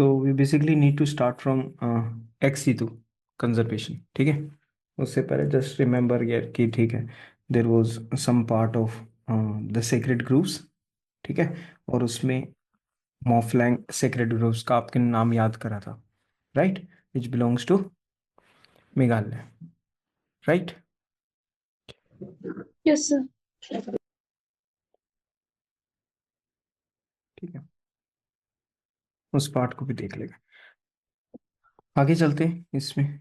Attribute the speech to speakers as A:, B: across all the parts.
A: तो we basically need to start from ex situ conservation, ठीक है। उससे पहले जस्ट रिमेंबर यार कि ठीक है, there was some part of the sacred groups, ठीक है। और उसमें मॉफलैंग सेक्रेड ग्रुप्स का आपके नाम याद करा था, right, which belongs to Meghalaya, right.
B: Yes sir.
A: ठीक है, उस पार्ट को भी देख लेगा। आगे चलते हैं इसमें।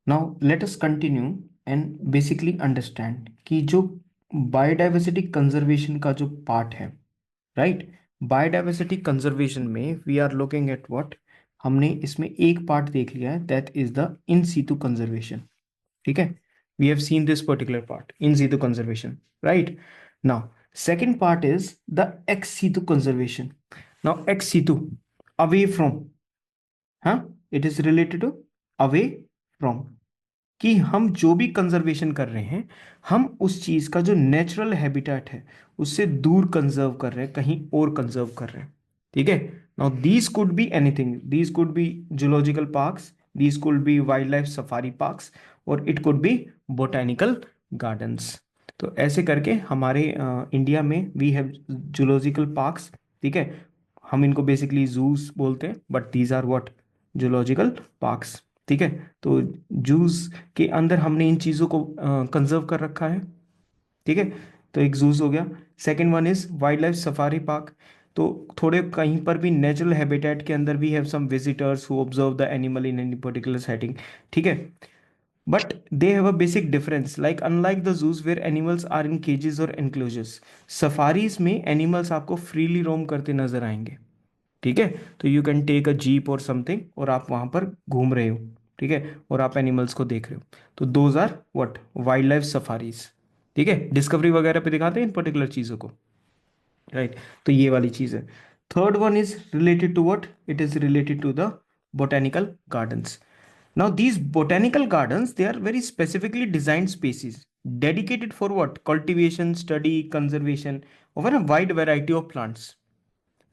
A: Now let us continue and basically understand कि जो बायोडाइवर्सिटी कंजर्वेशन का जो पार्ट है, राइट। बायोडाइवर्सिटी कंजर्वेशन में we are looking at what, हमने इसमें एक पार्ट देख लिया है, that is the in situ conservation, ठीक है। We have seen this particular part, in situ conservation, right. Now second part is the ex situ conservation. Now ex situ, away from, हाँ, it is related to away from, कि हम जो भी conservation कर रहे हैं, हम उस चीज का जो नेचुरल हैबिटेट है उससे दूर कंजर्व कर रहे हैं, कहीं और कंजर्व कर रहे हैं, ठीक है। Now these could be anything, these could be zoological parks, these could be wildlife safari parks, और it could be botanical gardens. तो ऐसे करके हमारे इंडिया में वी हैव जूलॉजिकल पार्क्स, ठीक है। हम इनको बेसिकली जूस बोलते हैं, but these are what, zoological parks, ठीक है। तो जूस के अंदर हमने इन चीज़ों को कंजर्व कर रखा है, ठीक है। तो एक जूस हो गया। Second one is wildlife safari park. तो थोड़े कहीं पर भी नेचुरल हैबिटेट के अंदर we have some visitors who observe the animal in any particular setting, ठीक है। But they have a basic difference, like unlike the zoos where animals are in cages और एनक्लोजर्स, सफारीज में animals आपको freely roam करते नजर आएंगे, ठीक है। तो you can take a jeep और समथिंग, और आप वहां पर घूम रहे हो, ठीक है, और आप एनिमल्स को देख रहे हो। तो those are what, wildlife safaris, ठीक है। डिस्कवरी वगैरह पे दिखाते हैं इन पर्टिकुलर चीज़ों को, राइट। तो ये वाली चीज़ है। Third one is related to what, it is related to the botanical gardens. Now these botanical gardens, they are very specifically designed spaces dedicated for what, cultivation, study, conservation of a wide variety of plants,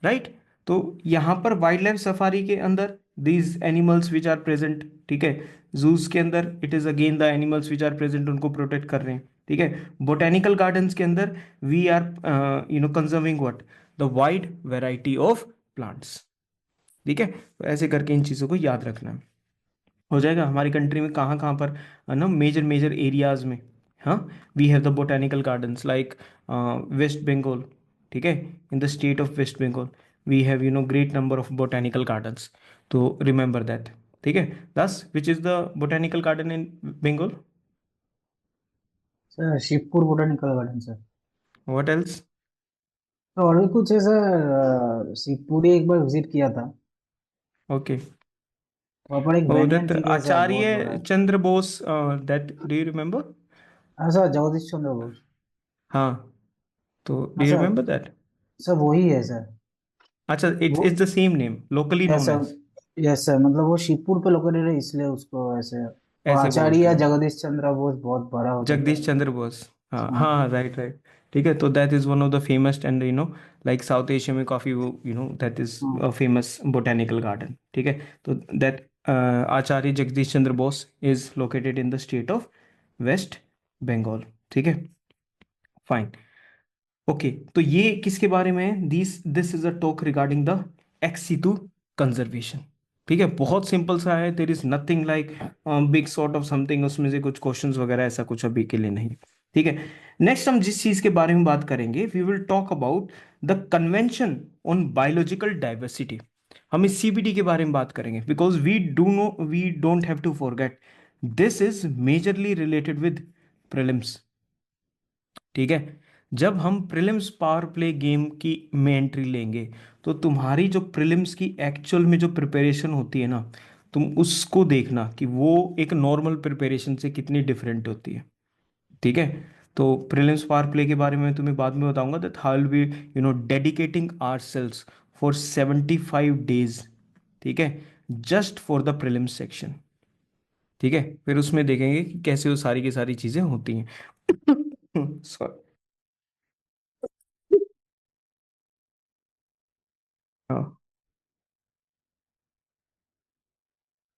A: right. तो यहाँ पर wildlife safari के अंदर these animals which are present, ठीक है। Zoos के अंदर it is again the animals which are present, उनको प्रोटेक्ट कर रहे हैं, ठीक है। बोटेनिकल गार्डन्स के अंदर we are conserving what, the wide variety of plants, ठीक है। तो ऐसे करके इन चीज़ों को याद रखना है। हो जाएगा हमारी कंट्री में कहाँ कहाँ पर, ना मेजर मेजर एरियाज में, हाँ, we have the botanical gardens like West Bengal, ठीक है। In the state of West Bengal we have great number of botanical gardens. तो रिमेंबर दैट, ठीक है। Thus which is the botanical garden in Bengal,
B: sir Shibpur botanical garden sir.
A: What else.
B: तो और भी कुछ है सर, शिवपुरी एक बार विजिट किया था।
A: ओके,
B: वहाँ पर एक
A: ओ
B: बैंगन
A: दैट
B: ट्री है सर, बहुत बड़ा।
A: Acharya Chandra Bose, that do you remember.
B: हाँ सर, जगदीश चंद्र बोस।
A: हाँ, तो डू
B: हाँ
A: you
B: sir.
A: Remember that.
B: Sir वही है सर।
A: अच्छा, इट्स
B: वो
A: it's the same name, locally
B: yes
A: known
B: sir.
A: As,
B: yes sir, मतलब वो शिवपुर पे लोकेटेड है इसलिए उसको ऐसे। वो
A: ऐसे बोलते
B: आचार्य
A: हैं।
B: जगदीश चंद्र बोस बहुत बड़ा हो चुका
A: जगदीश
B: है।
A: चंद्र बोस, हाँ
B: हाँ।
A: हाँ, राइट राइट, ठीक है। तो that is one of the famous and like south Asia में काफ़ी वो दैट इज
B: हाँ।
A: अ फेमस बोटेनिकल गार्डन, ठीक है। तो that Acharya Jagdish Chandra Bose is located in the state of West Bengal, ठीक है। Fine, okay. तो ये किसके बारे में है, this this is a talk regarding the ex situ conservation, ठीक है। बहुत सिंपल सा है, there is nothing like big sort of something, उसमें से कुछ क्वेश्चंस वगैरह ऐसा कुछ अभी के लिए नहीं, ठीक है। नेक्स्ट हम जिस चीज के बारे में बात करेंगे, we will talk about the convention on biological diversity. हम इस सीबीडी के बारे में बात करेंगे, because we don't have to forget, this is majorly related with prelims, ठीक है। जब हम प्रीलिम्स पावर प्ले गेम की में एंट्री लेंगे, तो तुम्हारी जो प्रीलिम्स की एक्चुअल में जो प्रिपरेशन होती है ना, तुम उसको देखना कि वो एक नॉर्मल प्रिपरेशन से कितनी डिफरेंट होती है, ठीक है। तो प्रीलिम्स पावर प्ले के बारे में तुम्हें बाद में बताऊंगा, that how will be dedicating our selves for 75 days, ठीक है, just for the prelims section, ठीक है। फिर उसमें देखेंगे कि कैसे वो सारी की सारी चीजें होती हैं। सॉरी, हाँ,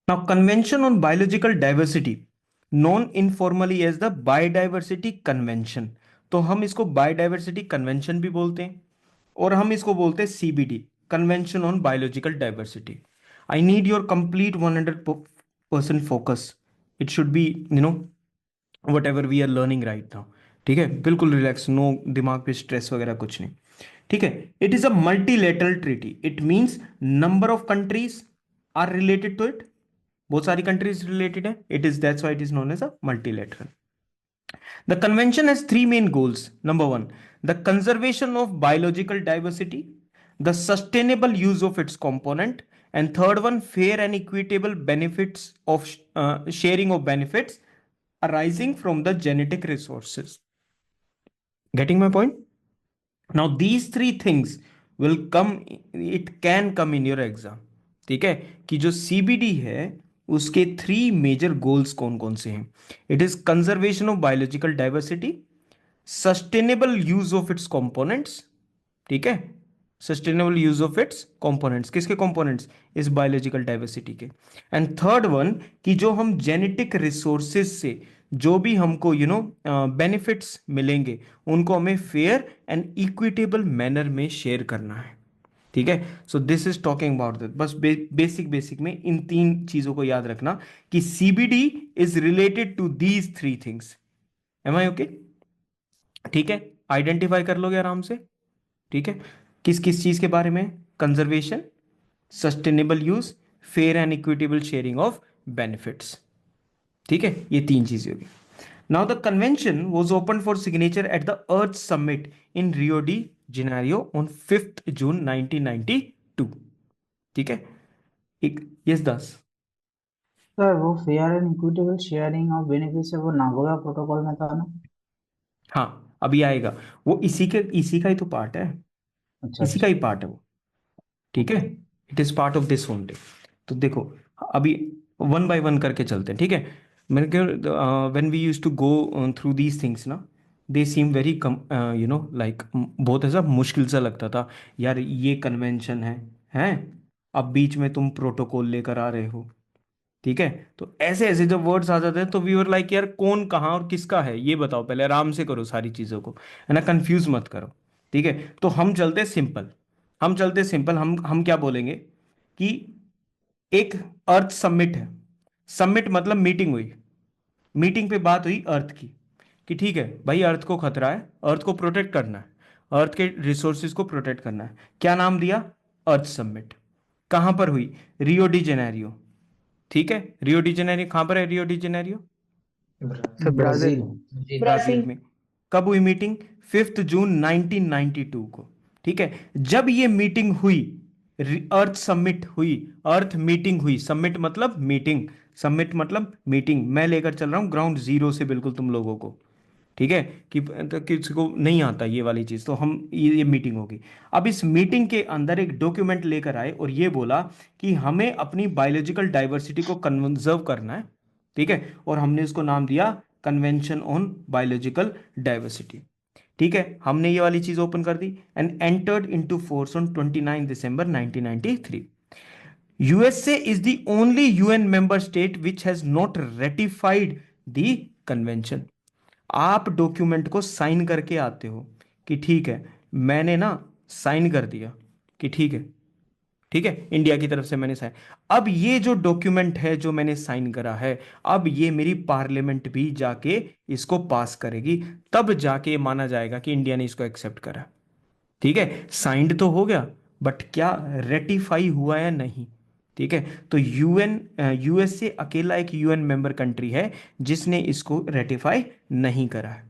A: Now, Convention on Biological Diversity, known informally as the Biodiversity Convention. तो हम इसको बायोडाइवर्सिटी कन्वेंशन भी बोलते हैं और हम इसको बोलते हैं CBD, convention on biological diversity. I need your complete 100% focus. It should be, you know, whatever we are learning right now. ठीक है, बिल्कुल रिलैक्स, नो दिमाग पे स्ट्रेस वगैरह कुछ नहीं. ठीक है. It is a multilateral treaty. It means number of countries are related to it. बहुत सारी कंट्रीज रिलेटेड है. It is, that's why it is known as a multilateral. The convention has three main goals. Number one, the conservation of biological diversity, the sustainable use of its component, and third one, fair and equitable benefits of sharing of benefits arising from the genetic resources. Getting my point? Now these three things will come, it can come in your exam. ठीक है, कि जो CBD है उसके three major goals कौन कौन से हैं. It is conservation of biological diversity, sustainable use of its components. ठीक है, sustainable use of its components. किसके कंपोनेंट्स? इस बायोलॉजिकल डाइवर्सिटी के. एंड थर्ड वन, कि जो हम जेनेटिक रिसोर्सेज से जो भी हमको बेनिफिट्स मिलेंगे उनको हमें फेयर एंड इक्विटेबल मैनर में शेयर करना है. ठीक है. So this is talking about that. बस बेसिक में इन तीन चीजों को याद रखना कि CBD is related to these three things. Am I okay? ठीक है, आइडेंटिफाई कर लोगे आराम से. ठीक है, किस किस चीज के बारे में? Conservation, sustainable use, fair and equitable sharing of benefits. ठीक है, ये तीन चीजें होगी. Now the convention was open for signature at the earth summit in Rio de Janeiro on 5 June 1992. ठीक है. एक यस दास.
B: सर वो fair and equitable sharing of benefits है, वो नागोया प्रोटोकॉल में था ना?
A: हाँ, अभी आएगा. वो इसी का ही तो पार्ट है.
B: अच्छा
A: इसी का
B: अच्छा।
A: ही पार्ट है वो. ठीक है, it is part of this only. तो देखो, अभी वन बाय वन करके चलते हैं. ठीक है. मैंने कहा when we use to go through these things ना, they seem very come, like बहुत ऐसा मुश्किल सा लगता था. यार ये कन्वेंशन है, अब बीच में तुम प्रोटोकॉल लेकर आ रहे हो. ठीक है. तो ऐसे ऐसे जब वर्ड्स आ जाते हैं तो वी वर लाइक, यार कौन कहाँ और किसका है ये बताओ, पहले आराम से करो सारी चीज़ों को, है ना, कंफ्यूज मत करो. ठीक है. तो हम चलते सिंपल. हम क्या बोलेंगे कि एक अर्थ समिट है. समिट मतलब मीटिंग हुई. मीटिंग पे बात हुई अर्थ की कि ठीक है भाई, अर्थ को खतरा है, अर्थ को प्रोटेक्ट करना है, अर्थ के रिसोर्सेज को प्रोटेक्ट करना है. क्या नाम दिया? अर्थ समिट. कहां पर हुई? रियो डी जेनेरियो. ठीक है. रियो डी जेनेरियो कहां पर है? रियो de Janeiro
C: sir Brazil.
B: Brazil.
A: Brazil में. कब हुई मीटिंग? 5 जून 1992 को. ठीक है. जब ये मीटिंग हुई, अर्थ समिट हुई, अर्थ मीटिंग हुई. समिट मतलब मीटिंग, समिट मतलब मीटिंग. मैं लेकर चल रहा हूं ग्राउंड जीरो से बिल्कुल तुम लोगों को. ठीक है, कि तो किसी को नहीं आता ये वाली चीज़, तो हम ये मीटिंग होगी. अब इस मीटिंग के अंदर एक डॉक्यूमेंट लेकर आए और ये बोला कि हमें अपनी बायोलॉजिकल डाइवर्सिटी को कंजर्व करना है. ठीक है. और हमने इसको नाम दिया कन्वेंशन ऑन बायोलॉजिकल डाइवर्सिटी. ठीक है. हमने ये वाली चीज ओपन कर दी and entered into force on 29 December 1993. USA is the only UN member state which has not ratified the convention. आप डॉक्यूमेंट को साइन करके आते हो कि ठीक है, मैंने ना साइन कर दिया कि ठीक है. ठीक है, इंडिया की तरफ से मैंने साइन. अब ये जो डॉक्यूमेंट है जो मैंने साइन करा है, अब ये मेरी पार्लियामेंट भी जाके इसको पास करेगी, तब जाके माना जाएगा कि इंडिया ने इसको एक्सेप्ट करा. ठीक है. साइंड तो हो गया, बट क्या रेटिफाई हुआ या नहीं? ठीक है. तो यूएसए अकेला एक यूएन मेंबर कंट्री है जिसने इसको रेटिफाई नहीं करा है.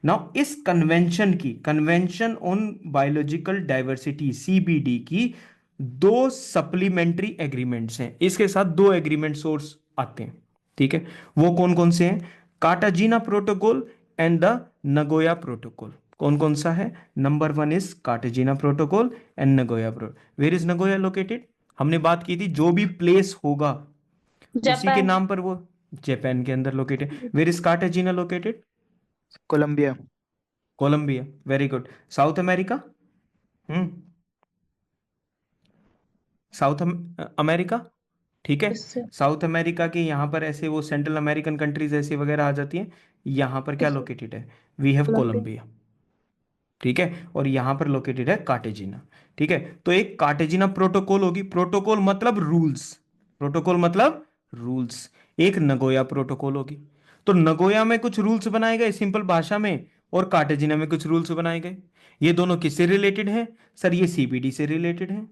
A: नाउ इस convention on biological diversity CBD की दो सप्लीमेंट्री एग्रीमेंट्स हैं. इसके साथ दो एग्रीमेंट सोर्स आते हैं. ठीक है. वो कौन कौन से हैं? Cartagena protocol and the Nagoya protocol. कौन कौन सा है? Number one is Cartagena protocol and Nagoya protocol. Where is Nagoya located? हमने बात की थी जो भी प्लेस होगा उसी के
D: जापान।
A: नाम पर वो जापान के अंदर located. Where is Cartagena located?
C: Colombia.
A: Colombia. Very good. South America? Hmm. South America? ठीक है।
D: Yes, sir.
A: साउथ अमेरिका के यहाँ पर ऐसे वो सेंट्रल अमेरिकन कंट्रीज ऐसे वगैरह आ जाती हैं। यहाँ पर क्या
D: Yes, sir.
A: लोकेटेड है? We have
D: Colombia.
A: कोलंबिया। ठीक है, और यहाँ पर लोकेटेड है कार्टेजिना। ठीक है, तो एक कार्टेजिना प्रोटोकॉल होगी, प्रोटोकॉल मतलब रूल्स, प्रोटोकॉल मतलब रूल्स। एक नगोया प्रोटोकॉल होगी। तो नगोया में कुछ रूल्स बनाए गए सिंपल भाषा में, और कार्टेजिना में कुछ रूल्स बनाए गए। ये दोनों किससे रिलेटेड हैं? सर ये सीबीडी से रिलेटेड है।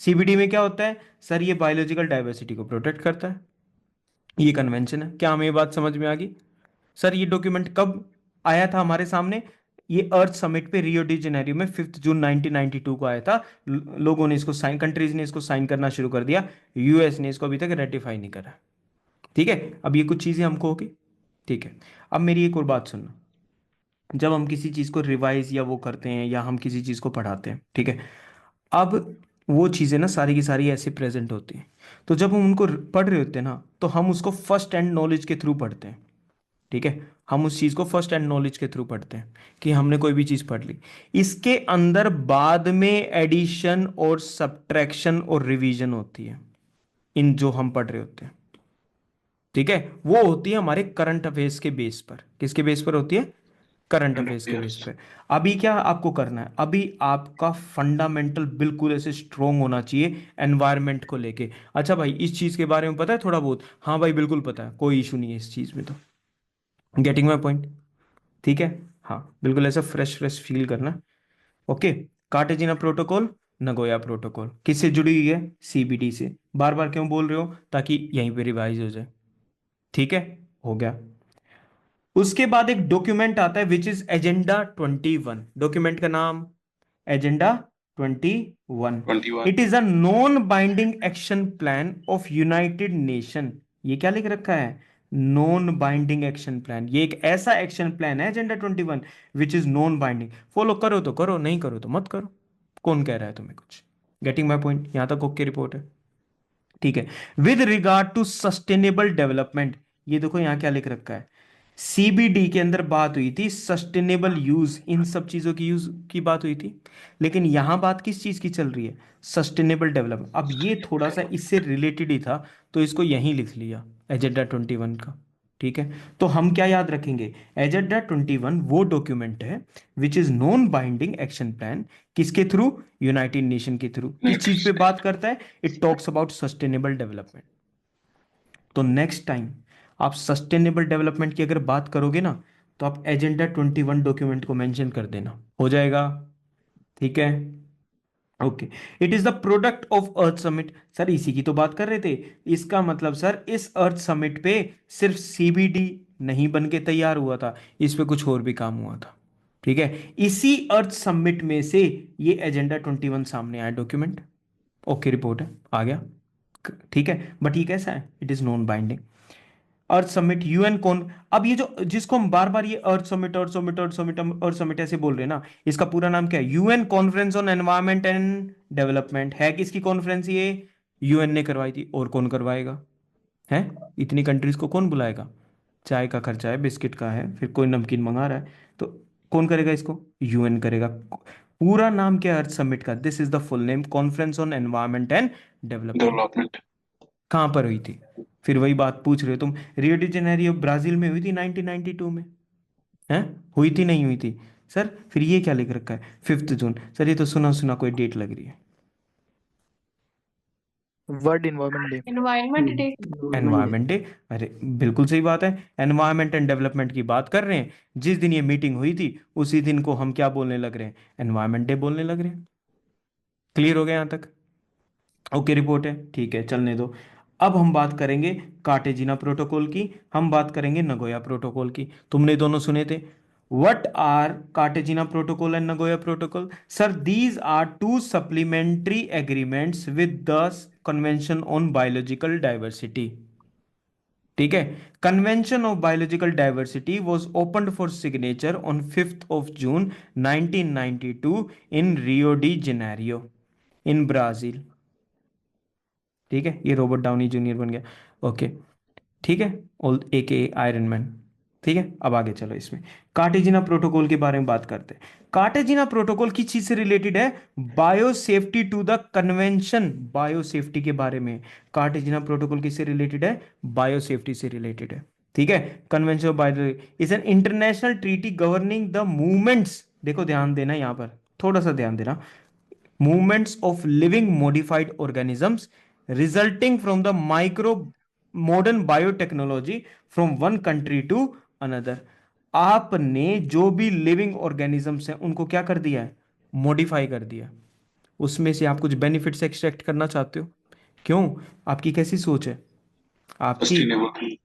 A: सीबीडी में क्या होता है? सर ये बायोलॉजिकल डाइवर्सिटी को प्रोटेक्ट करता है। ये कन्वेंशन है। क्या हमें ये बात समझ में आ गई? सर ये डॉक्यूमेंट कब आया था हमारे सामने? ये अर्थ समिट पे रियो डी जेनेरियो में 5 जून 1992 को आया था। लोगों ने इसको साइन, कंट्रीज ने इसको साइन करना शुरू कर दिया। यूएस ने इसको अभी तक रेटिफाई नहीं करा। ठीक है, अब ये कुछ चीजें हमको होगी। ठीक है, अब मेरी एक और बात सुनना। जब हम किसी चीज को रिवाइज या वो करते हैं, या हम किसी चीज को पढ़ाते हैं, ठीक है, अब वो चीजें ना सारी की सारी ऐसे प्रेजेंट होती हैं। तो जब हम उनको पढ़ रहे होते हैं ना, तो हम उसको फर्स्ट हैंड नॉलेज के थ्रू पढ़ते हैं। ठीक है, हम उस चीज को फर्स्ट हैंड नॉलेज के थ्रू पढ़ते हैं कि हमने कोई भी चीज पढ़ ली। इसके अंदर बाद में एडिशन और सब्ट्रैक्शन और रिवीजन होती है, इन जो हम पढ़ रहे होते हैं। ठीक है, वो होती है हमारे करंट अफेयर्स के बेस पर। किसके बेस पर होती है? करंट अफेयर्स के बेस पर। अभी क्या आपको करना है? अभी आपका फंडामेंटल बिल्कुल ऐसे स्ट्रोंग होना चाहिए एनवायरनमेंट को लेके। अच्छा भाई, इस चीज के बारे में पता है थोड़ा बहुत? हाँ भाई बिल्कुल पता है, कोई इशू नहीं है इस चीज में। तो गेटिंग माई पॉइंट? ठीक है, हाँ बिल्कुल ऐसा फ्रेश फ्रेश फील करना। Okay, Cartagena protocol, Nagoya protocol किससे जुड़ी हुई है? सीबीडी से। बार बार क्यों बोल रहे हो? ताकि यहीं पे रिवाइज हो जाए। ठीक है, हो गया। उसके बाद एक डॉक्यूमेंट आता है विच इज एजेंडा 21। डॉक्यूमेंट का नाम agenda 21।
E: 21
A: it is a non binding action plan of United nation. ये क्या लिख रखा है? Non binding action plan. ये एक ऐसा एक्शन प्लान है agenda 21 which is non binding. Follow करो तो करो, नहीं करो तो मत करो। कौन कह रहा है तुम्हें कुछ? Getting my point? यहां तक ओके रिपोर्ट है? ठीक है। With regard to sustainable development, ये देखो यहां क्या लिख रखा है। सीबीडी के अंदर बात हुई थी सस्टेनेबल यूज, इन सब चीजों की यूज की बात हुई थी, लेकिन यहां बात किस चीज की चल रही है? Sustainable development. अब ये थोड़ा सा इससे रिलेटेड ही था, तो इसको यहीं लिख लिया एजेंडा 21 का। ठीक है, तो हम क्या याद रखेंगे? एजेंडा 21 वो डॉक्यूमेंट है which is non binding action plan. किसके थ्रू? यूनाइटेड नेशन के थ्रू। किस चीज पे बात करता है? It talks about sustainable development. तो नेक्स्ट टाइम आप सस्टेनेबल डेवलपमेंट की अगर बात करोगे ना, तो आप एजेंडा 21 डॉक्यूमेंट को मेंशन कर देना, हो जाएगा। ठीक है, okay. It is the product of earth summit. Sir इसी की तो बात कर रहे थे। इसका मतलब सर इस अर्थ समिट पे सिर्फ सीबीडी नहीं बन के तैयार हुआ था, इस पे कुछ और भी काम हुआ था। ठीक है, इसी अर्थ समिट में से ये एजेंडा 21 सामने आया डॉक्यूमेंट। ओके, रिपोर्ट है, आ गया। ठीक है, बट ये कैसा है? It is non binding. Earth summit UN कौन, अब ये जो जिसको हम बार बार ये अर्थ समिट अर्थ समिट अर्थ समिट अर्थ समिट ऐसे बोल रहे हैं ना, इसका पूरा नाम क्या है? UN conference on environment and development. है किसकी कॉन्फ्रेंस ये? यूएन ने करवाई थी। और कौन करवाएगा? है इतनी कंट्रीज को कौन बुलाएगा? चाय का खर्चा है, बिस्किट का है, फिर कोई नमकीन मंगा रहा है, तो कौन करेगा इसको? यूएन करेगा। पूरा नाम क्या है अर्थ समिट का? This is the full name, conference on environment and development.
E: Development
A: कहाँ पर हुई थी? फिर वही बात पूछ रहे हो तुम। रियो डी जेनेरियो ब्राजील में हुई थी 1992 में। हैं? हुई थी नहीं हुई थी? सर फिर ये क्या लिख रखा है 5 जून? सर ये तो सुना सुना कोई डेट लग रही है।
C: World environment day.
D: Environment Day.
A: Environment day. अरे बिल्कुल सही बात है, एनवायरमेंट एंड डेवलपमेंट की बात कर रहे हैं। जिस दिन ये मीटिंग हुई थी उसी दिन को हम क्या बोलने लग रहे हैं? एनवायरमेंट डे बोलने लग रहे हैं। क्लियर हो गया यहाँ तक? ओके, रिपोर्ट है, ठीक है, चलने दो। अब हम बात करेंगे कार्टेजिना प्रोटोकॉल की, हम बात करेंगे नगोया प्रोटोकॉल की। तुमने दोनों सुने थे। What are Cartagena protocol and Nagoya protocol? Sir these are two supplementary agreements with the convention on biological diversity. ठीक है, convention of biological diversity was open for signature on 5 June 1992 in Rio de Janeiro in Brazil. ठीक है, ये Robert Downey junior बन गया। Okay, ठीक है, और ए के आयरन मैन। ठीक है, अब आगे चलो, इसमें कार्टेजिना प्रोटोकॉल के बारे में बात करते हैं। कार्टेजिना प्रोटोकॉल किस चीज से रिलेटेड है? Biosafety to the convention, biosafety के बारे में। कार्टेजिना प्रोटोकॉल किससे रिलेटेड है? बायो सेफ्टी से रिलेटेड है। ठीक है, convention of bio is an international treaty governing the movements, देखो ध्यान देना यहां पर, थोड़ा सा ध्यान देना, movements of living modified organisms resulting from the micro modern biotechnology from one country to another। आपने जो भी लिविंग ऑर्गेनिजम्स हैं उनको क्या कर दिया है? मॉडिफाई कर दिया। उसमें से आप कुछ बेनिफिट्स एक्सट्रैक्ट करना चाहते हो? क्यों? आपकी कैसी सोच है? आपकी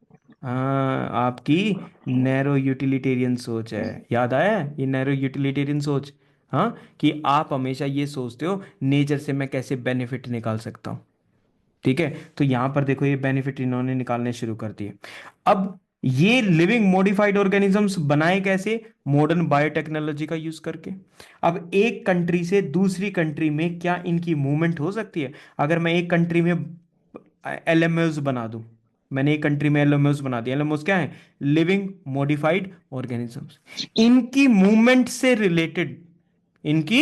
A: हाँ, आपकी नैरो यूटिलिटेरियन सोच है। याद आया ये नैरो यूटिलिटेरियन सोच? हाँ, कि आप हमेशा ये सोचते हो नेचर से मैं कैसे बेनिफिट निकाल सकता हूँ। ठीक है, तो यहां पर देखो ये बेनिफिट इन्होंने निकालने शुरू कर दिए। अब ये लिविंग मॉडिफाइड ऑर्गेनिजम्स बनाए कैसे? मॉडर्न बायोटेक्नोलॉजी का यूज करके। अब एक कंट्री से दूसरी कंट्री में क्या इनकी मूवमेंट हो सकती है? अगर मैं एक कंट्री में एलएमओस बना दूं, मैंने एक कंट्री में एलएमओस बना दिया। एलएमओस क्या है? Living modified organisms. इनकी मूवमेंट से रिलेटेड, इनकी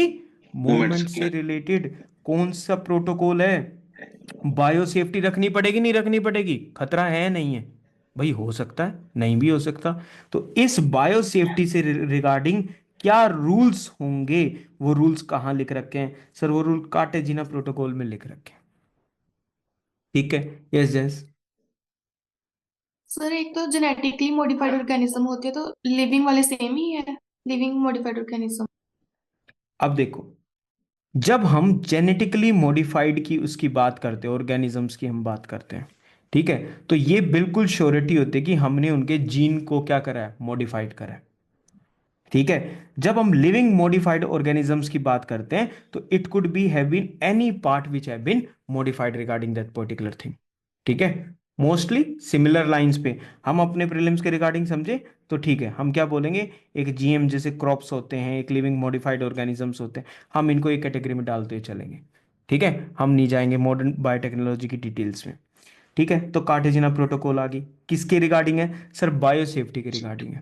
A: मूवमेंट से रिलेटेड कौन सा प्रोटोकॉल है? बायो सेफ्टी रखनी पड़ेगी, नहीं रखनी पड़ेगी? खतरा है नहीं है? भाई हो सकता है, नहीं भी हो सकता। तो इस बायो सेफ्टी से रिगार्डिंग क्या रूल्स होंगे? वो रूल्स कहां लिख रखे हैं सर? वो रूल कार्टेजिना प्रोटोकॉल में लिख रखे हैं। ठीक है, यस यस।
D: सर एक तो जेनेटिकली मॉडिफाइड ऑर्गेनिज्म होते हैं, तो लिविंग वाले सेम ही है, लिविंग मॉडिफाइड ऑर्गेनिज्म।
A: अब देखो, जब हम जेनेटिकली मॉडिफाइड की उसकी बात करते हैं, ऑर्गेनिजम्स की हम बात करते हैं, ठीक है, तो ये बिल्कुल श्योरिटी होती है कि हमने उनके जीन को क्या करा है? मॉडिफाइड करा है। ठीक है, जब हम लिविंग मॉडिफाइड ऑर्गेनिजम्स की बात करते हैं तो it could be have been any part which have been modified regarding that particular thing. ठीक है, मोस्टली सिमिलर लाइंस पे हम अपने प्रीलिम्स के रिगार्डिंग समझे तो ठीक है, हम क्या बोलेंगे? एक जीएम जैसे क्रॉप्स होते हैं, एक लिविंग मॉडिफाइड ऑर्गेनिजम्स होते हैं, हम इनको एक कैटेगरी में डालते हुए चलेंगे। ठीक है, हम नहीं जाएंगे मॉडर्न बायोटेक्नोलॉजी की डिटेल्स में। ठीक है, तो कार्टेजिना प्रोटोकॉल आ गई, किसके रिगार्डिंग है सर? बायो सेफ्टी के रिगार्डिंग है।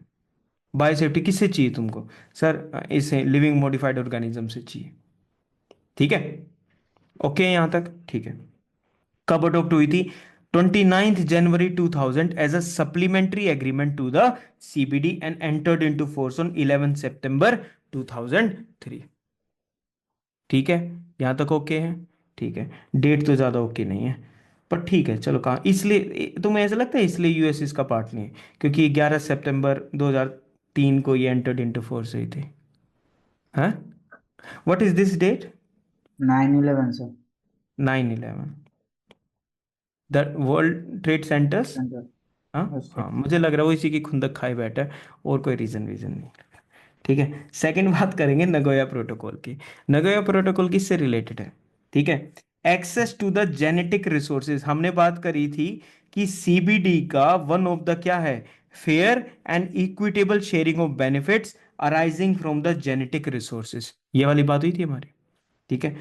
A: बायोसेफ्टी किससे चाहिए तुमको सर? इसे लिविंग मॉडिफाइड ऑर्गेनिज्म से चाहिए। ठीक है, ओके यहां तक ठीक है। कब अडॉप्ट हुई थी? 29 January 2000 as a supplementary agreement to the CBD and entered into force on 11 September 2003। ठीक है, यहां तक ओके है? ठीक है, डेट तो ज्यादा ओके नहीं है, पर ठीक है चलो। कहा इसलिए तुम्हें ऐसा लगता है इसलिए यूएस इसका पार्ट नहीं है? क्योंकि 11 सितंबर 2003 को ये एंटर्ड इनटू फोर्स हुई थी। हाँ, what is this date?
B: 9/11 sir.
A: 9/11, the world trade centres.
B: Centre.
A: हाँ
B: यस सर।
A: हाँ, मुझे लग रहा है वो इसी की खुंदक खाए बैठा है, और कोई रीजन वीजन नहीं। ठीक है, सेकंड बात करेंगे नगोया प्रोटोकॉल की। नगोया प्रोटोकॉल किससे रिलेटेड है? ठीक है, access to the genetic resources. हमने बात करी थी कि सीबीडी का वन ऑफ द क्या है? Fair and equitable sharing of benefits arising from the genetic resources, ये वाली बात हुई थी हमारी। ठीक है,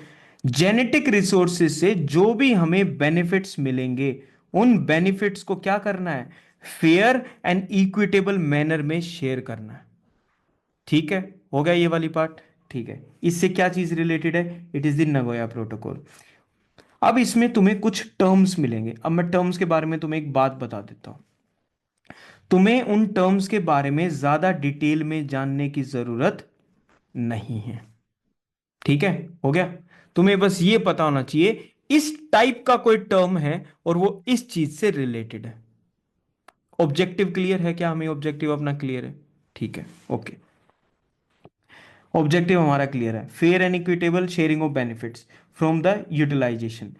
A: जेनेटिक रिसोर्सेज से जो भी हमें बेनिफिट्स मिलेंगे, उन बेनिफिट्स को क्या करना है? फेयर एंड इक्विटेबल मैनर में शेयर करना है। ठीक है, हो गया ये वाली पार्ट। ठीक है, इससे क्या चीज रिलेटेड है? It is the Nagoya protocol. अब इसमें तुम्हें कुछ टर्म्स मिलेंगे। अब मैं टर्म्स के बारे में तुम्हें एक बात बता देता हूं, तुम्हें उन टर्म्स के बारे में ज्यादा डिटेल में जानने की जरूरत नहीं है। ठीक है, हो गया? तुम्हें बस ये पता होना चाहिए इस टाइप का कोई टर्म है और वो इस चीज से रिलेटेड है। ऑब्जेक्टिव क्लियर है क्या? हमें ऑब्जेक्टिव अपना क्लियर है? ठीक है, ओके। ऑब्जेक्टिव हमारा क्लियर है, fair and equitable sharing of benefits from the utilization.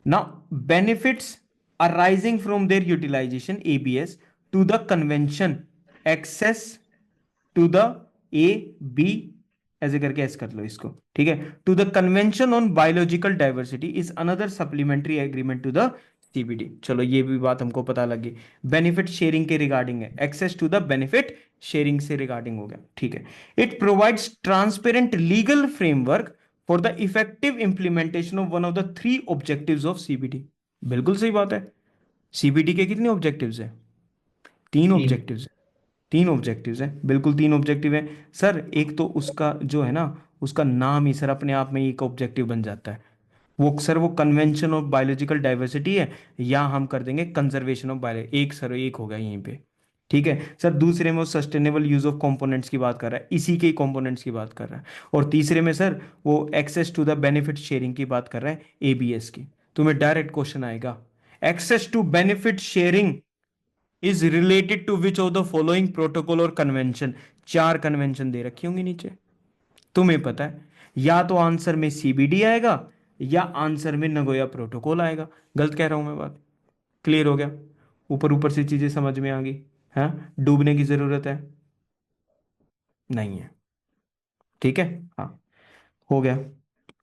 A: Now benefits arising from their utilization ABS to the convention access to the A B, ऐसे करके एस कर लो इसको। ठीक है, to the convention on biological diversity is another supplementary agreement to the CBD. चलो ये भी बात हमको पता लगी, बेनिफिट शेयरिंग के रिगार्डिंग है, access to the benefit sharing से रिगार्डिंग हो गया। ठीक है, it provides transparent legal framework for the effective implementation of one of the three objectives of CBD. बिल्कुल सही बात है। सीबीडी के कितने ऑब्जेक्टिव्स हैं? तीन
B: तीन।
A: ऑब्जेक्टिव्स हैं। तीन ऑब्जेक्टिव्स हैं, बिल्कुल तीन ऑब्जेक्टिव है सर। एक तो उसका जो है ना, उसका नाम ही सर अपने आप में एक ऑब्जेक्टिव बन जाता है। वो सर वो कन्वेंशन ऑफ बायोलॉजिकल डाइवर्सिटी है, या हम कर देंगे कंजर्वेशन ऑफ बायो, एक सर एक हो गया यहीं पे। ठीक है सर। दूसरे में वो सस्टेनेबल यूज ऑफ कंपोनेंट्स की बात कर रहा है, इसी के कंपोनेंट्स की बात कर रहा है। और तीसरे में सर वो access to the benefit sharing की बात कर रहा है, एबीएस की। तुम्हें डायरेक्ट क्वेश्चन आएगा, access to benefit sharing is related to which of the following protocol और कन्वेंशन। चार कन्वेंशन दे रखी होंगी नीचे, तुम्हें पता है, या तो आंसर में सीबीडी आएगा या आंसर में नगोया प्रोटोकॉल आएगा। गलत कह रहा हूं मैं बात? क्लियर हो गया? ऊपर ऊपर से चीजें समझ में आ गई? हाँ, डूबने की जरूरत है नहीं है? ठीक है, हाँ, हो गया।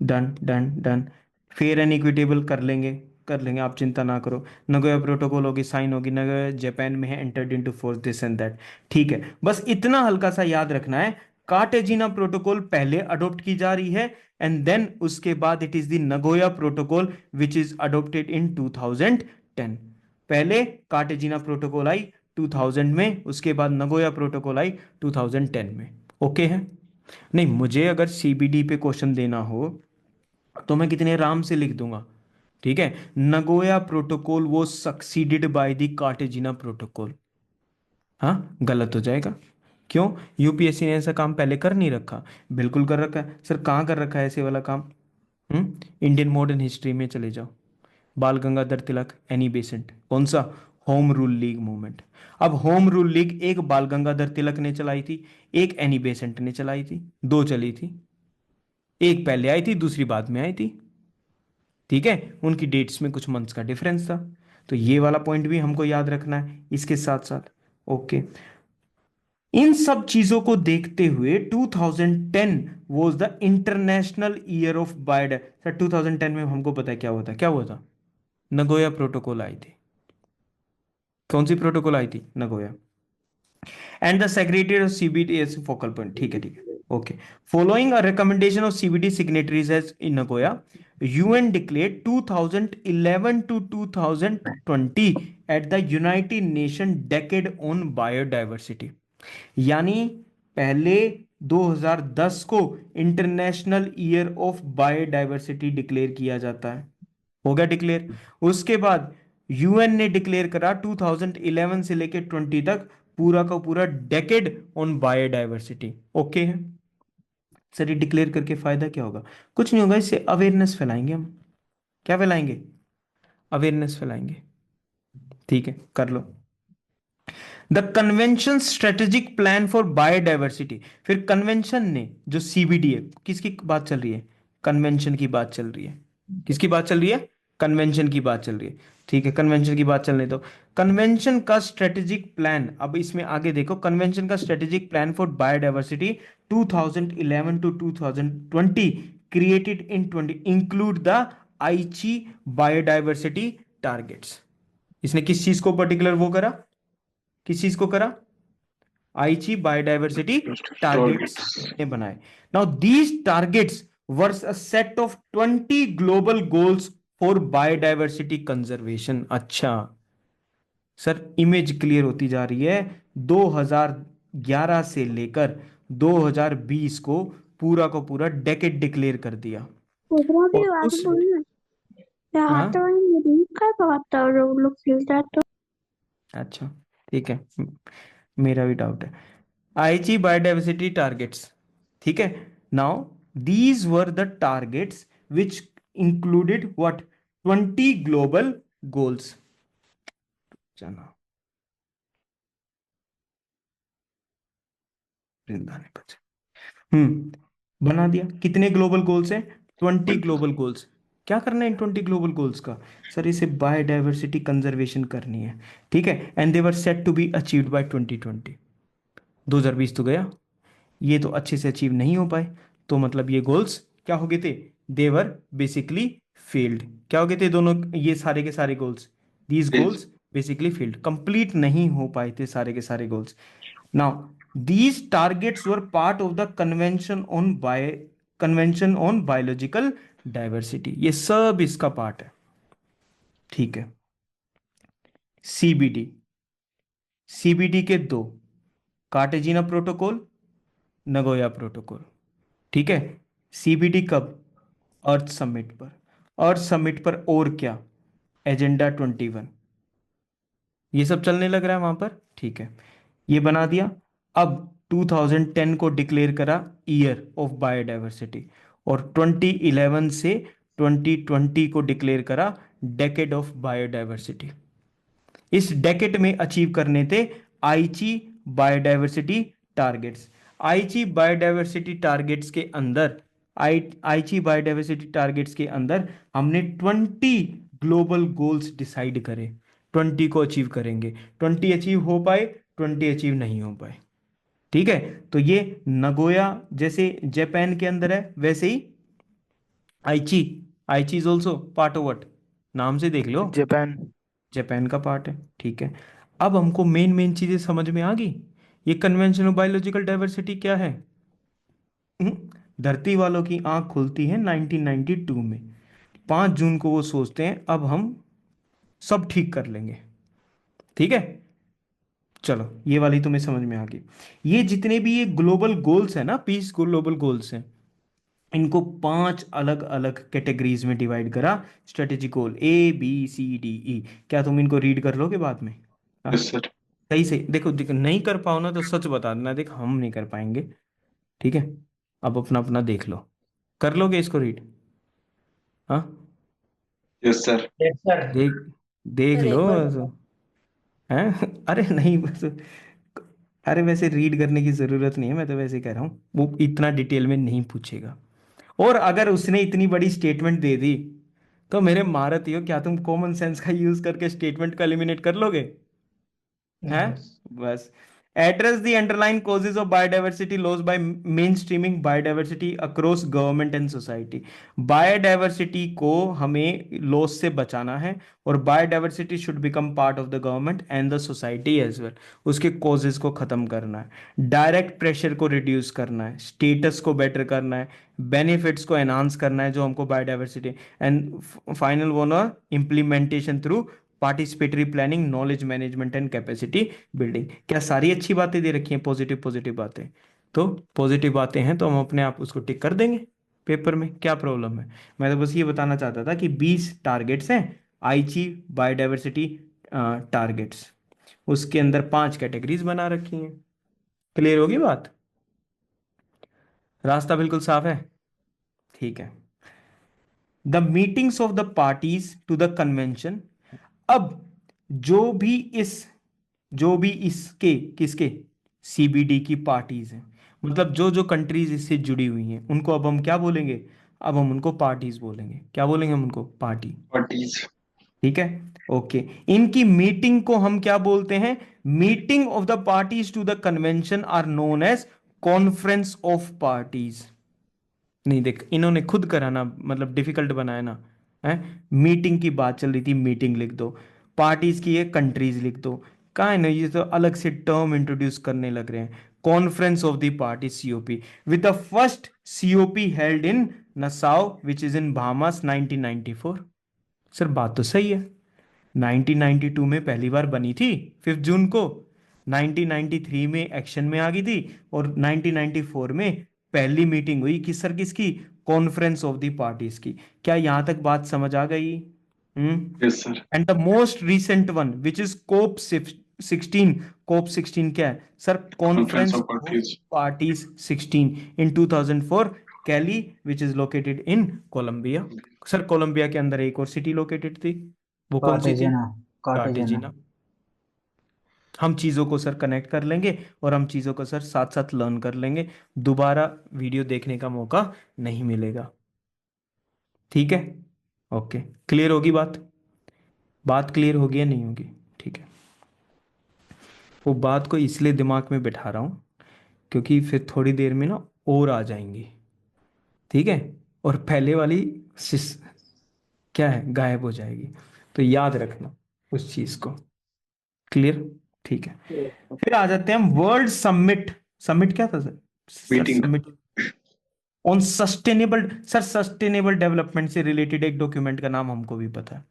A: Done done done. Fair and equitable कर लेंगे, कर लेंगे, आप चिंता ना करो। नगोया प्रोटोकॉल होगी, साइन होगी, नगोया जापान में है, entered into force, this and that. ठीक है, बस इतना हल्का सा याद रखना है, कार्टेजिना प्रोटोकॉल पहले अडॉप्ट की जा रही है, एंड देन उसके बाद it is the Nagoya protocol which is adopted in 2010। पहले कार्टेजिना प्रोटोकॉल आई 2000 में, उसके बाद नगोया प्रोटोकॉल आई 2010 में। ओके है? नहीं, मुझे अगर सीबीडी पे क्वेश्चन देना हो तो मैं कितने आराम से लिख दूंगा। ठीक है, नगोया प्रोटोकॉल वो succeeded by the Cartagena protocol. हाँ, गलत हो जाएगा। क्यों? यूपीएससी ने ऐसा काम पहले कर नहीं रखा? बिल्कुल कर रखा है सर। कहाँ कर रखा है ऐसे वाला काम? इंडियन मॉडर्न हिस्ट्री में चले जाओ, बाल गंगाधर तिलक, एनी बेसेंट, कौन सा? Home rule league movement. अब होम रूल लीग एक बाल गंगाधर तिलक ने चलाई थी, एक एनी बेसेंट ने चलाई थी, दो चली थी। एक पहले आई थी, दूसरी बाद में आई थी। ठीक है, उनकी डेट्स में कुछ मंथ्स का डिफरेंस था। तो ये वाला पॉइंट भी हमको याद रखना है इसके साथ साथ। ओके, इन सब चीजों को देखते हुए 2010 was the international year of biodiversity. Sir 2010 में हमको पता है क्या हुआ था? क्या हुआ था? नगोया प्रोटोकॉल आई थी। कौन सी प्रोटोकॉल आई थी? Nagoya. And the secretary of CBD as focal point. ठीक है, ठीक है, okay. Following a recommendation of CBD signatories as in Nagoya, UN declared 2011 to 2020 at the United Nation decade on biodiversity. यानी पहले 2010 को international year of biodiversity declare किया जाता है। हो गया डिक्लेयर। उसके बाद यूएन ने डिक्लेयर करा 2011 से लेकर 20 तक पूरा का पूरा डेकेड ऑन बायोडाइवर्सिटी। ओके है सर। ये डिक्लेयर करके फायदा क्या होगा? कुछ नहीं होगा, इससे अवेयरनेस फैलाएंगे हम। क्या फैलाएंगे? अवेयरनेस फैलाएंगे। ठीक है, कर लो। The convention strategic plan for biodiversity. फिर कन्वेंशन ने जो सीबीडी है, किसकी बात चल रही है? कन्वेंशन की बात चल रही है। किसकी बात चल रही है? कन्वेंशन की बात चल रही है। ठीक है, कन्वेंशन की बात चलने दो। कन्वेंशन का स्ट्रेटेजिक प्लान, अब इसमें आगे देखो, कन्वेंशन का strategic plan for biodiversity 2011 to 2020 created in 20 include the Aichi biodiversity targets. इसने किस चीज को पर्टिकुलर वो करा? किस चीज को करा? आईची बायोडाइवर्सिटी टारगेट्स ने बनाए। Now these targets were a set of 20 global goals for biodiversity conservation. अच्छा सर, इमेज क्लियर होती जा रही है। 2011 से लेकर 2020 को पूरा का पूरा डेकेड डिक्लेयर कर दिया।
E: Pozdrowie
A: और
E: was
A: उस
E: बोलना यहाँ तो
A: हाँ,
E: नहीं कर पाता और वो लोग फिल्टर तो
A: अच्छा, ठीक है, मेरा भी डाउट है। आईची बायोडाइवर्सिटी टारगेट्स। ठीक है, now these were the targets which included what? 20 global goals. जाना जिंदा नहीं बचे। बना दिया। कितने ग्लोबल गोल्स हैं? 20 ग्लोबल गोल्स। क्या करना है इन 20 ग्लोबल गोल्स का? सर इसे बायोडाइवर्सिटी कंजर्वेशन करनी है। ठीक है, and they were set to be achieved by 2020। 2020 तो गया, ये तो अच्छे से अचीव नहीं हो पाए, तो मतलब ये गोल्स क्या हो गए थे? देवर बेसिकली फेल्ड। क्या हो गए थे दोनों ये सारे के सारे goals? These goals basically failed, complete नहीं हो पाए थे सारे के सारे goals. Now these targets were part of the convention on biological diversity. ये सब इसका पार्ट है। ठीक है, सीबीडी। सीबीडी के दो, कार्टेजिना प्रोटोकॉल, नगोया प्रोटोकॉल। ठीक है। सीबीडी कब? अर्थ समिट पर। अर्थ समिट पर और क्या? एजेंडा 21। ये सब चलने लग रहा है वहां पर। ठीक है, ये बना दिया। अब 2010 को डिक्लेयर करा ईयर ऑफ बायोडाइवर्सिटी, और 2011 से 2020 को डिक्लेयर करा डेकेड ऑफ बायोडाइवर्सिटी। इस डेकेड में अचीव करने थे आईची बायोडाइवर्सिटी टारगेट्स। आईची बायोडाइवर्सिटी टारगेट्स के अंदर आईची बायोडाइवर्सिटी टारगेट्स के अंदर हमने 20 ग्लोबल गोल्स डिसाइड करे। 20 को अचीव करेंगे, 20 अचीव हो पाए, 20 अचीव नहीं हो पाए। ठीक है, तो ये नगोया जैसे जापान के अंदर है, वैसे ही आईची आईची is also part of what? नाम से देख लो,
C: जापान।
A: जापान का पार्ट है। ठीक है, अब हमको मेन मेन चीजें समझ में आ गई। ये कन्वेंशन ऑफ बायोलॉजिकल डाइवर्सिटी क्या है? धरती वालों की आंख खुलती है 1992 में। 5 जून को वो सोचते हैं अब हम सब ठीक कर लेंगे। ठीक है, चलो ये वाली तुम्हें समझ में आ गई। ये जितने भी ये ग्लोबल गोल्स है ना, पीस ग्लोबल गोल्स हैं, इनको 5 अलग अलग कैटेगरीज में डिवाइड करा। स्ट्रेटेजिक गोल ABCDE। क्या तुम इनको रीड कर लोगे बाद में? हाँ?
F: Yes sir.
A: सही सही देखो, देखो नहीं कर पाओ ना तो सच बता देना, देख हम नहीं कर पाएंगे। ठीक है, अब अपना अपना देख लो, कर लोगे इसको रीड? हाँ,
F: यस सर।
B: Yes sir.
A: देख देख
B: सर
A: लो।
B: एक बार
A: हैं? अरे नहीं बस, अरे वैसे रीड करने की जरूरत नहीं है, मैं तो वैसे कह रहा हूँ, वो इतना डिटेल में नहीं पूछेगा। और अगर उसने इतनी बड़ी स्टेटमेंट दे दी तो मेरे महारत हो, क्या तुम कॉमन सेंस का यूज करके स्टेटमेंट को एलिमिनेट कर लोगे? हैं?
B: यस
A: बस, address the underline causes of biodiversity loss by mainstreaming biodiversity across government and society. Biodiversity को हमें लॉस से बचाना है, और biodiversity should become part of the government and the society as well. उसके कॉजेज को खत्म करना है, डायरेक्ट प्रेशर को रिड्यूस करना है, स्टेटस को बेटर करना है, बेनिफिट्स को एनहांस करना है जो हमको बायोडाइवर्सिटी, एंड फाइनल वो ना implementation through participatory planning, knowledge management and capacity building. क्या सारी अच्छी बातें दे रखी हैं? पॉजिटिव पॉजिटिव बातें। तो पॉजिटिव बातें हैं तो हम अपने आप उसको टिक कर देंगे पेपर में, क्या प्रॉब्लम है? मैं तो बस ये बताना चाहता था कि 20 टारगेट्स हैं आईची बायोडाइवर्सिटी टारगेट्स, उसके अंदर 5 कैटेगरीज बना रखी हैं। क्लियर होगी बात? रास्ता बिल्कुल साफ है? ठीक है। The meetings of the parties to the convention. अब जो भी इस जो भी इसके किसके सीबीडी की पार्टीज हैं, मतलब जो जो कंट्रीज इससे जुड़ी हुई हैं, उनको अब हम क्या बोलेंगे? अब हम उनको पार्टीज बोलेंगे। क्या बोलेंगे हम उनको? पार्टी।
F: पार्टीज।
A: ठीक है, ओके। इनकी मीटिंग को हम क्या बोलते हैं? Meeting of the parties to the convention are known as conference of parties. नहीं देख, इन्होंने खुद करा ना, मतलब डिफिकल्ट बनाया ना है। मीटिंग की बात चल रही थी, मीटिंग लिख दो। पार्टीज की है, कंट्रीज लिख दो। कहा है ना, ये तो अलग से टर्म इंट्रोड्यूस करने लग रहे हैं। Conference of the party COP, with the first COP held in Nassau which is in Bahamas 1994। Sir बात तो सही है, 1992 में पहली बार बनी थी 5 जून को, 1993 में एक्शन में आ गई थी, और 1994 में पहली मीटिंग हुई किस सर किसकी? कॉन्फ्रेंस ऑफ द पार्टीज की। क्या यहां तक बात समझ आ गई?
F: Yes sir.
A: And the most recent one which is COP 16। COP 16 क्या है सर?
F: Conference
A: conference
F: of
A: of
F: parties.
A: Parties 16 in 2004, Cali which is located in Colombia. Sir Colombia के अंदर एक और सिटी लोकेटेड थी, वो कौन सी थी?
B: कार्टेजिना। कार्टेजिना।
A: कार्टेजिना। हम चीज़ों को सर कनेक्ट कर लेंगे, और हम चीज़ों को सर साथ साथ लर्न कर लेंगे। दोबारा वीडियो देखने का मौका नहीं मिलेगा। ठीक है, ओके। क्लियर होगी बात? बात क्लियर होगी या नहीं होगी? ठीक है, वो बात को इसलिए दिमाग में बैठा रहा हूँ क्योंकि फिर थोड़ी देर में ना और आ जाएंगी। ठीक है, और पहले वाली क्या है, गायब हो जाएगी। तो याद रखना उस चीज़ को। क्लियर? ठीक है, फिर आ जाते हैं हम वर्ल्ड समिट। समिट क्या था sir? Sir
F: meeting.
A: Summit on sustainable. Sir sustainable development से रिलेटेड एक डॉक्यूमेंट का नाम हमको भी पता है,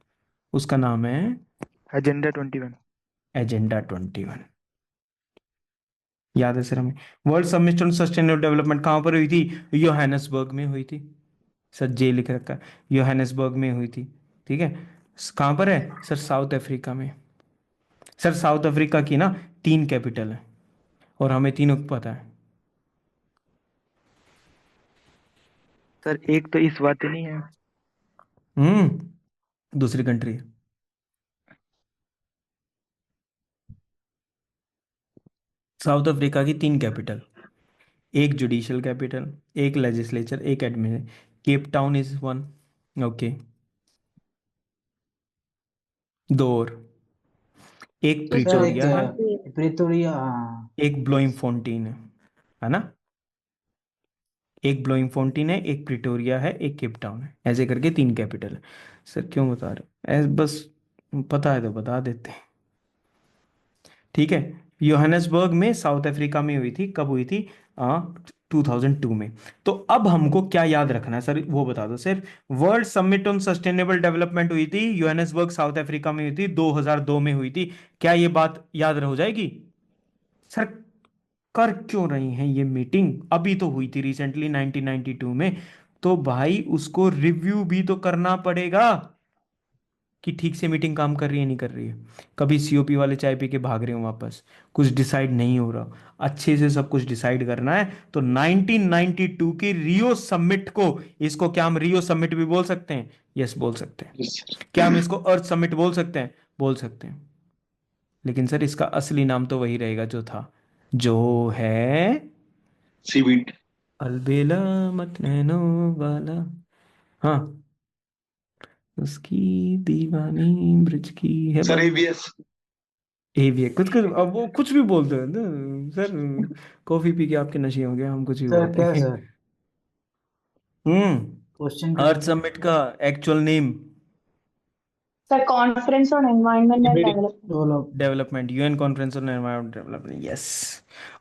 A: उसका नाम है
C: एजेंडा 21।
A: एजेंडा 21। याद है सर हमें? World summit on sustainable development कहाँ पर हुई थी? योहानिसबर्ग में हुई थी। सर जे लिख रखा है, योहानिसबर्ग में हुई थी। ठीक है, कहाँ पर है सर? साउथ अफ्रीका में। सर साउथ अफ्रीका की ना 3 कैपिटल है और हमें तीनों को पता है।
C: सर एक तो इस बात नहीं है।
A: दूसरी कंट्री है। साउथ अफ्रीका की 3 कैपिटल, एक जुडिशियल कैपिटल, एक लेजिस्लेचर, एक admin. Cape Town is one. Okay, 2 और, एक
E: तो
B: सर एक
A: प्रिटोरिया है,
B: प्रिटोरिया,
A: एक ब्लोइंग फोर्टिन है ना? एक ब्लोइंग फोर्टिन है, एक प्रिटोरिया है, एक केप टाउन है, ऐसे करके 3 कैपिटल है। सर क्यों बता रहे हो? बस पता है तो बता देते हैं। ठीक है, योहानिसबर्ग में साउथ अफ्रीका में हुई थी। कब हुई थी? 2002 में। तो अब हमको क्या याद रखना है सर, वो बता दो सिर्फ। World summit on sustainable development हुई थी योहानिसबर्ग साउथ अफ्रीका में हुई थी, 2002 में हुई थी। क्या ये बात याद रह जाएगी? सर कर क्यों रही हैं ये मीटिंग? अभी तो हुई थी रिसेंटली 1992 में। तो भाई उसको रिव्यू भी तो करना पड़ेगा कि ठीक से मीटिंग काम कर रही है नहीं कर रही है। कभी सीओपी वाले चाय पी के भाग रहे हो वापस, कुछ डिसाइड नहीं हो रहा। अच्छे से सब कुछ डिसाइड करना है तो 1992 के रियो समिट को, इसको क्या हम रियो समिट भी बोल सकते हैं? यस बोल सकते हैं।
F: Yes sir.
A: क्या हम इसको अर्थ समिट बोल सकते हैं? बोल सकते हैं। लेकिन सर इसका असली नाम तो वही रहेगा जो था, जो है
F: सीबीट।
A: अलबेला मत नैनो वाला। हाँ, उसकी दीवानी ब्रिज की है
F: सर
A: बात।
F: एबीएस।
A: ए भी है कुछ कुछ, अब वो कुछ भी बोलते हैं ना सर। कॉफी पी के आपके नशे हो गए, हम कुछ भी
B: सर
A: बोलते
B: क्या
A: हैं।
B: सर, क्वेश्चन क्या
A: अर्थ
B: है?
A: समिट का actual name?
E: Sir conference on environment and development.
B: Develop.
A: Development, UN conference on environment development, yes.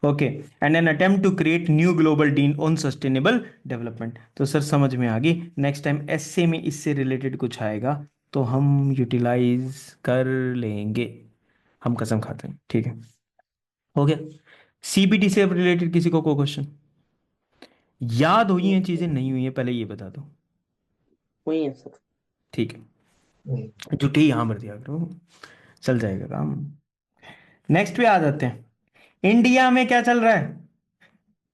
A: Okay, and an attempt to create new global deal on sustainable development. तो sir समझ में आ गई। Next time S A में इससे related कुछ आएगा तो हम यूटिलाइज कर लेंगे, हम कसम खाते हैं। ठीक है, हो गया। सीबीटी से रिलेटेड किसी को कोई क्वेश्चन याद हुई हैं? चीजें नहीं हुई हैं पहले ये बता दो।
G: हुई है सर।
A: ठीक है, झूठे ही यहाँ भर दिया करो, चल जाएगा काम। नेक्स्ट पे आ जाते हैं। इंडिया में क्या चल रहा है?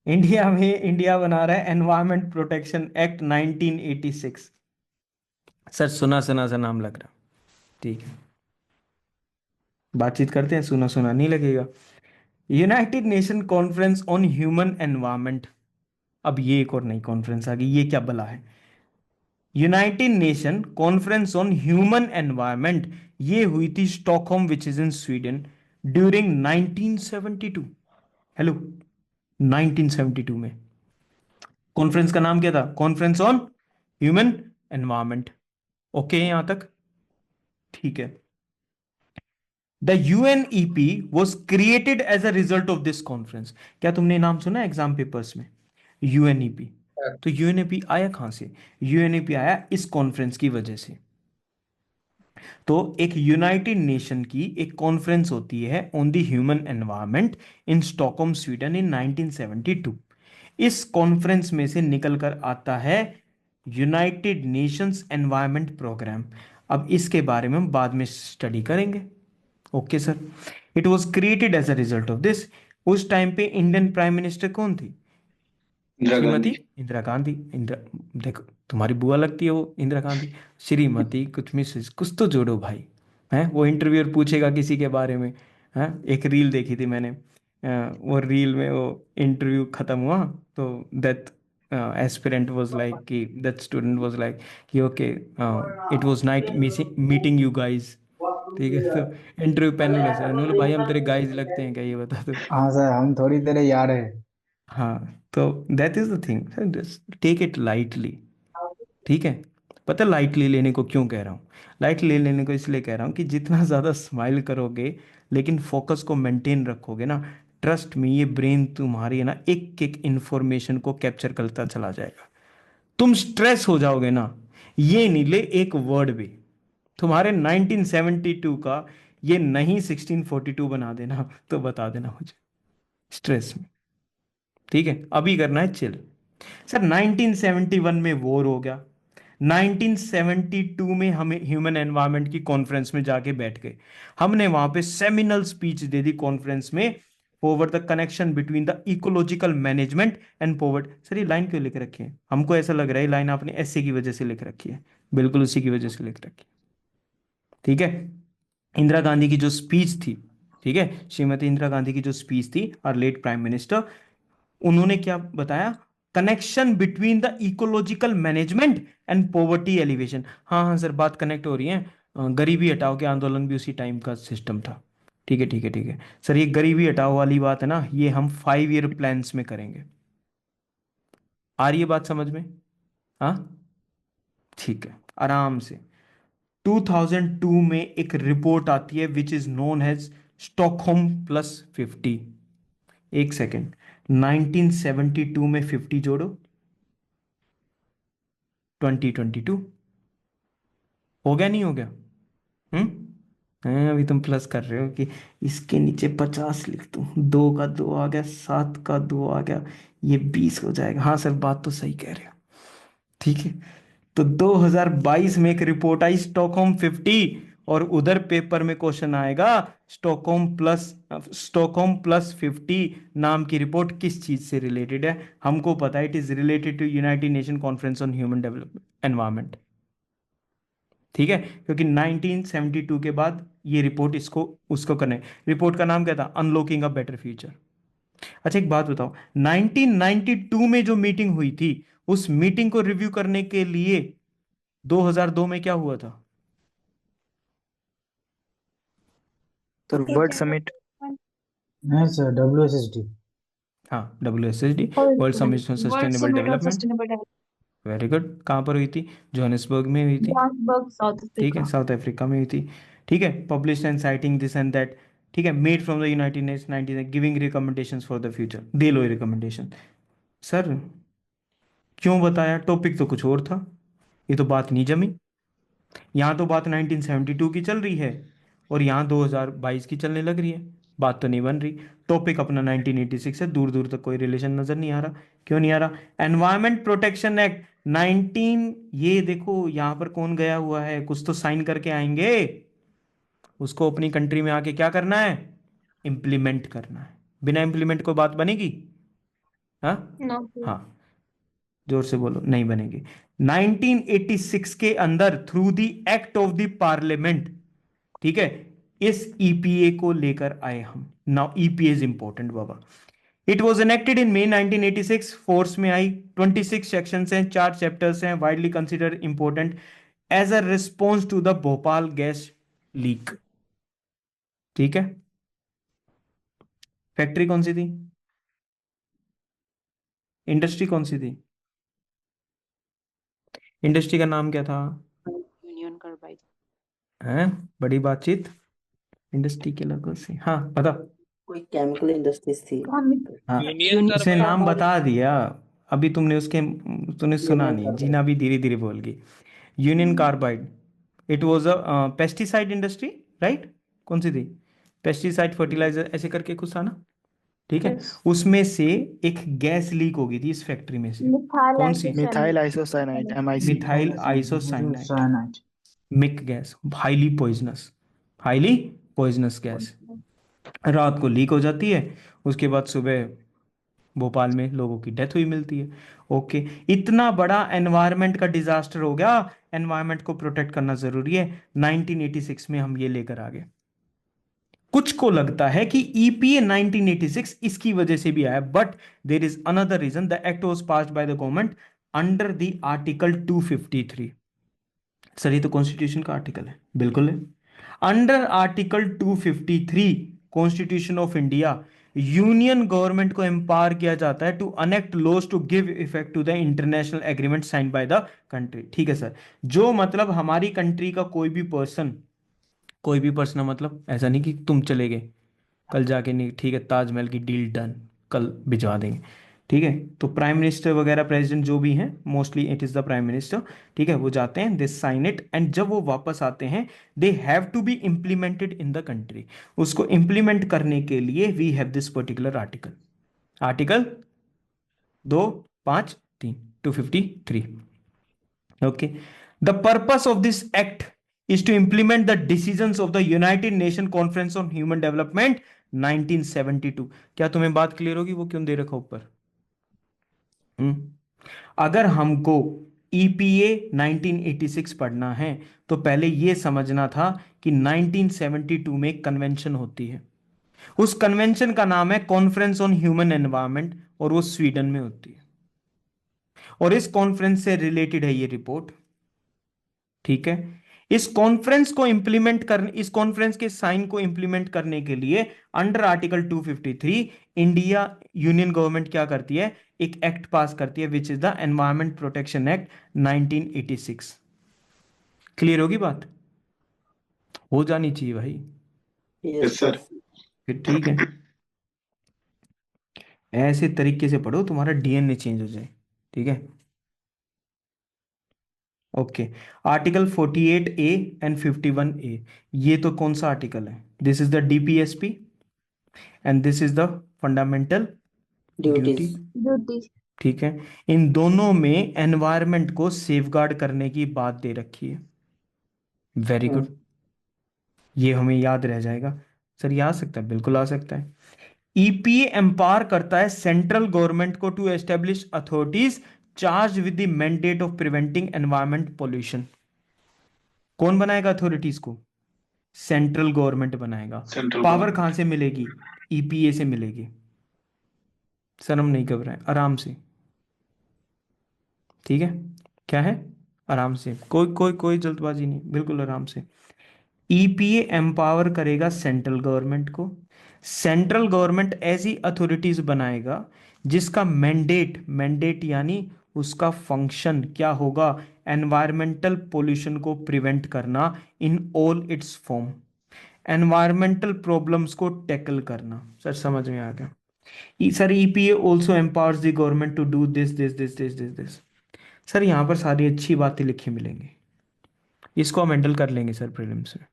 A: इंडिया में इंडिया बना रहा है एनवायरमेंट प्रोटेक्शन एक्ट 1986। सर सुना सुना सा नाम लग रहा। ठीक है, बातचीत करते हैं, सुना सुना नहीं लगेगा। United Nation conference on human environment. अब ये एक और नई कॉन्फ्रेंस आ गई, ये क्या बला है? United Nation conference on human environment, ये हुई थी Stockholm which is in Sweden during 1972। Hello, 1972 में कॉन्फ्रेंस का नाम क्या था? Conference on human environment. Okay यहां तक ठीक है। The UNEP was created as a result of this conference. क्या तुमने नाम सुना एग्जाम पेपर्स में? यूएनईपी। तो यूएनईपी आया कहां से? यूएनईपी आया इस कॉन्फ्रेंस की वजह से। तो एक यूनाइटेड नेशन की एक कॉन्फ्रेंस होती है on the human environment in Stockholm Sweden in 1972। इस कॉन्फ्रेंस में से निकलकर आता है यूनाइटेड नेशंस एनवायरनमेंट प्रोग्राम। अब इसके बारे में हम बाद में स्टडी करेंगे। Okay sir, it was created as a result of this. उस टाइम पे इंडियन प्राइम मिनिस्टर कौन थी?
F: इंदिरा
A: श्रीमती
F: गांधी।
A: इंदिरा गांधी। इंदिरा, देखो तुम्हारी बुआ लगती है वो इंदिरा गांधी। श्रीमती कुछ मिसेस कुछ तो जोड़ो भाई। है वो इंटरव्यूअर पूछेगा किसी के बारे में। है एक रील देखी थी मैंने, वो रील में वो इंटरव्यू खत्म हुआ तो दैट एस्पिरेंट वाज लाइक कि दैट स्टूडेंट वाज लाइक कि okay it was night meeting you guys. ठीक है, तो इंटरव्यू पैनल ऐसा बोले भाई हम तेरे गाइस लगते हैं क्या, ये बता दो।
B: हाँ सर, हम थोड़ी देर यार है।
A: हाँ, तो that is the thing, take it lightly. ठीक है, पता लाइटली लेने को क्यों कह रहा हूँ? लाइटली लेने को इसलिए कह रहा हूँ कि जितना ज़्यादा स्माइल करोगे लेकिन फोकस को मेंटेन रखोगे ना, ट्रस्ट में ये ब्रेन तुम्हारी है ना एक एक इंफॉर्मेशन को कैप्चर करता चला जाएगा। तुम स्ट्रेस हो जाओगे ना, ये नहीं ले एक वर्ड भी तुम्हारे 1972 का ये नहीं 1642 बना देना तो बता देना मुझे। स्ट्रेस में। ठीक है, अभी करना है चिल। सर 1971 में वॉर हो गया, 1972 में हमें ह्यूमन एनवायरनमेंट की कॉन्फ्रेंस में जाके बैठ गए, हमने वहां पे सेमिनल स्पीच दे दी कॉन्फ्रेंस में, forward the connection between the ecological management and forward. Sir ये लाइन क्यों लिख रखी है? हमको ऐसा लग रहा है ये लाइन आपने ऐसे की वजह से लिख रखी है, बिल्कुल उसी की वजह से लिख रखी है। ठीक है, इंदिरा गांधी की जो स्पीच थी, ठीक है, श्रीमती इंदिरा गांधी की जो स्पीच थी, आवर लेट प्राइम मिनिस्टर, उन्होंने क्या बताया? Connection between the ecological management and poverty alleviation. हाँ हाँ सर, बात कनेक्ट हो रही है। गरीबी हटाओ के आंदोलन भी उसी टाइम का सिस्टम था। ठीक है ठीक है ठीक है सर, ये गरीबी हटाओ वाली बात है ना, ये हम 5 ईयर प्लान्स में करेंगे। आ रही है बात समझ में? हाँ ठीक है, आराम से। 2002 में एक रिपोर्ट आती है which is known as Stockholm plus 50। एक सेकेंड, 1972 में 50 जोड़ो, 2022 हो गया नहीं हो गया? अभी तुम प्लस कर रहे हो कि इसके नीचे 50 लिख दूं, 2 का 2 आ गया, 7 का 2 आ गया, ये 20 हो जाएगा। हाँ सर, बात तो सही कह रहे हो। ठीक है, तो 2022 में एक रिपोर्ट आई स्टॉकहोम 50, और उधर पेपर में क्वेश्चन आएगा स्टॉकहोम प्लस 50 नाम की रिपोर्ट किस चीज से रिलेटेड है? हमको पता है, it is related to United Nation conference on human development environment. ठीक है, क्योंकि 1972 के बाद ये रिपोर्ट इसको उसको करने, रिपोर्ट का नाम क्या था? Unlocking a better future. अच्छा एक बात बताओ, 1992 में जो मीटिंग हुई थी, उस मीटिंग को रिव्यू करने के लिए 2002 में क्या हुआ था?
C: Sir world summit.
B: नहीं सर, WSSD।
A: हाँ, WSSD, world summit for
D: world
A: sustainable
D: summit on
A: development.
D: Sustainable development,
A: very good, कहाँ पर हुई थी? जोहानिसबर्ग में हुई थी।
E: जोहान्सबर्ग, साउथ
A: ठीक है,
E: अफ्रीका।
A: साउथ अफ्रीका में हुई थी। ठीक है, publish and citing this and that. ठीक है, made from the United Nation 19 giving recommendations for the future, दे लो रिकमेंडेशन। सर क्यों बताया? टॉपिक तो कुछ और था, ये तो बात नहीं जमी। यहाँ तो बात 1972 की चल रही है और यहाँ 2022 की चलने लग रही है, बात तो नहीं बन रही। टॉपिक अपना 1986 है, दूर दूर तक कोई रिलेशन नजर नहीं आ रहा। क्यों नहीं आ रहा? एनवायरमेंट प्रोटेक्शन एक्ट 19, ये देखो यहाँ पर कौन गया हुआ है, कुछ तो साइन करके आएंगे, उसको अपनी कंट्री में आके क्या करना है? इम्प्लीमेंट करना है। बिना इम्प्लीमेंट कोई बात बनेगी? हाँ
E: नो।
A: हाँ, जोर से बोलो, नहीं बनेगी। 1986 के अंदर through the act of the parliament, ठीक है, इस ईपीए को लेकर आए हम। नाउ ईपीए इज इंपॉर्टेंट बाबा। It was enacted in May 1986, force में आई, 26 सेक्शंस हैं, 4 चैप्टर्स हैं, widely consider important as a response to the Bhopal gas leak. ठीक है, फैक्ट्री कौन सी थी? इंडस्ट्री कौन सी थी? इंडस्ट्री का नाम क्या था?
G: Union carbide.
A: हैं, बड़ी बातचीत इंडस्ट्री के लोगों से। हाँ बता।
G: कोई केमिकल इंडस्ट्रीज थी।
A: हाँ,
H: यूनियन
A: उसने नाम
H: कार्बाइड।
A: बता दिया, अभी तूने सुना
G: यूनियन
A: नहीं,
G: कार्बाइड।
A: जीना भी धीरे धीरे बोल गई। Union carbide, it was a pesticide industry, right? कौन सी थी? पेस्टिसाइड, फर्टिलाइजर, ऐसे करके कुछ था ना? ठीक है,
E: यस।
A: उसमें से एक गैस लीक हो गई थी इस फैक्ट्री में से।
E: मिथाइल
A: कौन सी?
C: Methyl isocyanide MIC।
A: Methyl isocyanide,
B: cyanide.
A: MIC gas, highly poisonous, highly poisonous gas. रात को लीक हो जाती है, उसके बाद सुबह भोपाल में लोगों की डेथ हुई मिलती है। ओके, इतना बड़ा एनवायरनमेंट का डिजास्टर हो गया, एनवायरनमेंट को प्रोटेक्ट करना जरूरी है, 1986 में हम ये लेकर आ गए। कुछ को लगता है कि ईपीए 1986 इसकी वजह से भी आया, but there is another reason. The act was passed by the government under the article 253। Sir ये तो कॉन्स्टिट्यूशन का आर्टिकल है, बिल्कुल है। Under article 253 constitution of India, union government को एम्पावर किया जाता है to enact laws to give effect to the international agreement signed by the country. ठीक है सर, जो मतलब हमारी कंट्री का कोई भी पर्सन, मतलब ऐसा नहीं कि तुम चले गए कल जाके, नहीं ठीक है ताजमहल की डील डन, कल भिजवा देंगे। ठीक है, तो प्राइम मिनिस्टर वगैरह प्रेसिडेंट जो भी हैं, mostly it is the prime minister, ठीक है, वो जाते हैं, दे साइन इट, एंड जब वो वापस आते हैं they have to be implemented in the country. उसको इंप्लीमेंट करने के लिए we have this particular article, article 253, 253। Okay. The purpose of this act is to implement the decisions of the United Nations Conference on Human Development 1972। क्या तुम्हें बात clear होगी वो क्यों दे रखा ऊपर? अगर हमको EPA 1986 पढ़ना है तो पहले ये समझना था कि 1972 में एक कन्वेंशन होती है, उस कन्वेंशन का नाम है कॉन्फ्रेंस ऑन ह्यूमन एनवायरनमेंट, और वो स्वीडन में होती है, और इस कॉन्फ्रेंस से रिलेटेड है ये रिपोर्ट। ठीक है, इस कॉन्फ्रेंस को इंप्लीमेंट करने, इस कॉन्फ्रेंस के साइन को इंप्लीमेंट करने के लिए under article 253 India union government क्या करती है, एक एक्ट पास करती है, which is the environment protection act 1986। Clear होगी बात? हो जानी चाहिए भाई।
G: Yes,
F: Yes,
G: sir.
F: sir.
A: फिर ठीक है, ऐसे तरीके से पढ़ो तुम्हारा डीएनए चेंज हो जाए। ठीक है, okay. Article 48A and 51A, ये तो कौन सा आर्टिकल है? This is the DPSP and this is the fundamental duty.
G: Duties.
E: Duty.
A: ठीक है, इन दोनों में एनवायरनमेंट को सेफगार्ड करने की बात दे रखी है। वेरी गुड, ये हमें याद रह जाएगा। सर ये आ सकता है, बिल्कुल आ सकता है। EPA एम्पावर करता है सेंट्रल गवर्नमेंट को to establish authorities charge with the mandate of preventing environment pollution. कौन बनाएगा अथॉरिटीज को? सेंट्रल गवर्नमेंट बनाएगा।
F: Central
A: power
F: government.
A: कहां से मिलेगी? EPA से मिलेगी। सर हम नहीं घबराएं, आराम से। ठीक है, क्या है? आराम से, कोई कोई कोई जल्दबाजी नहीं, बिल्कुल आराम से। EPA एम्पावर करेगा सेंट्रल गवर्नमेंट को, सेंट्रल गवर्नमेंट ऐसी अथॉरिटीज बनाएगा जिसका मैंडेट, मैंडेट यानी उसका फंक्शन क्या होगा? एनवायरमेंटल पोल्यूशन को प्रिवेंट करना in all its form, environmental problems को टैकल करना। सर समझ में आ गया? Sir EPA also empowers the government to do this this this this this this. Sir यहाँ पर सारी अच्छी बातें लिखी मिलेंगी, इसको हम हैंडल कर लेंगे सर प्रीलिम्स में।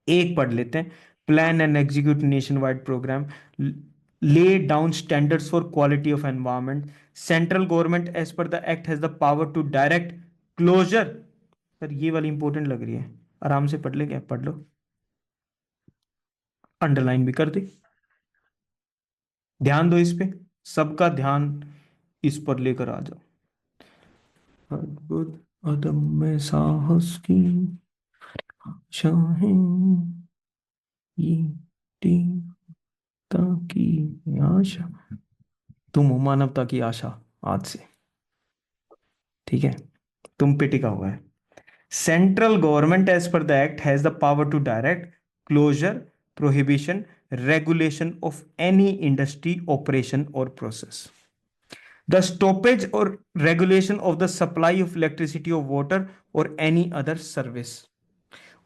A: एक पढ़ लेते हैं, plan and execute nationwide program, lay down standards for quality of environment, central government as per the act has the power to direct closure। Sir ये वाली इंपॉर्टेंट लग रही है, आराम से पढ़ ले, क्या पढ़ लो, अंडरलाइन भी कर दे, ध्यान दो इस पे, सबका ध्यान इस पर लेकर आ जाओ। अद्भुत अदम्य साहस की शाहें ये की आशा, तुम हो मानवता की आशा आज से। ठीक है, तुम पे टिका हुआ है। Central government as per the act has the power to direct closure, prohibition, regulation of any industry operation और प्रोसेस, द स्टॉपेज और regulation of the supply of electricity और वाटर और एनी अदर सर्विस।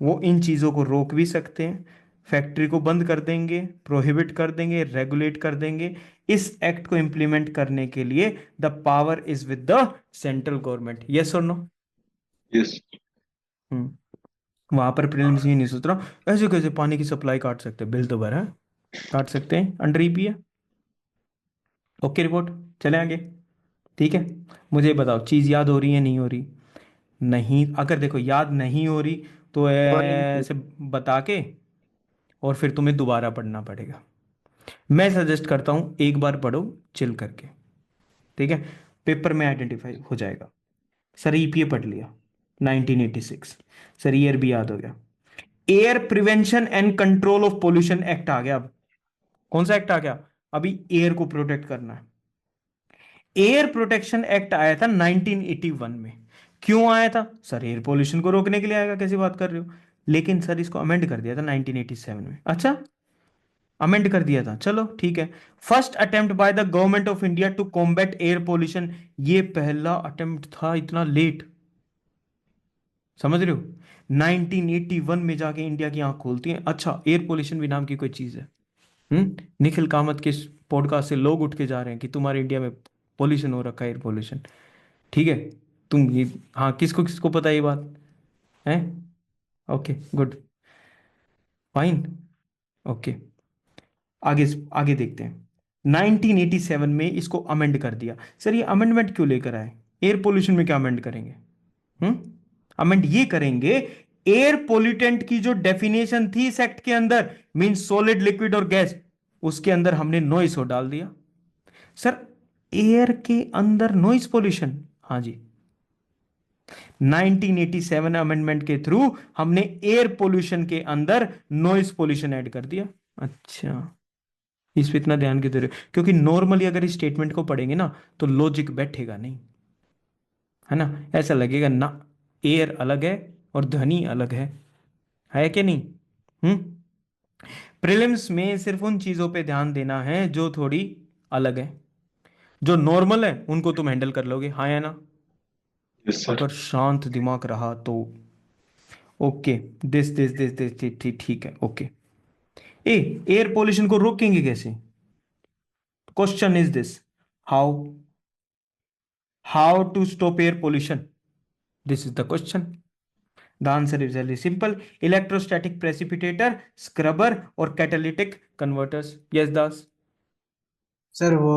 A: वो इन चीजों को रोक भी सकते हैं, फैक्ट्री को बंद कर देंगे, प्रोहिबिट कर देंगे, रेगुलेट कर देंगे। इस एक्ट को इंप्लीमेंट करने के लिए the power is with the central government. Yes और नो?
F: Yes.
A: वहां पर प्रीलिम्स ये नहीं सोच रहा ऐसे कैसे पानी की सप्लाई काट सकते हैं, बिल तो भरा है, काट सकते हैं अंडर EPA। ओके रिपोर्ट, चले आगे। ठीक है, मुझे बताओ चीज याद हो रही है, नहीं हो रही? नहीं, अगर देखो याद नहीं हो रही तो ऐसे बता के और फिर तुम्हें दोबारा पढ़ना पड़ेगा। मैं सजेस्ट करता हूं एक बार पढ़ो चिल करके, ठीक है, पेपर में आइडेंटिफाई हो जाएगा। सर EPA पढ़ लिया 1986, सर ईयर भी याद हो गया। Air prevention and control of pollution act आ गया। अब कौन सा एक्ट आ गया? अभी एयर को प्रोटेक्ट करना है। एयर प्रोटेक्शन एक्ट आया था 1981 में। क्यों आया था? सर एयर पोल्यूशन को रोकने के लिए आएगा, कैसी बात कर रहे हो? लेकिन सर इसको अमेंड कर दिया था 1987 में। अच्छा, अमेंड कर दिया था, चलो ठीक है। First attempt by the government of India to combat air pollution, ये पहला अटेम्प्ट था, इतना लेट, समझ रहे हो? 1981 में जाके इंडिया की आंख खोलती है, अच्छा एयर पोल्यूशन भी नाम की कोई चीज है। निखिल कामत के पॉडकास्ट से लोग उठ के जा रहे हैं कि तुम्हारे इंडिया में पोल्यूशन हो रखा है, एयर पोल्यूशन। ठीक है, तुम ये, हाँ, किसको किसको पता है ये बात है? Okay, good, fine, okay. आगे आगे देखते हैं। 1987 में इसको अमेंड कर दिया। सर ये अमेंडमेंट क्यों लेकर आए? एयर पोल्यूशन में क्या अमेंड करेंगे? अमेंड ये करेंगे, एयर पोल्यूटेंट की जो डेफिनेशन थी इस एक्ट के अंदर, मीन सॉलिड, लिक्विड और गैस, उसके अंदर हमने नॉइस को डाल दिया। सर एयर के अंदर नॉइस पोल्यूशन, हाँ जी, 1987 अमेंडमेंट के थ्रू हमने एयर पोल्यूशन के अंदर नॉइस पोल्यूशन ऐड कर दिया। अच्छा, इस पे इतना ध्यान क्यों दे रहे हो? क्योंकि नॉर्मली अगर इस स्टेटमेंट को पढ़ेंगे ना तो लॉजिक बैठेगा नहीं, है ना? ऐसा लगेगा ना एयर अलग है और ध्वनि अलग है कि नहीं? प्रीलिम्स में सिर्फ उन चीजों पे ध्यान देना है जो थोड़ी अलग है, जो नॉर्मल है उनको तुम हैंडल कर लोगे, हाँ या ना?
F: Yes, sir.
A: अगर शांत दिमाग रहा तो ओके, दिस ठीक है, ओके। एयर पोल्यूशन को रोकेंगे कैसे? Question is this, how to stop air pollution? This is the question. The answer is very simple, electrostatic precipitator, scrubber और catalytic converters. Yes Das?
B: Sir वो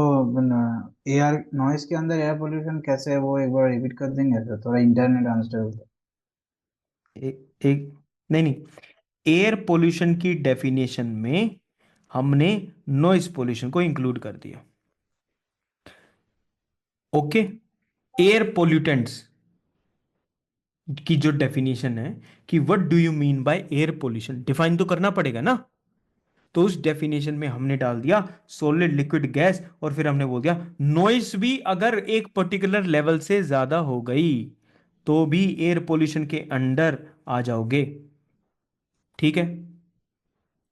B: एयर नॉइस के अंदर air pollution कैसे है, वो एक बार रिपीट कर देंगे सर, थोड़ा इंटरनेट अनस्टेबल।
A: एक नहीं नहीं, एयर पोल्यूशन की डेफिनेशन में हमने नॉइस पोल्यूशन को इंक्लूड कर दिया। ओके, एयर पोल्यूटेंट्स की जो डेफिनेशन है कि what do you mean by air pollution, define तो करना पड़ेगा ना। तो उस डेफिनेशन में हमने डाल दिया सॉलिड, लिक्विड, गैस, और फिर हमने बोल दिया नॉइस भी अगर एक पर्टिकुलर लेवल से ज्यादा हो गई तो भी एयर पोल्यूशन के अंडर आ जाओगे। ठीक है?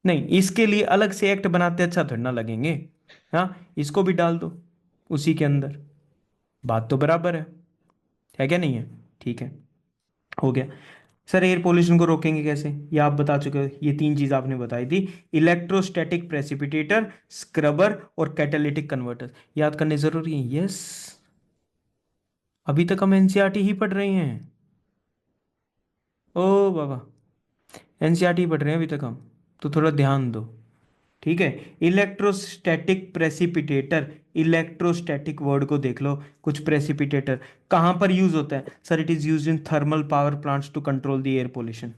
A: नहीं, इसके लिए अलग से एक्ट बनाते अच्छा थोड़ा ना लगेंगे। हाँ, इसको भी डाल दो उसी के अंदर, बात तो बराबर है क्या नहीं है? ठीक है, हो गया। सर एयर पोल्यूशन को रोकेंगे कैसे, ये आप बता चुके हो, ये तीन चीज आपने बताई थी, इलेक्ट्रोस्टैटिक प्रेसिपिटेटर, स्क्रबर और कैटालिटिक कन्वर्टर। याद करने जरूरी है। यस, अभी तक हम एनसीईआरटी ही पढ़ रहे हैं। ओ बाबा, एनसीईआरटी पढ़ रहे हैं अभी तक हम, तो थोड़ा ध्यान दो। ठीक है, इलेक्ट्रोस्टैटिक प्रेसिपिटेटर, इलेक्ट्रोस्टैटिक वर्ड को देख लो, कुछ प्रेसिपिटेटर कहां पर यूज होता है? Sir it is use in thermal power plants to control the air pollution.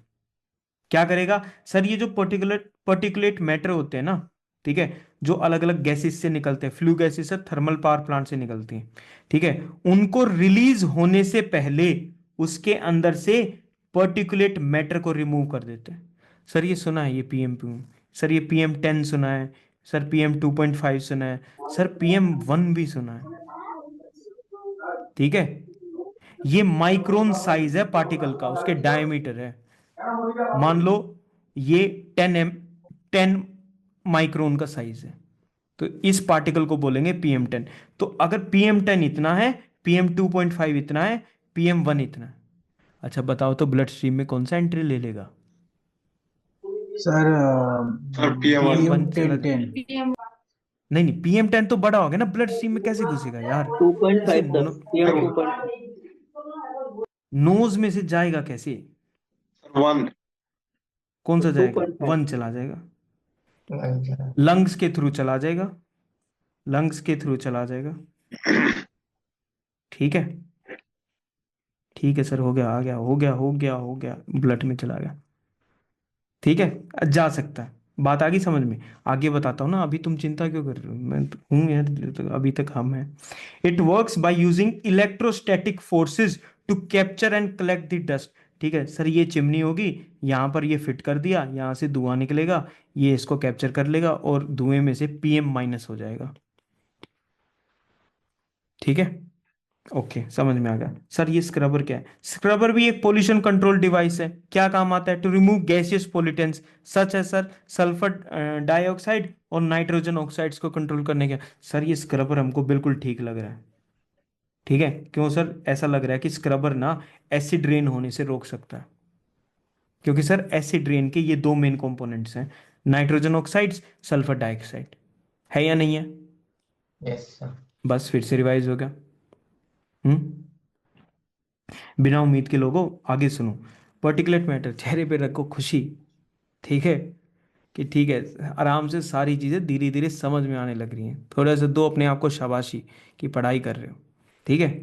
A: क्या करेगा सर? ये जो पर्टिकुलेट मैटर होते हैं ना, ठीक है, जो अलग अलग गैसेस से निकलते हैं, फ्लू गैसेस से थर्मल पावर प्लांट से निकलती हैं, ठीक है, उनको रिलीज होने से पहले उसके अंदर से पर्टिकुलेट मैटर को रिमूव कर देते हैं। सर ये सुना है, ये पीएम, सर ये PM10 सुना है, सर PM2.5 सुना है, सर PM1 भी सुना है। ठीक है, ये माइक्रोन साइज है पार्टिकल का, उसके डायमीटर है, मान लो ये 10 माइक्रोन का साइज है, तो इस पार्टिकल को बोलेंगे PM10। तो अगर PM10 इतना है, PM2.5 इतना है, PM1 इतना है, अच्छा बताओ तो ब्लड स्ट्रीम में कौन सा एंट्री ले लेगा?
B: Sir
F: Sir, PM1.
A: PM1 चला,
B: 10
D: PM
A: नहीं नहीं, PM10 तो बड़ा हो गया ना, ब्लड स्ट्रीम में कैसे घुसेगा यार?
G: 2.5
A: इसे
G: sir. PM 2.5.
A: नोज में से जाएगा कैसे?
F: 1.
A: कौन सा जाएगा?
G: 2.5.
A: 1 चला जाएगा, लंग्स के थ्रू चला जाएगा, लंग्स के थ्रू चला जाएगा। ठीक है, ठीक है सर, हो गया, आ गया, हो गया, ब्लड में चला गया। ठीक है, जा सकता है, बात आ गई समझ में? आगे बताता हूँ ना, अभी तुम चिंता क्यों कर रहे हो, मैं तो हूँ यार, तो अभी तक हम हैं। It works by using electrostatic forces to capture and collect the dust. ठीक है सर, ये चिमनी होगी, यहाँ पर ये फिट कर दिया, यहाँ से धुआं निकलेगा, ये इसको कैप्चर कर लेगा और धुएं में से PM- हो जाएगा। ठीक है, ओके, समझ में आ गया। सर ये स्क्रबर क्या है? स्क्रबर भी एक पोल्यूशन कंट्रोल डिवाइस है। क्या काम आता है? टू रिमूव गैसियस पोल्यूटेंट्स सच है सर सल्फर डाइऑक्साइड और नाइट्रोजन ऑक्साइड्स को कंट्रोल करने का। सर ये स्क्रबर हमको बिल्कुल ठीक लग रहा है। ठीक है, क्यों सर ऐसा लग रहा है कि स्क्रबर ना एसिड रेन होने से रोक सकता है? क्योंकि सर एसिड रेन के ये दो मेन कंपोनेंट्स हैं, नाइट्रोजन ऑक्साइड्स, सल्फर डाइऑक्साइड, है या नहीं है?
G: Yes, sir.
A: बस फिर से रिवाइज हो गया। बिना उम्मीद के लोगों आगे सुनो। पर्टिकुलेट मैटर, चेहरे पे रखो खुशी, ठीक है, कि ठीक है आराम से सारी चीज़ें धीरे धीरे समझ में आने लग रही हैं। थोड़ा सा दो अपने आप को शाबाशी कि पढ़ाई कर रहे हो, ठीक है।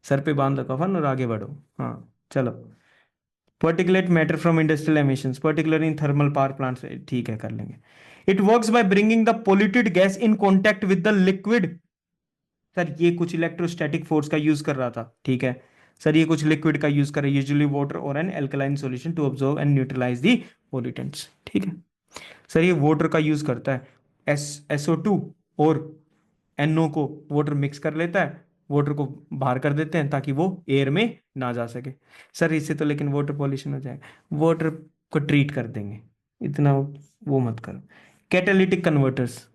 A: सर पे बांध लो कफन और आगे बढ़ो। हाँ चलो। Particulate matter from industrial emissions, particular in thermal power plants, ठीक है कर लेंगे। It works by bringing the polluted gas in contact with the liquid. Sir ये कुछ इलेक्ट्रोस्टैटिक फोर्स का यूज कर रहा था, ठीक है। सर ये कुछ लिक्विड का यूज कर रहा है, यूजुअली वाटर और an alkaline solution to absorb and neutralize the pollutants, ठीक है। सर ये वाटर का यूज करता है, SO2 और NO को वाटर मिक्स कर लेता है, वाटर को बाहर कर देते हैं ताकि वो एयर में ना जा सके। सर इससे तो लेकिन वाटर पॉल्यूशन हो जाएगा, वाटर को ट्रीट कर देंगे, इतना वो मत करो। कैटालिटिक कन्वर्टर्स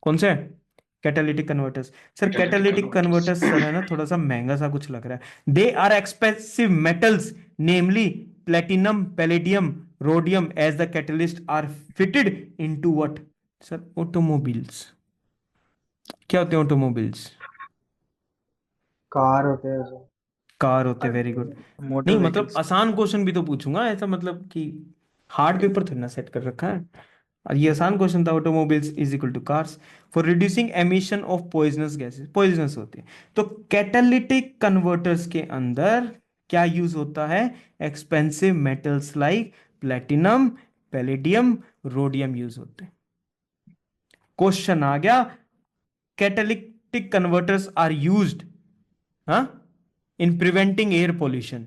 A: कौन से? Catalytic converters. Sir catalytic converters sir है ना थोड़ा सा महंगा सा कुछ लग रहा है। They are expensive metals namely platinum, palladium, rhodium as the catalyst are fitted into what? Sir automobiles. क्या होते हैं ऑटोमोबाइल्स?
B: कार होते हैं सर।
A: कार होते, वेरी गुड।
C: मोटर
A: नहीं मतलब
C: व्हीकल्स।
A: आसान क्वेश्चन भी तो पूछूंगा, ऐसा मतलब कि हार्ड पेपर थोड़ी ना सेट कर रखा है। और ये आसान क्वेश्चन था, automobiles is equal to cars for reducing emission of poisonous gases, poisonous होते हैं। तो कैटालिटिक कन्वर्टर्स के अंदर क्या यूज होता है? Expensive metals like platinum, palladium, rhodium use होते हैं। क्वेश्चन आ गया, catalytic converters are used in preventing air pollution,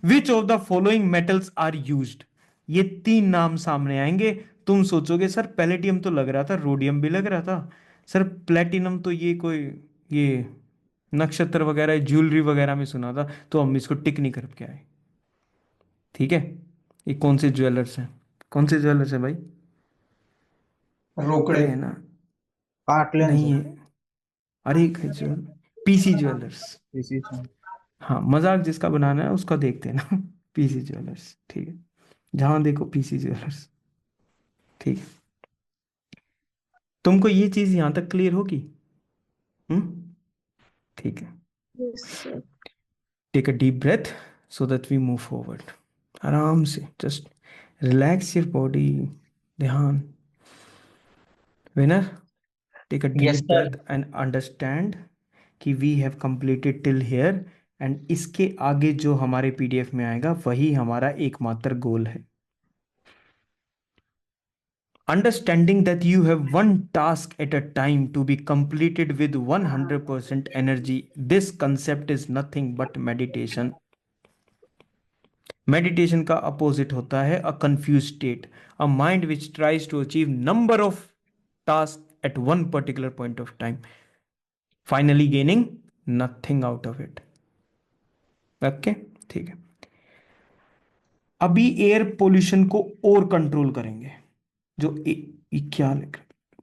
A: which of the following metals are used? ये तीन नाम सामने आएंगे, तुम सोचोगे सर पैलेडियम तो लग रहा था, रोडियम भी लग रहा था, सर प्लेटिनम तो ये कोई ये नक्षत्र वगैरह ज्वेलरी वगैरह में सुना था, तो हम इसको टिक नहीं करके आए, ठीक है। ये कौन से ज्वेलर्स हैं? कौन से ज्वेलर्स है भाई?
B: रोकड़े।
A: अरे है ना,
B: पार्टलैंड
A: नहीं
B: सर।
A: है, अरे ज्वेलर, PC ज्वेलर्स।
B: इसी से।
A: हाँ मजाक जिसका बनाना है उसका देखते हैं ना। PC ज्वेलर्स, ठीक है, जहां देखो PC ज्वेलर्स, ठीक है। तुमको ये चीज यहां तक क्लियर होगी? ठीक है।
E: Yes, sir.
A: Take a deep breath so that we move forward. आराम से जस्ट रिलैक्स योर बॉडी, ध्यान। Winner, take a
G: Yes,
A: deep
G: sir.
A: Breath and understand कि we have completed till here, and इसके आगे जो हमारे PDF में आएगा वही हमारा एकमात्र गोल है। Understanding that you have one task at a time to be completed with 100% energy. This concept is nothing but meditation. Meditation का opposite होता है a confused state, a mind which tries to achieve number of tasks at one particular point of time, finally gaining nothing out of it. Okay, ठीक है। अभी air pollution को और control करेंगे, जो ये क्या लिख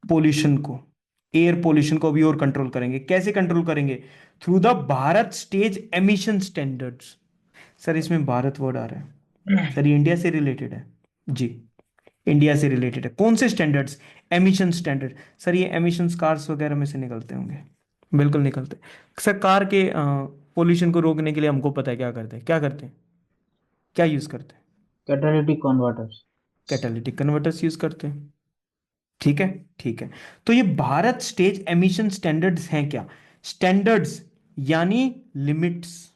A: पोल्यूशन को, एयर पोल्यूशन को भी और कंट्रोल करेंगे। कैसे कंट्रोल करेंगे? Through the Bharat stage emission standards. Sir इसमें भारत वर्ड आ रहा है, सर ये इंडिया से रिलेटेड है जी, इंडिया से रिलेटेड है। कौन से स्टैंडर्ड्स? Emission standard. सर ये एमिशन कार्स वगैरह में से निकलते होंगे, बिल्कुल निकलते। सर कार के पोल्यूशन को रोकने के लिए हमको पता है क्या करते हैं, क्या करते हैं, क्या यूज करते हैं?
B: Catalytic converters.
A: Catalytic converters use करते हैं, ठीक है। ठीक है, तो ये भारत स्टेज एमिशन स्टैंडर्ड्स हैं क्या? स्टैंडर्ड्स यानी limits,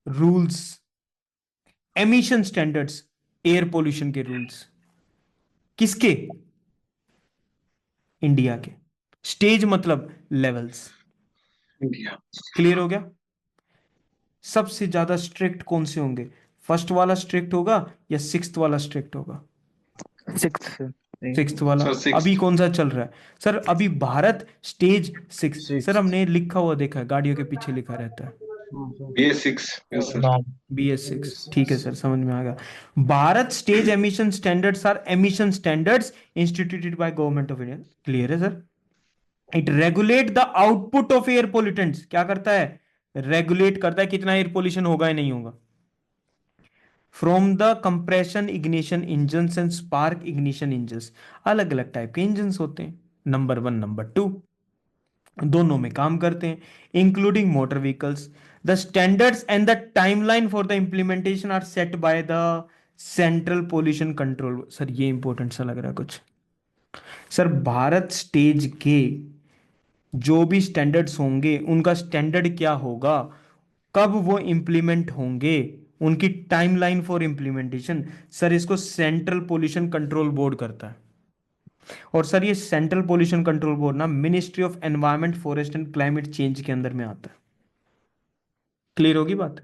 A: rules. Emission standards air pollution के रूल्स, किसके? इंडिया के। स्टेज मतलब लेवल्स।
F: इंडिया।
A: क्लियर हो गया? सबसे ज्यादा स्ट्रिक्ट कौन से होंगे? फर्स्ट वाला स्ट्रिक्ट होगा या सिक्स्थ वाला स्ट्रिक्ट होगा?
C: 6th से।
A: सिक्स्थ वाला।
F: Sir six.
A: अभी कौन सा चल रहा है? सर अभी भारत स्टेज 6।
B: Six.
A: सर हमने लिखा हुआ देखा है, गाड़ियों के पीछे लिखा रहता है
F: BS6। Yes sir.
G: No.
A: BS6, ठीक है सर, समझ में आ गया। Bharat stage emission standards are emission standards instituted by government of India. Clear है sir? It regulate the output of air pollutants. क्या करता है? रेगुलेट करता है कितना एयर पोल्यूशन होगा या नहीं होगा। From the compression ignition engines and spark ignition engines. अलग अलग टाइप के इंजन्स होते हैं, नंबर 1 नंबर 2, दोनों में काम करते हैं, including motor vehicles. The standards and the timeline for the implementation are set by the central pollution control. Sir ये इंपॉर्टेंट सा लग रहा है कुछ। सर भारत स्टेज के जो भी स्टैंडर्ड्स होंगे उनका स्टैंडर्ड क्या होगा, कब वो इंप्लीमेंट होंगे, उनकी टाइमलाइन फॉर इंप्लीमेंटेशन, सर इसको सेंट्रल पोल्यूशन कंट्रोल बोर्ड करता है। और सर ये सेंट्रल पोल्यूशन कंट्रोल बोर्ड ना ministry of environment forest and climate change के अंदर में आता है। क्लियर होगी बात?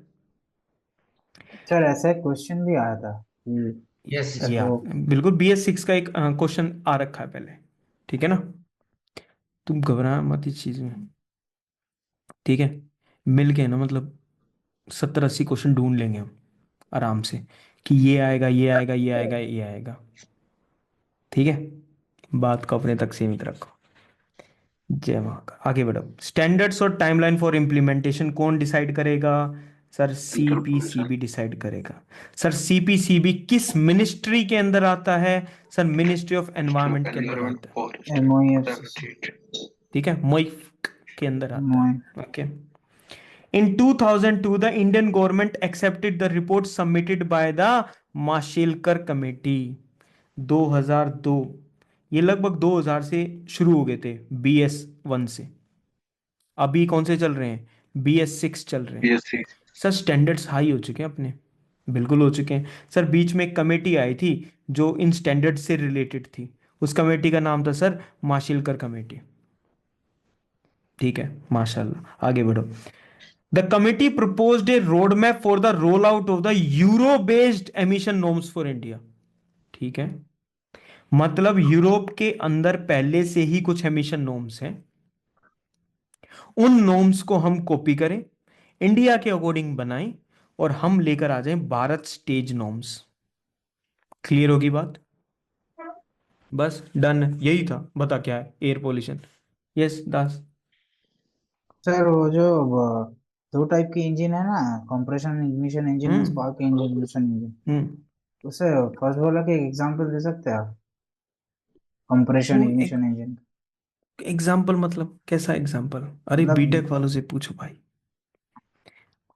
B: सर ऐसा एक क्वेश्चन भी आया था कि
G: Yes, sir.
A: या
B: इसको
A: बिल्कुल BS6 का एक क्वेश्चन आ रखा है पहले, ठीक है ना, तुम घबरा मत इस चीज में, ठीक है। मिल के ना मतलब 70-80 क्वेश्चन ढूंढ लेंगे हम आराम से, कि ये आएगा ये आएगा ये आएगा ये आएगा, ठीक है। बात को अपने तक सीमित रखो। जय महाकाल, आगे बढ़ो। स्टैंडर्ड्स और टाइमलाइन फॉर इंप्लीमेंटेशन कौन डिसाइड करेगा? सर CPCB डिसाइड करेगा। सर CPCB किस मिनिस्ट्री के अंदर आता है? सर मिनिस्ट्री ऑफ एनवायरमेंट के अंदर
F: Environment,
A: आता है,
F: forest,
B: MOEFCC
F: habitat.
A: ठीक है, मोइफ के अंदर आता
B: MOE
A: है, okay. In 2002, the Indian government accepted the report submitted by the Mashelkar committee. 2002, ये लगभग 2000 से शुरू हो गए थे BS1 से, अभी कौन से चल रहे हैं? BS6 चल रहे हैं।
F: BSc.
A: सर स्टैंडर्ड्स हाई हो चुके हैं अपने, बिल्कुल हो चुके हैं। सर बीच में एक कमेटी आई थी जो इन स्टैंडर्ड से रिलेटेड थी, उस कमेटी का नाम था सर माशेलकर कमेटी, ठीक है, माशाल्लाह। आगे बढ़ो। The committee proposed a roadmap for the rollout of the Euro-based emission norms for India। ठीक है, मतलब यूरोप के अंदर पहले से ही कुछ एमिशन नॉर्म्स हैं, उन नॉर्म्स को हम कॉपी करें, इंडिया के अकॉर्डिंग बनाएं और हम लेकर आ जाएं भारत स्टेज नॉर्म्स। क्लियर होगी बात? बस डन, यही था। बता क्या है air pollution? Yes Das.
B: Sir वो जो दो टाइप की इंजन है ना, कंप्रेशन इग्निशन इंजन और
A: हम्म
B: स्पार्क इंजन इंजन,
A: हम्म
B: उसे फर्स्ट वाला के एग्जांपल दे सकते हैं आप? कंप्रेशन
A: वो एक
B: इग्निशन इंजन
A: एग्जाम्पल मतलब कैसा एग्जाम्पल? अरे
B: मतलब
A: बीटेक वालों से पूछो भाई,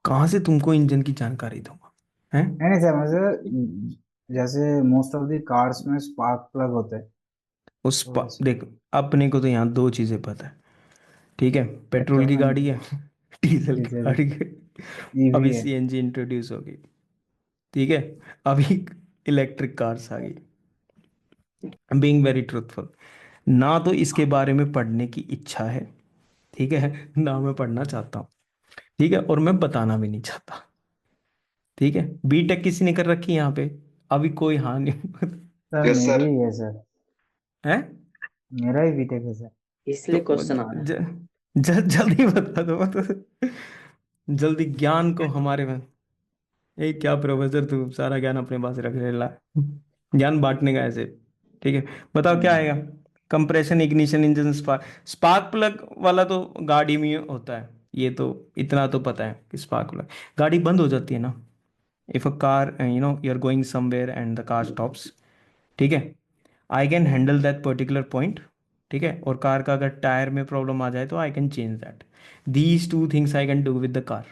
A: कहाँ से तुमको इंजन की जानकारी दूंगा, हैं?
B: नहीं नहीं सर, मतलब जैसे मोस्ट ऑफ द कार्स में स्पार्क प्लग होते हैं तो वैसे
A: देख, अपने को तो यहाँ दो चीजें पता है, ठीक है, पेट्रोल की
B: पेट्रोल
A: गाड़ी है, डीजल की
B: डीजल
A: गाड़ी है,
B: ईवी
A: अभी
B: है।
A: CNG इंट्रोड्यूस होगी, ठीक है, अभी इलेक्ट्रिक कार्स आ गई। बीइंग वेरी ट्रूथफुल, ना तो इसके बारे में पढ़ने की इच्छा है, ठीक है, ना मैं पढ़ना चाहता हूँ, ठीक है, और मैं बताना भी नहीं चाहता, ठीक है। बीटेक किसी ने कर रखी है यहाँ पे? अभी कोई हाँ नहीं
B: सर
F: Yes,
B: मेरी
F: sir.
B: ही है सर,
A: है?
B: मेरा ही बीटेक है सर।
A: तो
H: इसलिए क्वेश्चन आ रहा है।
A: जल्दी बता दो तो, जल्दी ज्ञान को हमारे में, ये क्या प्रोफेसर तू सारा ज्ञान अपने पास रख ले ला, ज्ञान बांटने का ऐसे, ठीक है। बताओ क्या आएगा? Compression ignition engine spark, spark plug वाला तो गाड़ी में होता है, ये तो इतना तो पता है कि स्पार्क प्लग गाड़ी बंद हो जाती है ना, if a car you are going somewhere and the car stops, ठीक है, I can handle that particular point, ठीक है, और कार का अगर टायर में प्रॉब्लम आ जाए तो I can change that, these two things I can do with the car,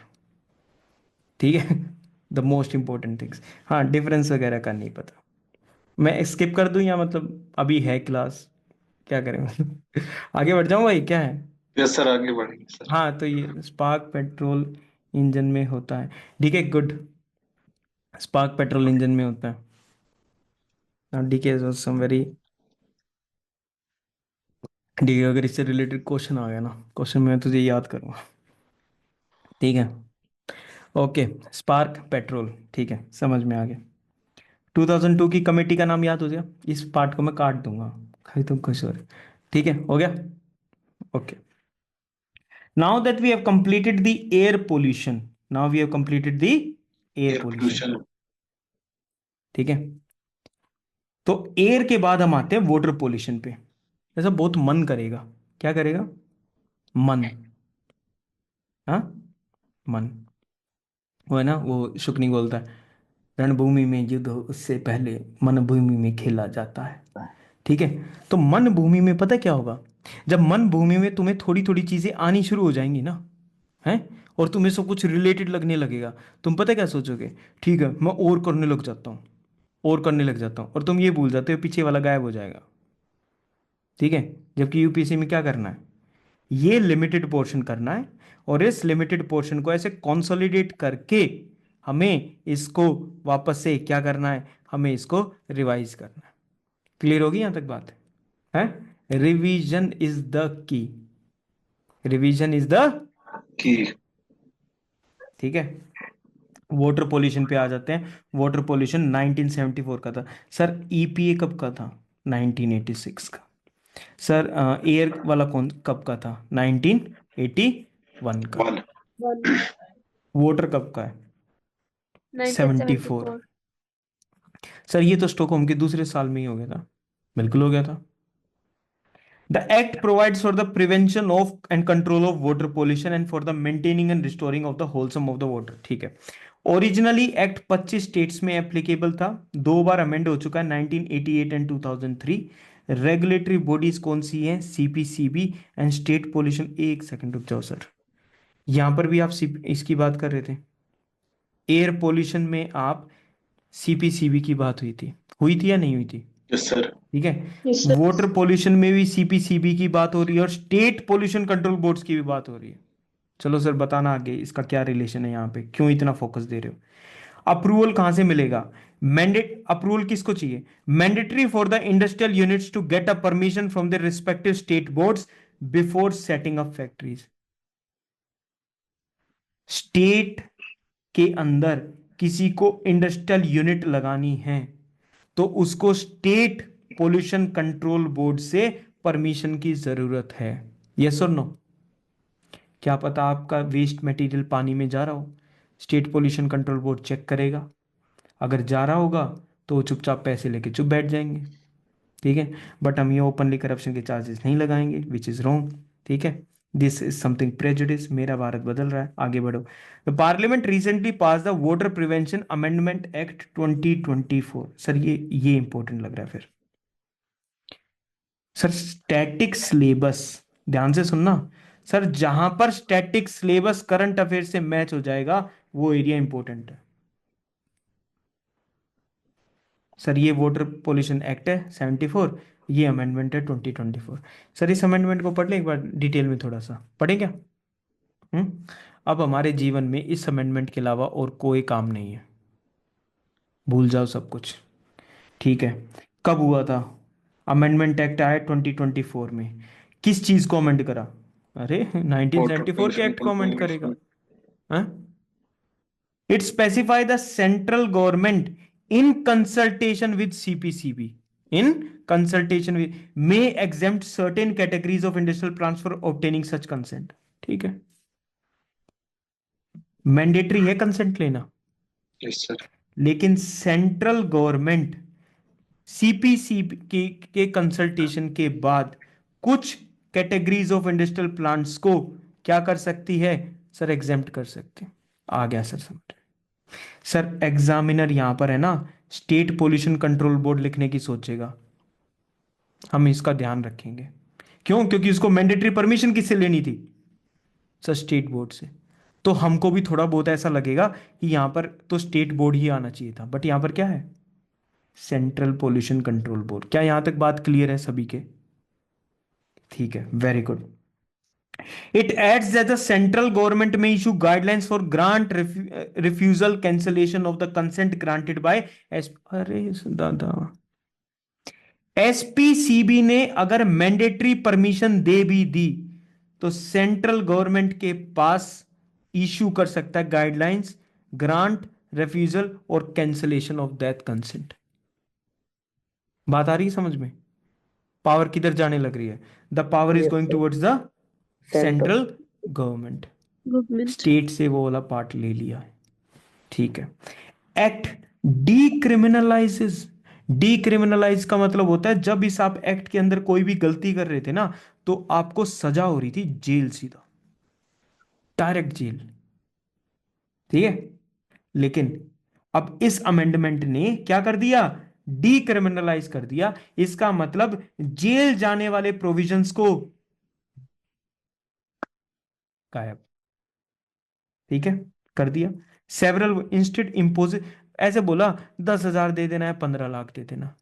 A: ठीक है। द मोस्ट इंपॉर्टेंट थिंग्स, हाँ डिफरेंस वगैरह का नहीं पता, मैं स्किप कर दूं या मतलब अभी है क्लास, क्या करें मतलब आगे बढ़ जाऊं भाई, क्या है?
F: Yes, sir. आगे बढ़ेंगे सर.
A: हाँ तो ये स्पार्क पेट्रोल इंजन में होता है, ठीक है, गुड, स्पार्क पेट्रोल इंजन में होता है। now DK was some very, DK अगर इससे रिलेटेड क्वेश्चन आ गया ना, क्वेश्चन मैं तुझे याद करूंगा, ठीक है, ओके। स्पार्क पेट्रोल, ठीक है, समझ में आ गया। 2002 की कमेटी का नाम याद हो गया, इस पार्ट को मैं काट दूंगा, खाली तुम खुश हो रहे, ठीक है, हो गया, okay. Now that we have completed the air pollution, now we have completed the air
F: Air
A: pollution,
F: pollution.
A: ठीक है। तो एयर के बाद हम आते हैं वाटर पोल्यूशन पे। ऐसा बहुत मन करेगा, क्या करेगा? मन, हाँ, मन, वो है ना, वो शुक्नी बोलता है रणभूमि में युद्ध हो उससे पहले मन भूमि में खेला जाता है। ठीक है, तो मन भूमि में पता क्या होगा, जब मन भूमि में तुम्हें थोड़ी थोड़ी चीजें आनी शुरू हो जाएंगी ना, हैं, और तुम्हें सब कुछ रिलेटेड लगने लगेगा, तुम पता क्या सोचोगे, ठीक है मैं और करने लग जाता हूँ, और करने लग जाता हूँ, और तुम ये भूल जाते हो पीछे वाला गायब हो जाएगा। ठीक है, जबकि यूपीएससी में क्या करना है, ये लिमिटेड पोर्शन करना है, और इस लिमिटेड पोर्शन को ऐसे कंसोलिडेट करके हमें इसको वापस से क्या करना है, हमें इसको रिवाइज करना है। क्लियर होगी यहां तक बात है? Revision is the key, revision is the,
F: की।
A: ठीक है। वाटर पोल्यूशन पे आ जाते हैं। वाटर पोल्यूशन 1974 का था सर। ईपीए कब का था? 1986 का। सर एयर वाला कौन कब का था? 1981 का।
F: वन।
A: वाटर कब का है? 74। सर ये तो स्टॉकहोम के दूसरे साल में ही हो गया था। बिल्कुल हो गया था। The act provides for the prevention of and control of water pollution and for the maintaining and restoring of the wholesome of the water। ठीक है, ओरिजिनली एक्ट 25 स्टेट्स में एप्लीकेबल था, 2 बार अमेंड हो चुका है, 1988 एंड 2003। रेगुलेटरी बॉडीज कौन सी हैं? CPCB and state pollution. एक सेकंड रुक जाओ सर, यहां पर भी आप इसकी बात कर रहे थे, एयर पोल्यूशन में आप सीपीसीबी की बात हुई थी या नहीं हुई थी?
F: Yes sir.
A: ठीक है,
E: Yes, sir.
A: वाटर पोल्यूशन में भी सीपीसीबी की बात हो रही है और स्टेट पोल्यूशन कंट्रोल बोर्ड्स की भी बात हो रही है। चलो सर बताना आगे इसका क्या रिलेशन है, यहाँ पे क्यों इतना फोकस दे रहे हो? अप्रूवल कहां से मिलेगा? मैंडेट अप्रूवल किसको चाहिए? Mandatory for the industrial units to get a permission from the respective state boards before setting up factories. State के अंदर किसी को इंडस्ट्रियल यूनिट लगानी है तो उसको स्टेट पोल्यूशन कंट्रोल बोर्ड से परमिशन की जरूरत है। यस और नो? क्या पता आपका वेस्ट मटेरियल पानी में जा रहा हो, state pollution control board check करेगा, अगर जा रहा होगा तो वो चुपचाप पैसे लेके चुप बैठ जाएंगे। ठीक है, बट हम ये ओपनली करप्शन के चार्जेस नहीं लगाएंगे, विच इज रॉन्ग। ठीक है, दिस इज समथिंग प्रेजुडिस। मेरा भारत बदल रहा है, आगे बढ़ो। The parliament recently pass the water prevention amendment act 2024। Sir ये इंपॉर्टेंट लग रहा है फिर। सर स्टैटिक सिलेबस, ध्यान से सुनना सर, जहां पर स्टैटिक सिलेबस करंट अफेयर से मैच हो जाएगा वो एरिया इंपॉर्टेंट है। सर ये वाटर पोल्यूशन एक्ट है 74, ये अमेंडमेंट है 2024। सर इस अमेंडमेंट को पढ़ लें एक बार डिटेल में, थोड़ा सा पढ़ें क्या? अब हमारे जीवन में इस अमेंडमेंट के अलावा और कोई काम नहीं है, भूल जाओ सब कुछ। ठीक है, कब हुआ था? अमेंडमेंट एक्ट आया 2024 में। किस चीज को अमेंड करा? अरे
F: वाटर
A: 1974 के
F: पोल्यूशन
A: एक्ट को अमेंड करेगा।
F: Control.
A: It specify the central government in consultation with CPCB, in consultation with, may exempt certain categories of industrial plants for obtaining such consent. ठीक है, मैंडेटरी है कंसेंट लेना,
F: yes sir.
A: लेकिन central government CPCB के consultation के बाद कुछ categories of industrial plants को क्या कर सकती है? सर एग्जेम्प्ट कर सकते हैं। आ गया सर समझ? सर एग्जामिनर यहां पर है ना, स्टेट पोल्यूशन कंट्रोल बोर्ड लिखने की सोचेगा, हम इसका ध्यान रखेंगे। क्यों? क्योंकि उसको मैंडेटरी परमिशन किससे लेनी थी? सर स्टेट बोर्ड से। तो हमको भी थोड़ा बहुत ऐसा लगेगा कि यहां पर तो स्टेट बोर्ड ही आना चाहिए था, बट यहां पर क्या है? Central pollution control board. क्या यहां तक बात क्लियर है सभी के? ठीक है, very good. It adds that the central government may issue guidelines for grant refusal cancellation of the consent granted by अरे दादा, एसपीसीबी ने अगर मैंडेटरी परमिशन दे भी दी तो सेंट्रल गवर्नमेंट के पास इशू कर सकता है गाइडलाइंस, ग्रांट रेफ्यूजल और कैंसलेशन ऑफ दैट कंसेंट। बात आ रही है समझ में? पावर किधर जाने लग रही है? The power is going towards the central government. State से वो वाला पार्ट ले लिया है। ठीक है, एक्ट डीक्रिमिनलाइजेस। डीक्रिमिनलाइज का मतलब होता है जब इस आप एक्ट के अंदर कोई भी गलती कर रहे थे ना तो आपको सजा हो रही थी जेल, सीधा डायरेक्ट जेल। ठीक है, लेकिन अब इस अमेंडमेंट ने क्या कर दिया, डीक्रिमिनलाइज कर दिया। इसका मतलब जेल जाने वाले प्रोविजंस को गायब, ठीक है, कर दिया। सेवरल इंस्टेड इम्पोज, ऐसे बोला 10,000 दे देना है 15 लाख दे देना,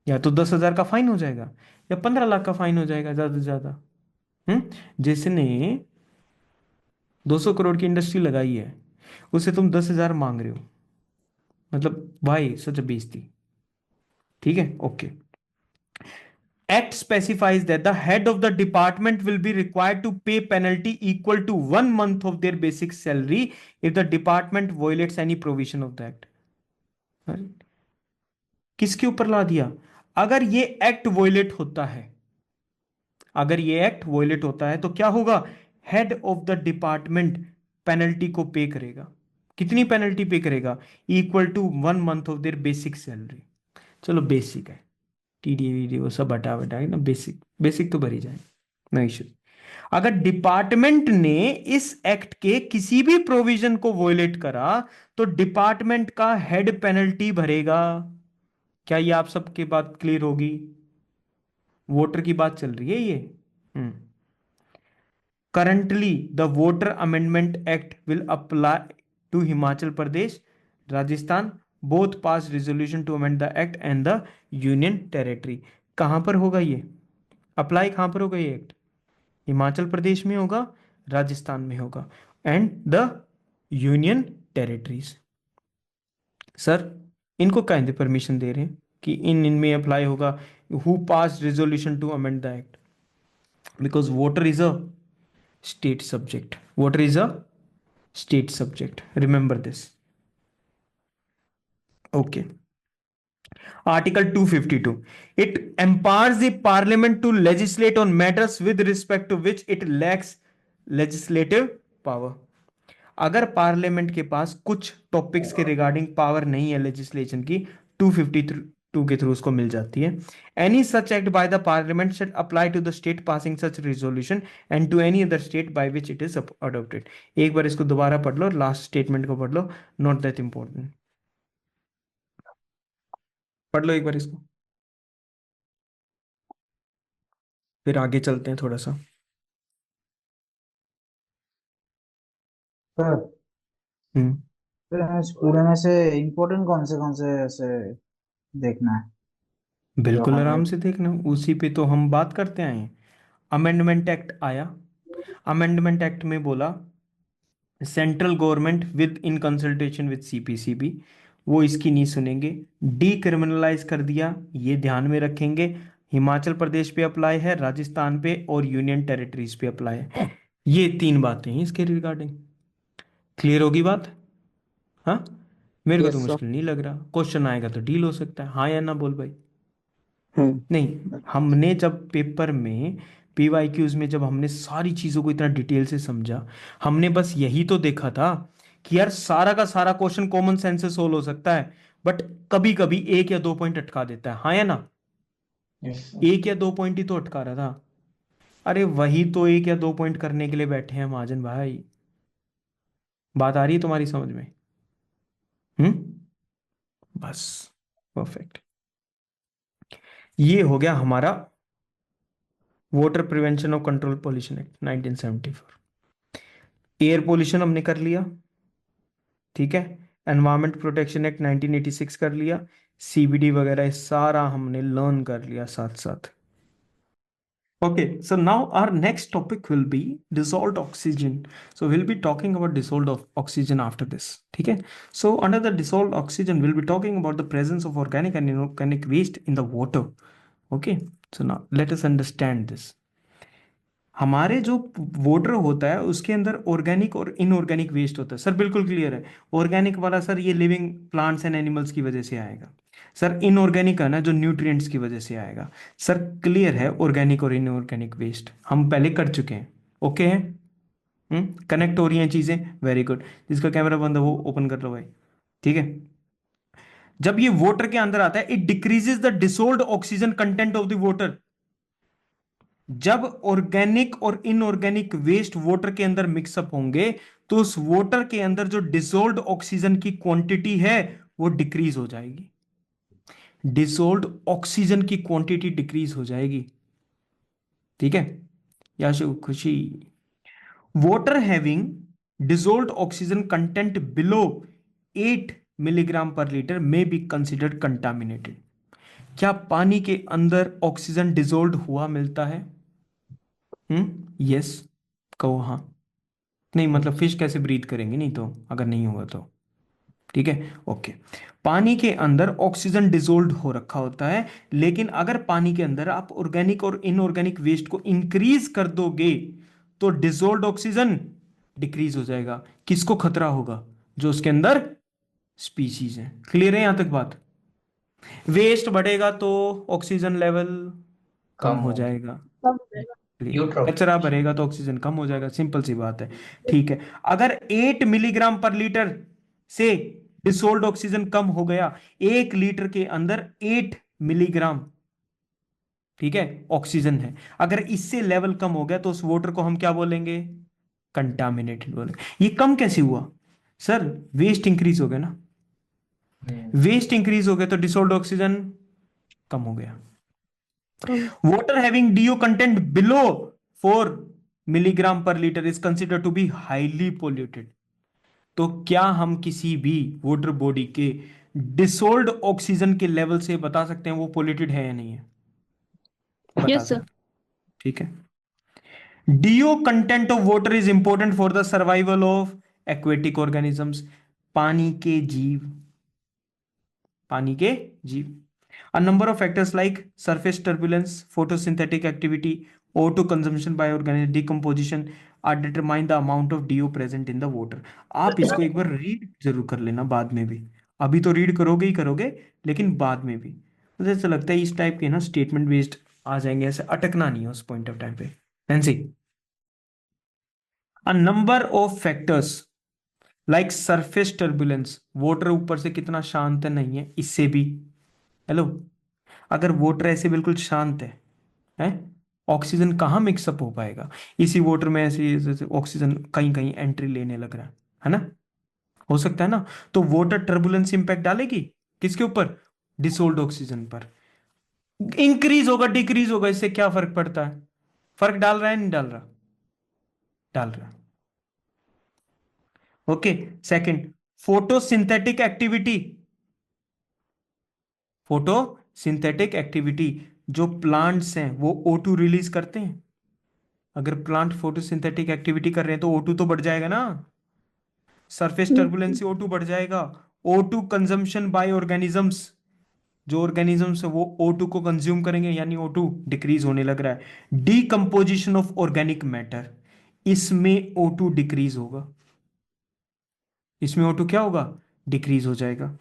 A: या तो 10,000 का फाइन हो जाएगा या 15 लाख का फाइन हो जाएगा ज्यादा से ज्यादा। जिसने 200 करोड़ की इंडस्ट्री लगाई है उसे तुम 10,000 मांग रहे हो, मतलब भाई सच बेइज्जती। ठीक है, okay. Act specifies that the head of the department will be required to pay penalty equal to 1 month of their basic salary if the department violates any provision of the act. किसके ऊपर ला दिया, अगर ये act violet होता है, अगर ये act violet होता है तो क्या होगा, head of the department penalty को पे करेगा। कितनी पेनल्टी पे करेगा, equal to 1 month of their basic salary. चलो बेसिक है, टीडी वो सब हटा बटा ना, बेसिक बेसिक तो भरी जाए, नो इश्यू। अगर डिपार्टमेंट ने इस एक्ट के किसी भी प्रोविजन को वोलेट करा तो डिपार्टमेंट का हेड पेनल्टी भरेगा। क्या ये आप सबके बात क्लियर होगी, वोटर की बात चल रही है ये। Currently the water amendment act will apply to Himachal Pradesh, Rajasthan, both pass resolution to amend the act and the union territory. कहां पर होगा ये अप्लाई, कहां पर होगा ये एक्ट, हिमाचल प्रदेश में होगा, राजस्थान में होगा, and the union territories. Sir इनको कहें परमिशन दे रहे हैं कि इनमें अप्लाई होगा, who pass resolution to amend the act, because water is a state subject, water is a state subject, remember this. Okay, article 252, it empowers the parliament to legislate on matters with respect to which it lacks legislative power. अगर parliament के पास कुछ topics के regarding power नहीं है legislation की, 252 के through उसको मिल जाती है। Any such act by the parliament should apply to the state passing such resolution and to any other state by which it is adopted. एक बार इसको दोबारा पढ़ लो, लास्ट स्टेटमेंट को पढ़ लो, नॉट दैट इंपॉर्टेंट, पढ़ लो एक बार इसको, फिर आगे चलते हैं थोड़ा सा।
B: सर
A: हम्म
B: फिर हमें इस पूरे में से इम्पोर्टेंट कौन से ऐसे देखना है जो
A: बिल्कुल
B: हमें।
A: आराम से देखना, उसी पे तो हम बात करते आए हैं। अमेंडमेंट एक्ट आया, अमेंडमेंट एक्ट में बोला central government with in consultation with CPCB, वो इसकी नहीं सुनेंगे, डीक्रिमिनलाइज कर दिया, ये ध्यान में रखेंगे। हिमाचल प्रदेश पे अप्लाई है, राजस्थान पे और यूनियन टेरिटरीज पे अप्लाई है। ये 3 बातें हैं इसके रिगार्डिंग, क्लियर होगी बात। हाँ, मेरे को तो
C: यस सर।
A: मुश्किल नहीं लग रहा, क्वेश्चन आएगा तो डील हो सकता है, हाँ या ना बोल भाई।
C: हम्म।
A: नहीं, हमने जब पेपर में पीवाईक्यूज में जब हमने सारी चीजों को इतना डिटेल से समझा, हमने बस यही तो देखा था कि यार सारा का सारा क्वेश्चन कॉमन सेंस से सोल्व हो सकता है, बट कभी कभी 1 या 2 पॉइंट अटका देता है, हाँ या ना।
G: Yes, sir.
A: 1 या 2 पॉइंट ही तो अटका रहा था। अरे वही तो 1 या 2 पॉइंट करने के लिए बैठे हैं महाजन भाई, बात आ रही है तुम्हारी समझ में। बस परफेक्ट, ये हो गया हमारा वाटर प्रिवेंशन और control pollution act 1974। Air pollution हमने कर लिया, ठीक है। एनवायरमेंट प्रोटेक्शन एक्ट 1986 कर लिया, सीबीडी वगैरह सारा हमने लर्न कर लिया साथ साथ। Okay, so now our next topic will be dissolved oxygen. So we'll be talking about dissolved oxygen after this. ठीक है? So under the dissolved oxygen, we'll be talking about the presence of organic and inorganic waste in the water. Okay, so now let us understand this. हमारे जो water होता है उसके अंदर organic और inorganic waste होता है। सर बिल्कुल क्लियर है, ऑर्गेनिक वाला सर ये लिविंग प्लांट्स एंड एनिमल्स की वजह से आएगा, सर इनऑर्गेनिक है ना जो न्यूट्रिएंट्स की वजह से आएगा। सर क्लियर है, ऑर्गेनिक और इनऑर्गेनिक वेस्ट हम पहले कर चुके हैं, ओके है, कनेक्ट हो रही हैं चीजें, वेरी गुड। जिसका कैमरा बंद है वो ओपन कर लो भाई, ठीक है। जब ये वाटर के अंदर आता है, it decreases the dissolved oxygen content of the water. जब ऑर्गेनिक और इनऑर्गेनिक वेस्ट वाटर के अंदर मिक्सअप होंगे तो उस वाटर के अंदर जो डिसोल्व्ड ऑक्सीजन की क्वांटिटी है वो डिक्रीज हो जाएगी। डिसोल्व्ड ऑक्सीजन की क्वांटिटी डिक्रीज हो जाएगी। ठीक है याशु खुशी। Water having dissolved oxygen content below 8 milligram per litre में बी कंसिडर्ड कंटामिनेटेड। क्या पानी के अंदर ऑक्सीजन डिसोल्व हुआ मिलता है? यस कहो हाँ। नहीं मतलब फिश कैसे ब्रीथ करेंगे, नहीं तो अगर नहीं हुआ तो। ठीक है ओके। पानी के अंदर ऑक्सीजन डिसोल्व हो रखा होता है, लेकिन अगर पानी के अंदर आप ऑर्गेनिक और इनऑर्गेनिक वेस्ट को इंक्रीज कर दोगे तो डिसोल्व्ड ऑक्सीजन डिक्रीज हो जाएगा। किसको खतरा होगा? जो उसके अंदर स्पीशीज है। क्लियर है यहां तक बात? वेस्ट बढ़ेगा तो ऑक्सीजन लेवल कम हो जाएगा। कचरा भरेगा तो ऑक्सीजन कम हो जाएगा, सिंपल सी बात है। ठीक है, अगर 8 मिलीग्राम पर लीटर से डिसोल्व्ड ऑक्सीजन कम हो गया, 1 लीटर के अंदर 8 मिलीग्राम, ठीक है, ऑक्सीजन है, अगर इससे लेवल कम हो गया तो उस वाटर को हम क्या बोलेंगे? कंटामिनेटेड बोलेंगे। ये कम कैसे हुआ सर? वेस्ट इंक्रीज हो गया ना। वेस्ट इंक्रीज हो गया तो डिसोल्व्ड ऑक्सीजन कम हो गया। Water having DO content below 4 milligram per litre is considered to be highly polluted. तो क्या हम किसी भी वाटर बॉडी के डिसोल्व्ड ऑक्सीजन के लेवल से बता सकते हैं वो पोल्यूटेड है या नहीं है? बता
E: Yes, sir.
A: सकते। ठीक है। DO content of water is important for the survival of aquatic organisms. पानी के जीव, पानी के जीव। A number of factors like surface turbulence, photosynthetic activity, O2 consumption by organic decomposition are determine the amount of DO present in the water. आप इसको एक बार read जरूर कर लेना बाद में भी। अभी तो रीड करोगे ही करोगे, लेकिन बाद में भी। मुझे ऐसा लगता है इस टाइप के ना स्टेटमेंट बेस्ड आ जाएंगे, ऐसे अटकना नहीं है उस पॉइंट ऑफ टाइम पे। Nancy, a number of factors like surface turbulence, water ऊपर से कितना शांत है नहीं है, इससे भी। हेलो, अगर वाटर ऐसे बिल्कुल शांत है ऑक्सीजन कहाँ मिक्सअप हो पाएगा? इसी वाटर में ऐसे ऑक्सीजन कहीं कहीं एंट्री लेने लग रहा है ना? हो सकता है ना? तो वाटर टर्बुलेंस इंपैक्ट डालेगी किसके ऊपर? डिसोल्ड ऑक्सीजन पर। इंक्रीज होगा डिक्रीज होगा, इससे क्या फर्क पड़ता है? फर्क डाल रहा है नहीं डाल रहा? डाल रहा। Okay. Second, photosynthetic activity. Photosynthetic activity, जो प्लांट्स हैं वो O2 रिलीज करते हैं। अगर प्लांट फोटोसिंथेटिक एक्टिविटी कर रहे हैं तो O2 तो बढ़ जाएगा ना। सरफेस टर्बुलेंस से O2 बढ़ जाएगा। O2 कंजम्पशन बाय ऑर्गेनिजम्स, जो ऑर्गेनिजम्स है वो O2 को कंज्यूम करेंगे, यानी O2 डिक्रीज होने लग रहा है। डीकंपोजिशन ऑफ ऑर्गेनिक मैटर, इसमें O2 डिक्रीज होगा। इसमें O2 क्या होगा? डिक्रीज हो जाएगा।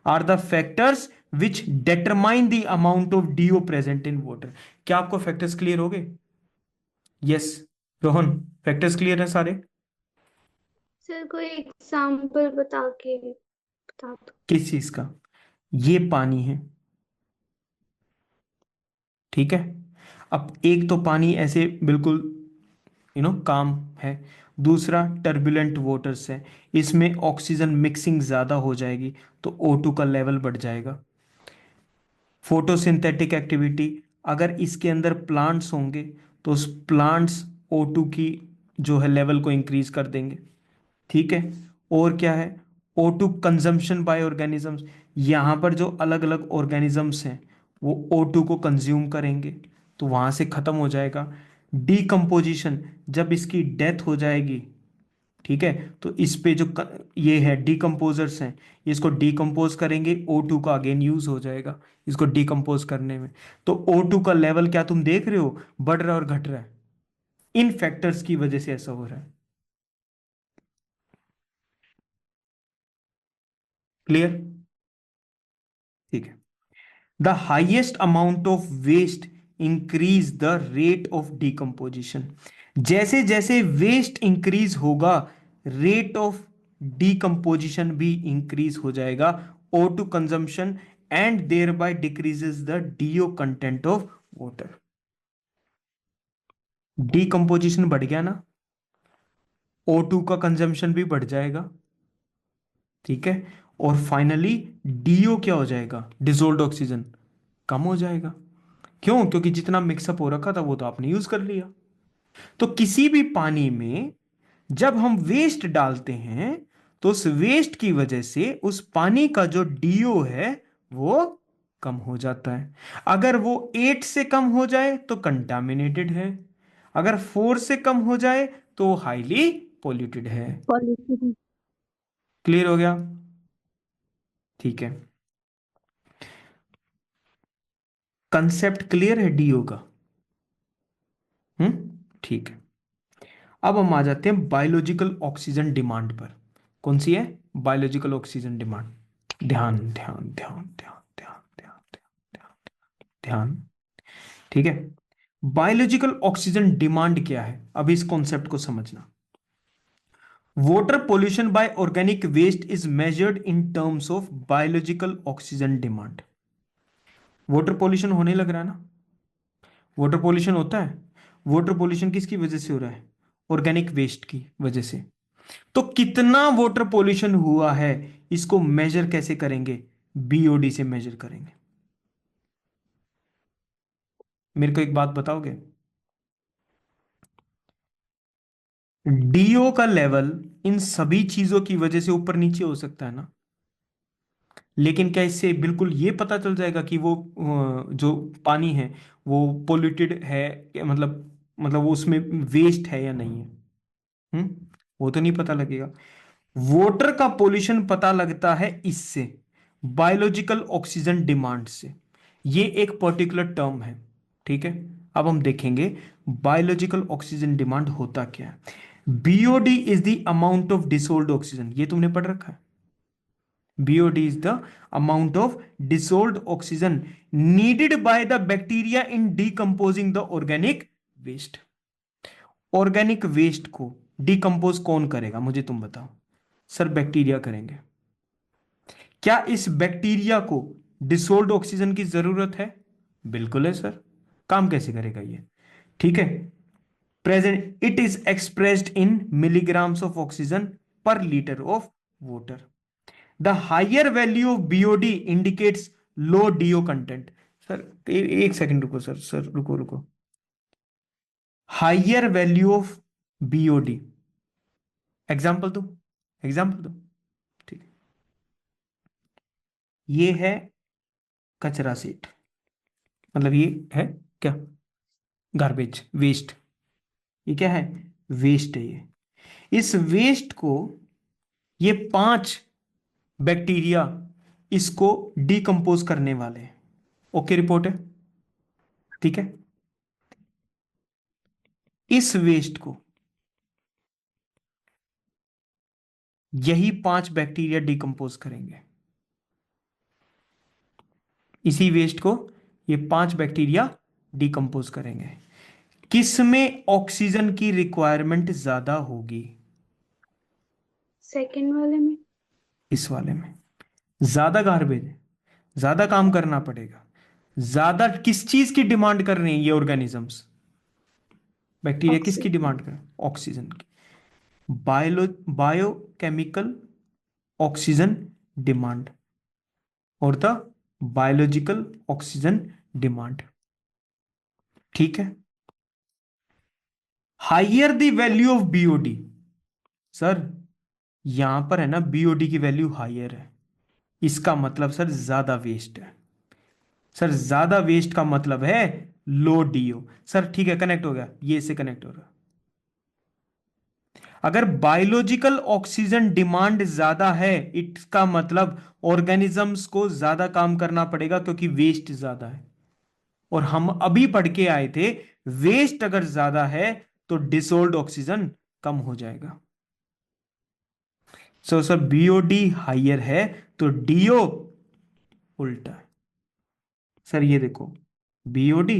A: Are the factors which determine the amount of DO present in water. क्या आपको फैक्टर्स क्लियर हो गए? यस रोहन, फैक्टर्स क्लियर है सारे?
E: सर कोई एग्जाम्पल बता दो।
A: किस चीज का? ये पानी है, ठीक है। अब एक तो पानी ऐसे बिल्कुल काम है, दूसरा टर्बुलेंट वाटर्स है, इसमें ऑक्सीजन मिक्सिंग ज्यादा हो जाएगी तो O2 का लेवल बढ़ जाएगा। फोटोसिंथेटिक एक्टिविटी, अगर इसके अंदर प्लांट्स होंगे तो उस प्लांट्स O2 की जो है लेवल को इंक्रीज कर देंगे, ठीक है। और क्या है? O2 कंजम्पशन बाय ऑर्गेनिजम्स, यहां पर जो अलग अलग ऑर्गेनिजम्स हैं वो O2 को कंज्यूम करेंगे तो वहां से खत्म हो जाएगा। डीकम्पोजिशन, जब इसकी डेथ हो जाएगी, ठीक है, तो इस पे जो ये है डीकम्पोजर्स हैं, इसको डीकम्पोज करेंगे, O2 का अगेन यूज हो जाएगा इसको डीकम्पोज करने में। तो O2 का लेवल क्या तुम देख रहे हो, बढ़ रहा है और घट रहा है? इन फैक्टर्स की वजह से ऐसा हो रहा है। क्लियर? ठीक है। The highest amount of waste increase the rate of decomposition. जैसे जैसे वेस्ट इंक्रीज होगा रेट ऑफ डिकम्पोजिशन भी इंक्रीज हो जाएगा। O2 consumption and thereby decreases the DO content of water. Decomposition बढ़ गया ना, O2 का कंजम्पशन भी बढ़ जाएगा, ठीक है। और फाइनली DO क्या हो जाएगा, डिसोल्ड ऑक्सीजन, कम हो जाएगा। क्यों? क्योंकि जितना मिक्सअप हो रखा था वो तो आपने यूज कर लिया। तो किसी भी पानी में जब हम वेस्ट डालते हैं तो उस वेस्ट की वजह से उस पानी का जो DO है वो कम हो जाता है। अगर वो 8 से कम हो जाए तो कंटामिनेटेड है, अगर 4 से कम हो जाए तो हाईली पॉल्यूटेड है। क्लियर हो गया? ठीक है, कंसेप्ट क्लियर है DO का? ठीक है। अब हम आ जाते हैं बायोलॉजिकल ऑक्सीजन डिमांड पर। कौन सी है? Biological oxygen demand. ध्यान ध्यान ध्यान ध्यान ध्यान ध्यान ध्यान ध्यान, ठीक है। बायोलॉजिकल ऑक्सीजन डिमांड क्या है, अभी इस कॉन्सेप्ट को समझना। Water pollution by organic waste is measured in terms of biological oxygen demand. Water pollution होने लग रहा है ना, वाटर पोल्यूशन होता है। वाटर पोल्यूशन किसकी वजह से हो रहा है? ऑर्गेनिक वेस्ट की वजह से। तो कितना वाटर पोल्यूशन हुआ है इसको मेजर कैसे करेंगे? BOD से मेजर करेंगे। मेरे को एक बात बताओगे, DO का लेवल इन सभी चीजों की वजह से ऊपर नीचे हो सकता है ना, लेकिन क्या इससे बिल्कुल ये पता चल जाएगा कि वो जो पानी है वो पोल्यूटेड है, मतलब वो उसमें वेस्ट है या नहीं है? वो तो नहीं पता लगेगा। वाटर का पोल्यूशन पता लगता है इससे, बायोलॉजिकल ऑक्सीजन डिमांड से। ये एक पर्टिकुलर टर्म है, ठीक है। अब हम देखेंगे बायोलॉजिकल ऑक्सीजन डिमांड होता क्या है। BOD is the amount of dissolved oxygen, ये तुमने पढ़ रखा है। BOD is the amount of dissolved oxygen needed by the bacteria in decomposing the organic waste. Organic waste को डिकम्पोज कौन करेगा, मुझे तुम बताओ। सर बैक्टीरिया करेंगे। क्या इस बैक्टीरिया को डिसोल्ड ऑक्सीजन की जरूरत है? बिल्कुल है सर। काम कैसे करेगा ये? ठीक है, present it is expressed in milligrams of oxygen per litre of water. The higher value of BOD indicates low DO content. Sir एक सेकंड रुको सर रुको रुको। Higher value of BOD, example दो, एग्जाम्पल दो। ठीक, ये है कचरा सीट, मतलब ये है क्या? Garbage, waste. ये क्या है? वेस्ट है ये। इस वेस्ट को ये 5 बैक्टीरिया इसको डिकम्पोज करने वाले हैं। ओके, रिपोर्ट है, ठीक है। इस वेस्ट को यही 5 बैक्टीरिया डिकम्पोज करेंगे। इसी वेस्ट को ये 5 बैक्टीरिया डिकम्पोज करेंगे। किसमें ऑक्सीजन की रिक्वायरमेंट ज्यादा होगी?
E: सेकंड वाले में।
A: इस वाले में। ज्यादा गार्बेज है, ज्यादा काम करना पड़ेगा। ज्यादा किस चीज की डिमांड कर रहे हैं ये ऑर्गेनिजम्स? बैक्टीरिया किसकी डिमांड कर? ऑक्सीजन की। बायोकेमिकल ऑक्सीजन डिमांड और द बायोलॉजिकल ऑक्सीजन डिमांड, ठीक है। Higher the value of BOD, sir यहां पर है ना BOD की वैल्यू हायर है, इसका मतलब सर ज्यादा वेस्ट है। सर ज्यादा वेस्ट का मतलब है लो DO। सर ठीक है, कनेक्ट हो गया, ये इससे कनेक्ट हो रहा। अगर बायोलॉजिकल ऑक्सीजन डिमांड ज्यादा है इसका मतलब ऑर्गेनिजम्स को ज्यादा काम करना पड़ेगा क्योंकि वेस्ट ज्यादा है। और हम अभी पढ़ के आए थे वेस्ट अगर ज्यादा है तो डिसोल्ड ऑक्सीजन कम हो जाएगा। सो सर BOD हायर है तो DO उल्टा है। सर ये देखो BOD,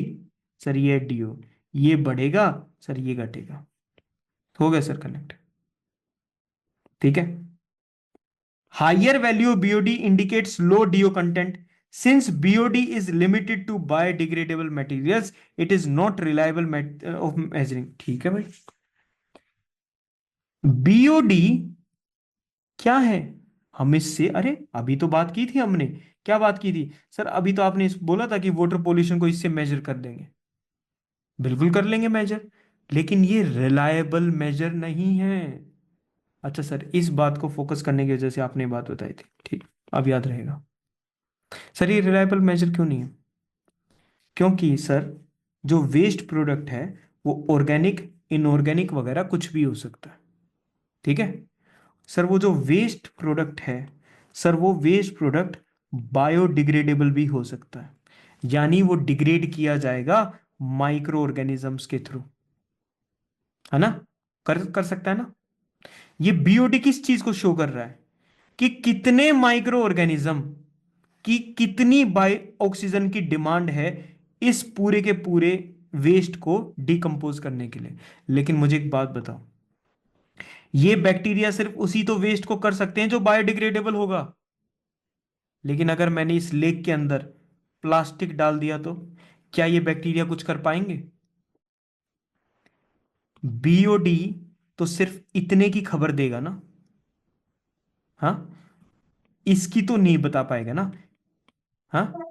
A: सर ये DO, ये बढ़ेगा, सर ये घटेगा। हो गया सर कनेक्ट, ठीक है। Higher value of BOD indicates low DO content. Since BOD is limited to biodegradable materials, it is not reliable of measuring। ठीक है भाई, बीओडी क्या है? हम इससे, अरे अभी तो बात की थी हमने, क्या बात की थी सर? अभी तो आपने बोला था कि वाटर पोल्यूशन को इससे मेजर कर देंगे। बिल्कुल कर लेंगे मेजर, लेकिन ये रिलायबल मेजर नहीं है। अच्छा सर, इस बात को फोकस करने की वजह से आपने ये बात बताई थी, ठीक, अब याद रहेगा। सर ये रिलायबल मेजर क्यों नहीं है? क्योंकि सर जो वेस्ट प्रोडक्ट है वो ऑर्गेनिक, इनऑर्गेनिक वगैरह कुछ भी हो सकता है, ठीक है सर। वो जो वेस्ट प्रोडक्ट है सर, वो वेस्ट प्रोडक्ट बायोडिग्रेडेबल भी हो सकता है, यानी वो डिग्रेड किया जाएगा माइक्रो ऑर्गेनिजम्स के थ्रू, है ना? कर कर सकता है ना? ये बीओडी किस चीज को शो कर रहा है कि कितने माइक्रो ऑर्गेनिज्म की कितनी बाय ऑक्सीजन की डिमांड है इस पूरे के पूरे वेस्ट को डिकम्पोज करने के लिए। लेकिन मुझे एक बात बताओ, ये बैक्टीरिया सिर्फ उसी तो वेस्ट को कर सकते हैं जो बायोडिग्रेडेबल होगा, लेकिन अगर मैंने इस लेक के अंदर प्लास्टिक डाल दिया तो क्या ये बैक्टीरिया कुछ कर पाएंगे? बीओडी तो सिर्फ इतने की खबर देगा ना, हाँ, इसकी तो नहीं बता पाएगा ना, हाँ।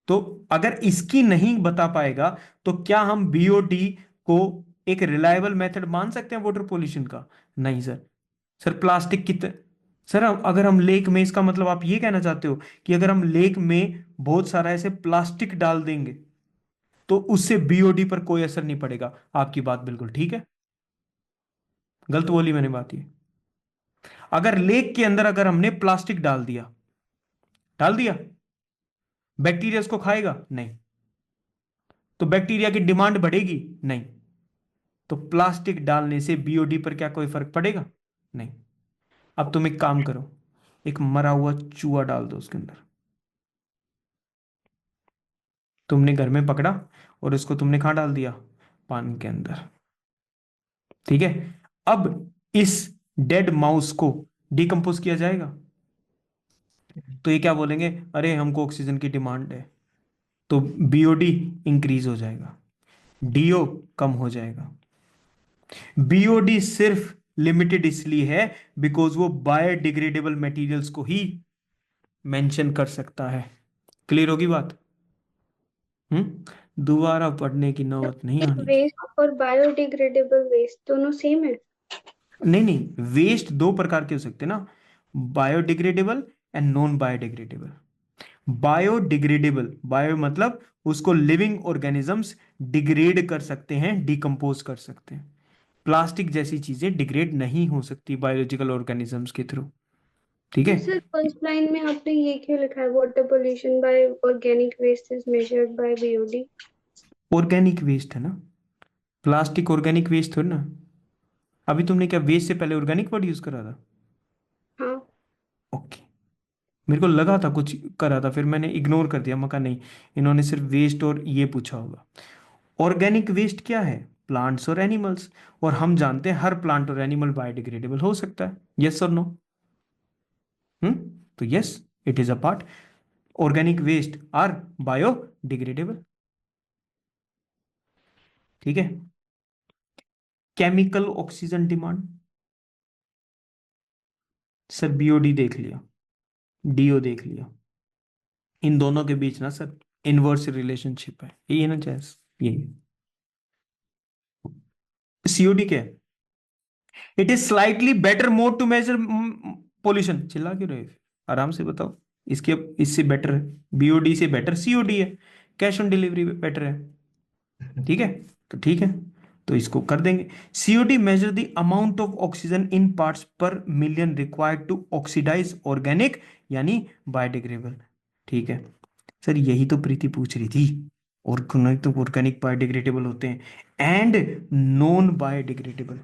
A: तो अगर इसकी नहीं बता पाएगा तो क्या हम बीओडी को एक रिलायबल मेथड मान सकते हैं वाटर पोल्यूशन का? नहीं सर। सर प्लास्टिक कितने, सर अगर हम लेक में, इसका मतलब आप ये कहना चाहते हो कि अगर हम लेक में बहुत सारा ऐसे प्लास्टिक डाल देंगे तो उससे बीओडी पर कोई असर नहीं पड़ेगा? आपकी बात बिल्कुल ठीक है, गलत बोली मैंने बात ये। अगर लेक के अंदर अगर हमने प्लास्टिक डाल दिया, बैक्टीरिया उसको खाएगा? नहीं। तो बैक्टीरिया की डिमांड बढ़ेगी? नहीं। तो प्लास्टिक डालने से बीओडी पर क्या कोई फर्क पड़ेगा? नहीं। अब तुम एक काम करो, एक मरा हुआ चूहा डाल दो उसके अंदर, तुमने घर में पकड़ा और उसको तुमने कहां डाल दिया? पानी के अंदर, ठीक है। अब इस डेड माउस को डिकम्पोज किया जाएगा तो ये क्या बोलेंगे? अरे हमको ऑक्सीजन की डिमांड है, तो बीओडी इंक्रीज हो जाएगा, डीओ कम हो जाएगा। बीओडी सिर्फ लिमिटेड इसलिए है बिकॉज वो बायोडिग्रेडेबल मटेरियल्स को ही मेंशन कर सकता है। क्लियर होगी बात? दोबारा पढ़ने की नौबत नहीं आनी चाहिए।
E: वेस्ट और बायोडिग्रेडेबल वेस्ट दोनों सेम है?
A: नहीं नहीं, वेस्ट दो प्रकार के हो सकते हैं ना, biodegradable and non biodegradable. Biodegradable, bio मतलब उसको लिविंग ऑर्गेनिजम्स डिग्रेड कर सकते हैं, डिकम्पोज कर सकते हैं। प्लास्टिक जैसी चीजें डिग्रेड नहीं हो सकती बायोलॉजिकल ऑर्गेनिजम्स के थ्रू, ठीक
E: तो
A: है।
E: सर फर्स्ट लाइन में आपने ये क्यों लिखा है water pollution by organic waste is measured by BOD?
A: Organic waste है ना, प्लास्टिक ऑर्गेनिक वेस्ट थोड़ी ना। अभी तुमने क्या वेस्ट से पहले ऑर्गेनिक वर्ड यूज करा था?
E: हाँ।
A: ओके, मेरे को लगा था कुछ करा था, फिर मैंने इग्नोर कर दिया, मैं कहा नहीं, इन्होंने सिर्फ वेस्ट और ये पूछा होगा। ऑर्गेनिक वेस्ट क्या है? प्लांट्स और एनिमल्स, और हम जानते हैं हर प्लांट और एनिमल बायोडिग्रेडेबल हो सकता है, यस और नो? तो yes, it is a part, organic waste are biodegradable, ठीक है। Chemical oxygen demand, sir BOD देख लिया, डीओ देख लिया, इन दोनों के बीच ना सर इनवर्स रिलेशनशिप है, यही है ना जैस, यही। सीओडी क्या है? It is slightly better mode to measure pollution. चिल्ला क्यों रहे? आराम से बताओ, इसके इससे बेटर है, बीओडी से बेटर सीओडी है, कैश ऑन डिलीवरी बेटर है, ठीक है। तो ठीक है, तो इसको कर देंगे। COD measure the amount of oxygen in parts per million required to oxidise organic यानी बायोडिग्रेडेबल, ठीक है सर। यही तो प्रीति पूछ रही थी, ऑर्गेनिक तो ऑर्गेनिक बायोडिग्रेडेबल होते हैं and non biodegradable,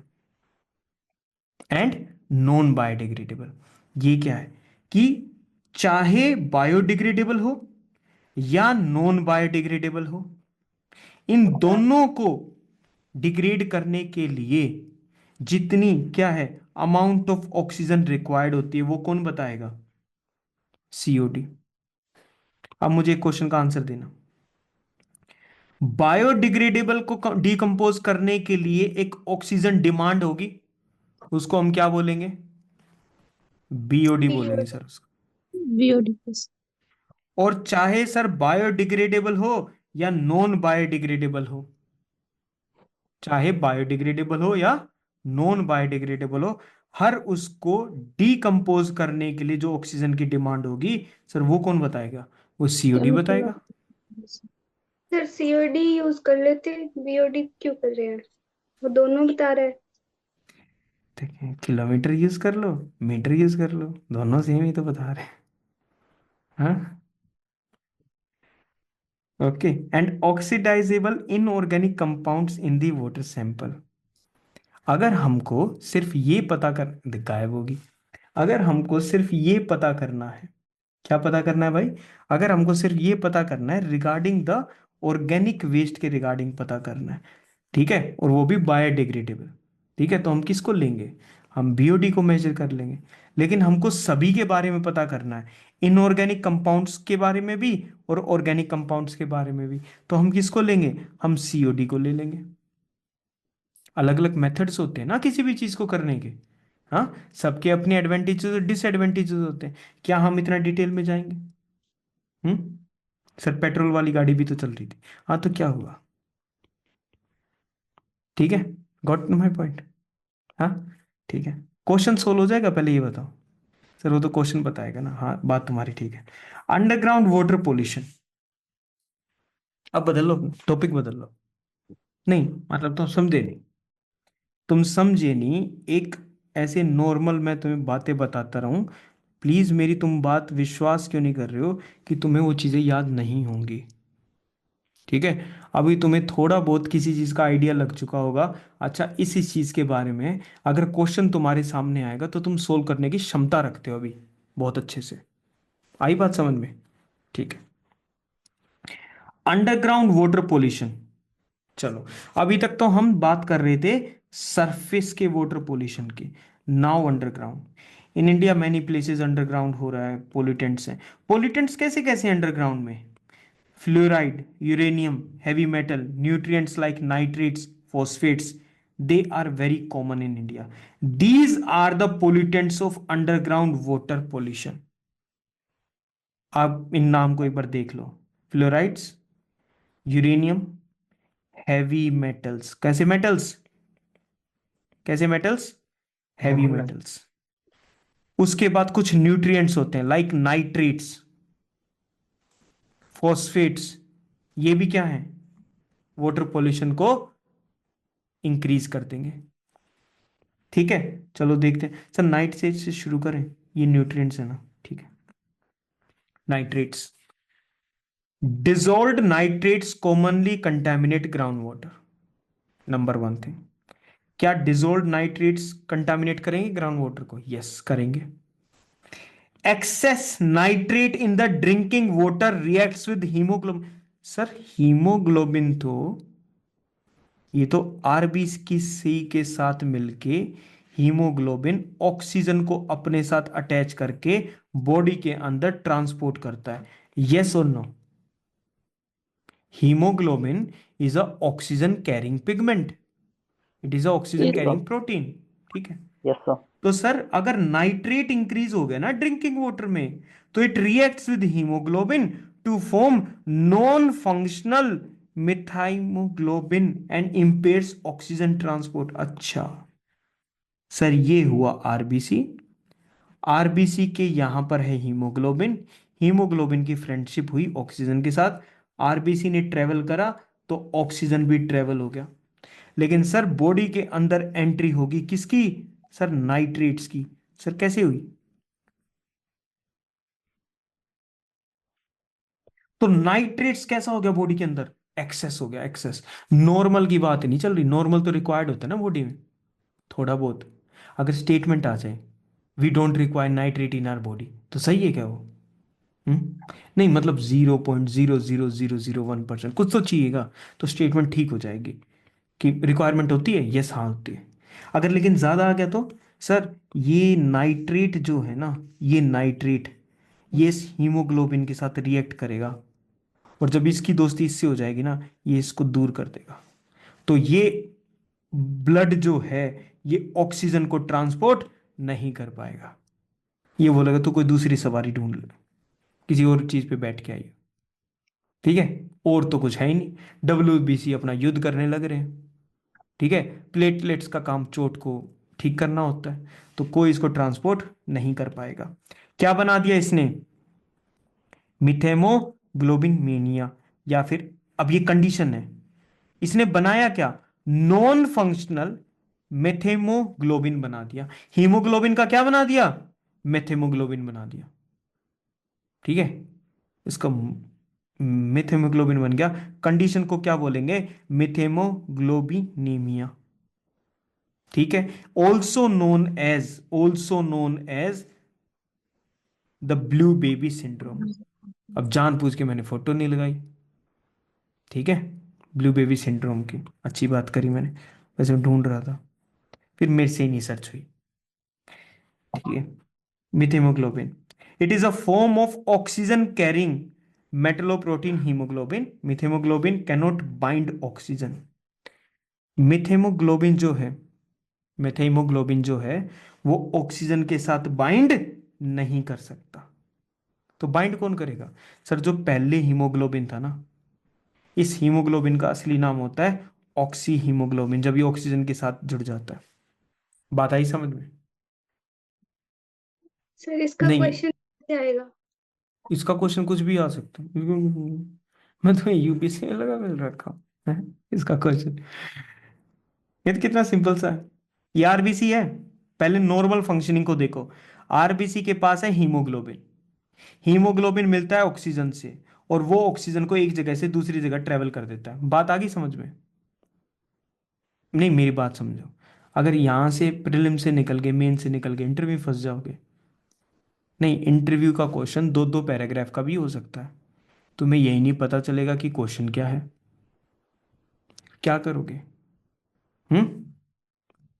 A: and non biodegradable ये क्या है कि चाहे बायोडिग्रेडेबल हो या नॉन बायोडिग्रेडेबल हो, इन दोनों को डिग्रेड करने के लिए जितनी क्या है अमाउंट ऑफ ऑक्सीजन रिक्वायर्ड होती है वो कौन बताएगा? सीओडी। अब मुझे एक क्वेश्चन का आंसर देना, बायोडिग्रेडेबल को डिकम्पोज करने के लिए एक ऑक्सीजन डिमांड होगी, उसको हम क्या बोलेंगे? बीओडी बोलेंगे सर उसको।
H: बीओडी।
A: और चाहे सर बायोडिग्रेडेबल हो या नॉन बायोडिग्रेडेबल हो, चाहे बायोडिग्रेडेबल हो या नॉन बायोडिग्रेडेबल हो, हर उसको डीकंपोज करने के लिए जो ऑक्सीजन की डिमांड होगी सर, वो कौन बताएगा? वो सीओडी बताएगा।
E: सर सीओडी यूज कर लेते, बीओडी क्यों कर रहे हैं? वो दोनों बता रहा है।
A: देखिए, किलोमीटर यूज कर लो, मीटर यूज कर लो, दोनों सेम ही तो बता रहे हैं। हाँ, okay. And oxidisable inorganic compounds in the water sample. अगर हमको सिर्फ ये पता कर, गायब होगी। अगर हमको सिर्फ ये पता करना है, क्या पता करना है भाई? अगर हमको सिर्फ ये पता करना है रिगार्डिंग द ऑर्गेनिक वेस्ट के रिगार्डिंग पता करना है, ठीक है, और वो भी बायोडिग्रेडेबल, ठीक है, तो हम किसको लेंगे? हम बीओडी को मेजर कर लेंगे। लेकिन हमको सभी के बारे में पता करना है, इनऑर्गेनिक कंपाउंड्स के बारे में भी और ऑर्गेनिक कंपाउंड्स के बारे में भी, तो हम किसको लेंगे? हम सीओडी को ले लेंगे। अलग अलग मेथड्स होते हैं ना किसी भी चीज को करने के। हाँ, सबके अपने एडवांटेजेस और डिसएडवांटेजेस होते हैं। क्या हम इतना डिटेल में जाएंगे? सर पेट्रोल वाली गाड़ी भी तो चल रही थी। हाँ, तो क्या हुआ? ठीक है, गॉट माय पॉइंट। हाँ, ठीक है। क्वेश्चन सोल्व हो जाएगा, पहले ये बताओ। सर वो तो क्वेश्चन बताएगा ना। हाँ, बात तुम्हारी ठीक है। Underground water pollution. अब बदल लो, टॉपिक बदल लो। नहीं मतलब तुम समझे नहीं, तुम समझे नहीं। एक ऐसे नॉर्मल मैं तुम्हें बातें बताता रहूं, प्लीज मेरी तुम बात विश्वास क्यों नहीं कर रहे हो कि तुम्हें वो चीजें याद नहीं होंगी? ठीक है, अभी तुम्हें थोड़ा बहुत किसी चीज का आइडिया लग चुका होगा। अच्छा, इस चीज के बारे में अगर क्वेश्चन तुम्हारे सामने आएगा तो तुम सोल्व करने की क्षमता रखते हो अभी बहुत अच्छे से। आई बात समझ में? ठीक है। Underground water pollution. चलो, अभी तक तो हम बात कर रहे थे सरफेस के वाटर पोल्यूशन की। Now underground. In India many places underground हो रहा है, पोल्यूटेंट्स हैं। पोल्यूटेंट्स कैसे कैसे अंडरग्राउंड में? Fluoride, uranium, heavy metal, nutrients like nitrates, phosphates, they are very common in India. These are the pollutants of underground water pollution. आप इन नाम को एक बार देख लो। Fluorides, uranium, heavy metals. कैसे मेटल्स? कैसे मेटल्स? Heavy metals. उसके बाद कुछ न्यूट्रिएंट्स होते हैं लाइक नाइट्रेट्स, फॉस्फेट्स। ये भी क्या है? वाटर पॉल्यूशन को इंक्रीज कर देंगे। ठीक है, चलो देखते हैं। सर नाइट्रेट से शुरू करें, ये न्यूट्रिएंट्स है ना, ठीक है। Nitrates, dissolved nitrates commonly contaminate ground water. Number 1 thing, क्या डिजोल्व्ड नाइट्रेट्स कंटेमिनेट करेंगे ग्राउंड वाटर को? यस, करेंगे। Excess nitrate in the drinking water reacts with haemoglobin. Sir haemoglobin तो ये तो आरबीसी के साथ मिलके हीमोग्लोबिन ऑक्सीजन को अपने साथ अटैच करके बॉडी के अंदर ट्रांसपोर्ट करता है। यस और no? Haemoglobin is a oxygen carrying pigment, it is a oxygen carrying protein. ठीक है,
C: यस सर।
A: तो सर अगर नाइट्रेट इंक्रीज हो गया ना ड्रिंकिंग वाटर में, तो it reacts with haemoglobin to form non functional methaemoglobin and impairs oxygen transport. अच्छा सर, ये हुआ आरबीसी। आरबीसी के यहां पर है हीमोग्लोबिन, हीमोग्लोबिन की फ्रेंडशिप हुई ऑक्सीजन के साथ, आरबीसी ने ट्रेवल करा तो ऑक्सीजन भी ट्रेवल हो गया। लेकिन सर बॉडी के अंदर एंट्री होगी किसकी? सर नाइट्रेट्स की। सर कैसे हुई? तो नाइट्रेट्स कैसा हो गया बॉडी के अंदर? एक्सेस हो गया, एक्सेस। नॉर्मल की बात नहीं चल रही, नॉर्मल तो रिक्वायर्ड होता है ना बॉडी में थोड़ा बहुत। अगर स्टेटमेंट आ जाए we don't require nitrate in our body, तो सही है क्या वो? नहीं मतलब 0.00001% कुछ तो चाहिएगा, तो स्टेटमेंट ठीक हो जाएगी कि रिक्वायरमेंट होती है, यस हाँ होती है। अगर लेकिन ज़्यादा आ गया तो सर ये नाइट्रेट जो है ना, ये नाइट्रेट ये इस हीमोग्लोबिन के साथ रिएक्ट करेगा, और जब इसकी दोस्ती इससे हो जाएगी ना, ये इसको दूर कर देगा। तो ये ब्लड जो है ये ऑक्सीजन को ट्रांसपोर्ट नहीं कर पाएगा। ये बोलेगा तो कोई दूसरी सवारी ढूंढ लो, किसी और चीज पे बैठ के आइए। ठीक है, और तो कुछ है ही नहीं। WBC अपना युद्ध करने लग रहे हैं। ठीक है, प्लेटलेट्स का काम चोट को ठीक करना होता है, तो कोई इसको ट्रांसपोर्ट नहीं कर पाएगा। क्या बना दिया इसने? मिथेमोग्लोबिनमीनिया, या फिर अब ये कंडीशन है, इसने बनाया क्या? नॉन फंक्शनल मेथेमोग्लोबिन बना दिया। हीमोग्लोबिन का क्या बना दिया? मेथेमोग्लोबिन बना दिया। ठीक है, इसका मेथेमोग्लोबिन बन गया। कंडीशन को क्या बोलेंगे? मिथेमोग्लोबिनीमिया। ठीक है, also known as the blue baby syndrome. अब जान पूछ के मैंने फोटो नहीं लगाई। ठीक है, ब्लू बेबी सिंड्रोम की अच्छी बात करी मैंने, वैसे मैं ढूंढ रहा था, फिर मेरे से ही नहीं सर्च हुई। ठीक है, methaemoglobin, it is a form of oxygen carrying metalloprotein haemoglobin. Methaemoglobin cannot bind oxygen. Methaemoglobin जो है, मिथेमोग्लोबिन जो है वो ऑक्सीजन के साथ बाइंड नहीं कर सकता। तो बाइंड कौन करेगा? सर जो पहले हीमोग्लोबिन था ना, इस हीमोग्लोबिन का असली नाम होता है ऑक्सी हीमोग्लोबिन, जब ये ऑक्सीजन के साथ जुड़ जाता है। बात आई समझ में?
E: सर इसका
A: नहीं,
E: क्वेश्चन कैसे आएगा?
A: इसका क्वेश्चन कुछ भी आ सकता है। मैं तो UPSC में लगा मिल रखा हूं, है इसका क्वेश्चन। ये तो कितना सिंपल सा है। ये RBC है, पहले नॉर्मल फंक्शनिंग को देखो। RBC के पास है हीमोग्लोबिन, हीमोग्लोबिन मिलता है ऑक्सीजन से, और वो ऑक्सीजन को एक जगह से दूसरी जगह ट्रेवल कर देता है। बात आ गई समझ में? नहीं, मेरी बात समझो, अगर यहां से प्रीलिम से निकल गए, मेन से निकल गए, इंटरव्यू फंस जाओगे। नहीं, इंटरव्यू का क्वेश्चन 2-2 पैराग्राफ का भी हो सकता है, तुम्हें यही नहीं पता चलेगा कि क्वेश्चन क्या है। क्या करोगे?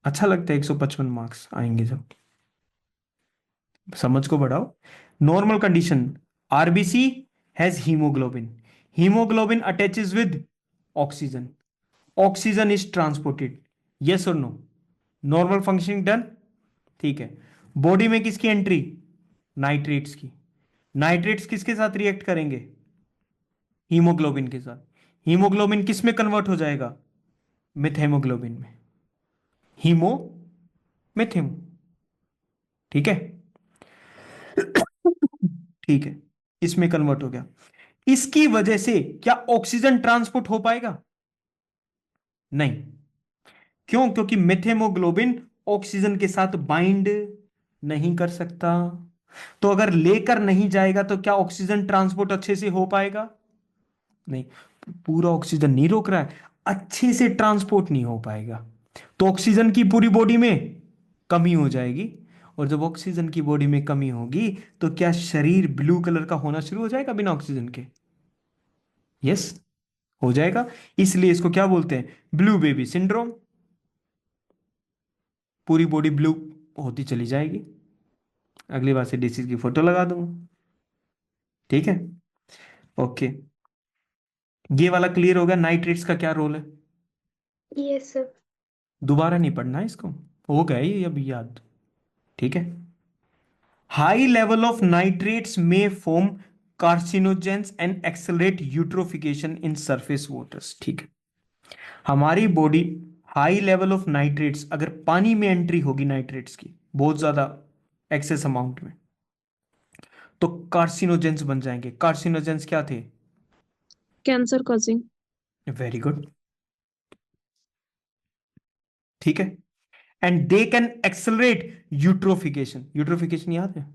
A: अच्छा लगता है 155 मार्क्स आएंगे जब। समझ को बढ़ाओ। Normal condition, RBC has haemoglobin, haemoglobin attaches with oxygen, oxygen is transported, yes और नो? Normal functioning done. ठीक है, बॉडी में किसकी एंट्री? नाइट्रेट्स की। नाइट्रेट्स किसके साथ रिएक्ट करेंगे? हीमोग्लोबिन के साथ। हीमोग्लोबिन किस में कन्वर्ट हो जाएगा? मिथेमोग्लोबिन में। हीमो मिथेमो। ठीक है, ठीक है, इसमें कन्वर्ट हो गया। इसकी वजह से क्या ऑक्सीजन ट्रांसपोर्ट हो पाएगा? नहीं। क्यों? क्योंकि मेथेमोग्लोबिन ऑक्सीजन के साथ बाइंड नहीं कर सकता। तो अगर लेकर नहीं जाएगा तो क्या ऑक्सीजन ट्रांसपोर्ट अच्छे से हो पाएगा? नहीं। पूरा ऑक्सीजन नहीं रोक रहा है, अच्छे से ट्रांसपोर्ट नहीं हो पाएगा, तो ऑक्सीजन की पूरी बॉडी में कमी हो जाएगी। और जब ऑक्सीजन की बॉडी में कमी होगी तो क्या शरीर ब्लू कलर का होना शुरू हो जाएगा बिना ऑक्सीजन के? यस, हो जाएगा। इसलिए इसको क्या बोलते हैं? Blue baby syndrome. पूरी बॉडी ब्लू होती चली जाएगी। अगली बार से डिसीज की फोटो लगा दूंगा। ठीक है, ओके, ये वाला क्लियर हो गया। नाइट्रेट्स का क्या रोल है?
E: Yes sir.
A: दोबारा नहीं पढ़ना है इसको, हो गया ये अभी याद। ठीक है, हाई लेवल ऑफ नाइट्रेट्स में form carcinogens and accelerate eutrophication in surface waters. ठीक है, हमारी body high level of nitrates, अगर पानी में एंट्री होगी नाइट्रेट्स की बहुत ज्यादा एक्सेस अमाउंट में, तो कार्सिनोजेंस बन जाएंगे। कार्सिनोजेंस क्या थे?
H: Cancer causing.
A: Very good. ठीक है, and they can accelerate eutrophication. Eutrophication याद है?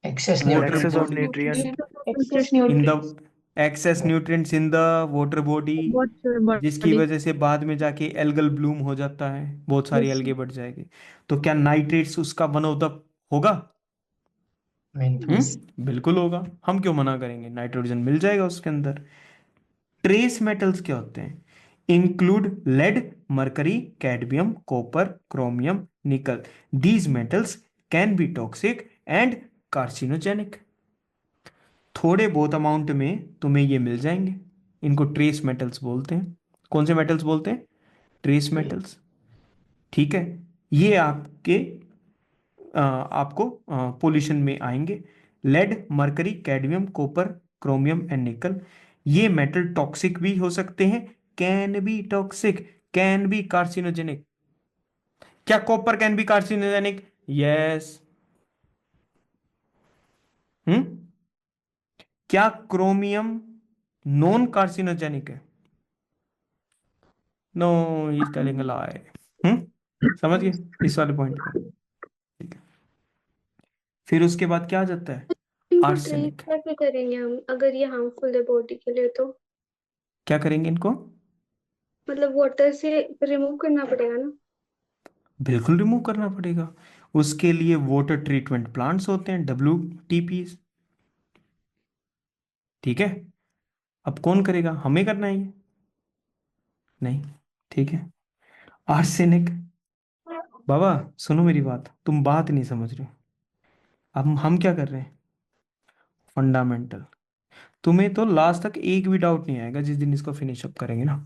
G: Excess
A: Water
C: excess of
A: body.
C: Nutrient.
D: Excess
A: in
D: nutrients.
A: The excess nutrients in the water body, जिसकी
H: बॉडी।
A: वजह से बाद में जाके एल्गल ब्लूम हो जाता है, बहुत सारी
H: Yes,
A: एल्गे बढ़ जाएगी। तो क्या नाइट्रेट्स उसका वन ऑफ द होगा?
G: main
H: yes.
A: बिल्कुल होगा, हम क्यों मना करेंगे? नाइट्रोजन मिल जाएगा उसके अंदर। ट्रेस मेटल्स क्या होते हैं? Include lead, mercury, cadmium, copper, chromium, nickel. These metals can be toxic and carcinogenic. थोड़े बहुत अमाउंट में तुम्हें ये मिल जाएंगे, इनको ट्रेस मेटल्स बोलते हैं। कौन से मेटल्स बोलते हैं? Trace metals. ठीक है, ये आपको पोल्यूशन में आएंगे। Lead, mercury, cadmium, copper, chromium and nickel, ये मेटल टॉक्सिक भी हो सकते हैं, can be toxic, can be carcinogenic. क्या copper can be carcinogenic? Yes. क्या क्रोमियम नॉन कार्सिनोजेनिक है? No, he is telling a lie. समझ गए इस वाले पॉइंट को? ठीक है, फिर उसके बाद क्या आ जाता है?
E: इनको ट्रीट
A: आर्सेनिक।
E: कैसे करेंगे हम अगर ये हार्मफुल है बॉडी के लिए तो?
A: क्या करेंगे इनको?
E: मतलब वाटर से रिमूव करना पड़ेगा ना?
A: बिल्कुल रिमूव करना पड़ेगा। उसके लिए वाटर ट्रीटमेंट प्लांट्स होते हैं, WTP। ठीक है, अब कौन करेगा? हमें करना है ये? नहीं। ठीक है, आर्सेनिक। बाबा सुनो मेरी बात, तुम बात नहीं समझ रहे हो। अब हम क्या कर रहे हैं? फंडामेंटल। तुम्हें तो लास्ट तक एक भी डाउट नहीं आएगा जिस दिन इसको फिनिश अप करेंगे ना।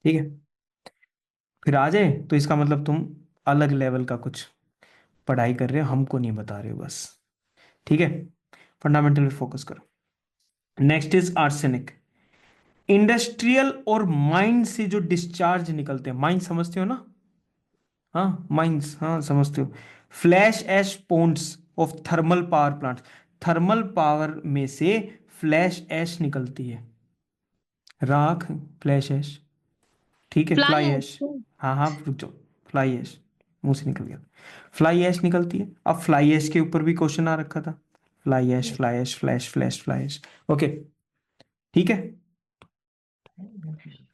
A: ठीक है, फिर आ जाए तो इसका मतलब तुम अलग लेवल का कुछ पढ़ाई कर रहे हो, हमको नहीं बता रहे हो बस। ठीक है, फंडामेंटल पे फोकस करो। Next is arsenic. इंडस्ट्रियल और माइन से जो डिस्चार्ज निकलते हैं, माइन समझते हो ना? हाँ माइंस, हाँ समझते हो। Flash ash ponds of thermal power plant, thermal power में से फ्लैश ऐश निकलती है, राख, फ्लैश ऐश। ठीक है,
H: फ्लाई
A: फ्लाई
H: एश।
A: ऐश। हाँ हाँ रुक जाओ, फ्लाई ऐश मुंह से निकल गया। फ्लाई ऐश निकलती है। अब फ्लाई ऐश के ऊपर भी क्वेश्चन आ रखा था, fly ash, fly ash, flash, flash, fly ash. Okay, ठीक है,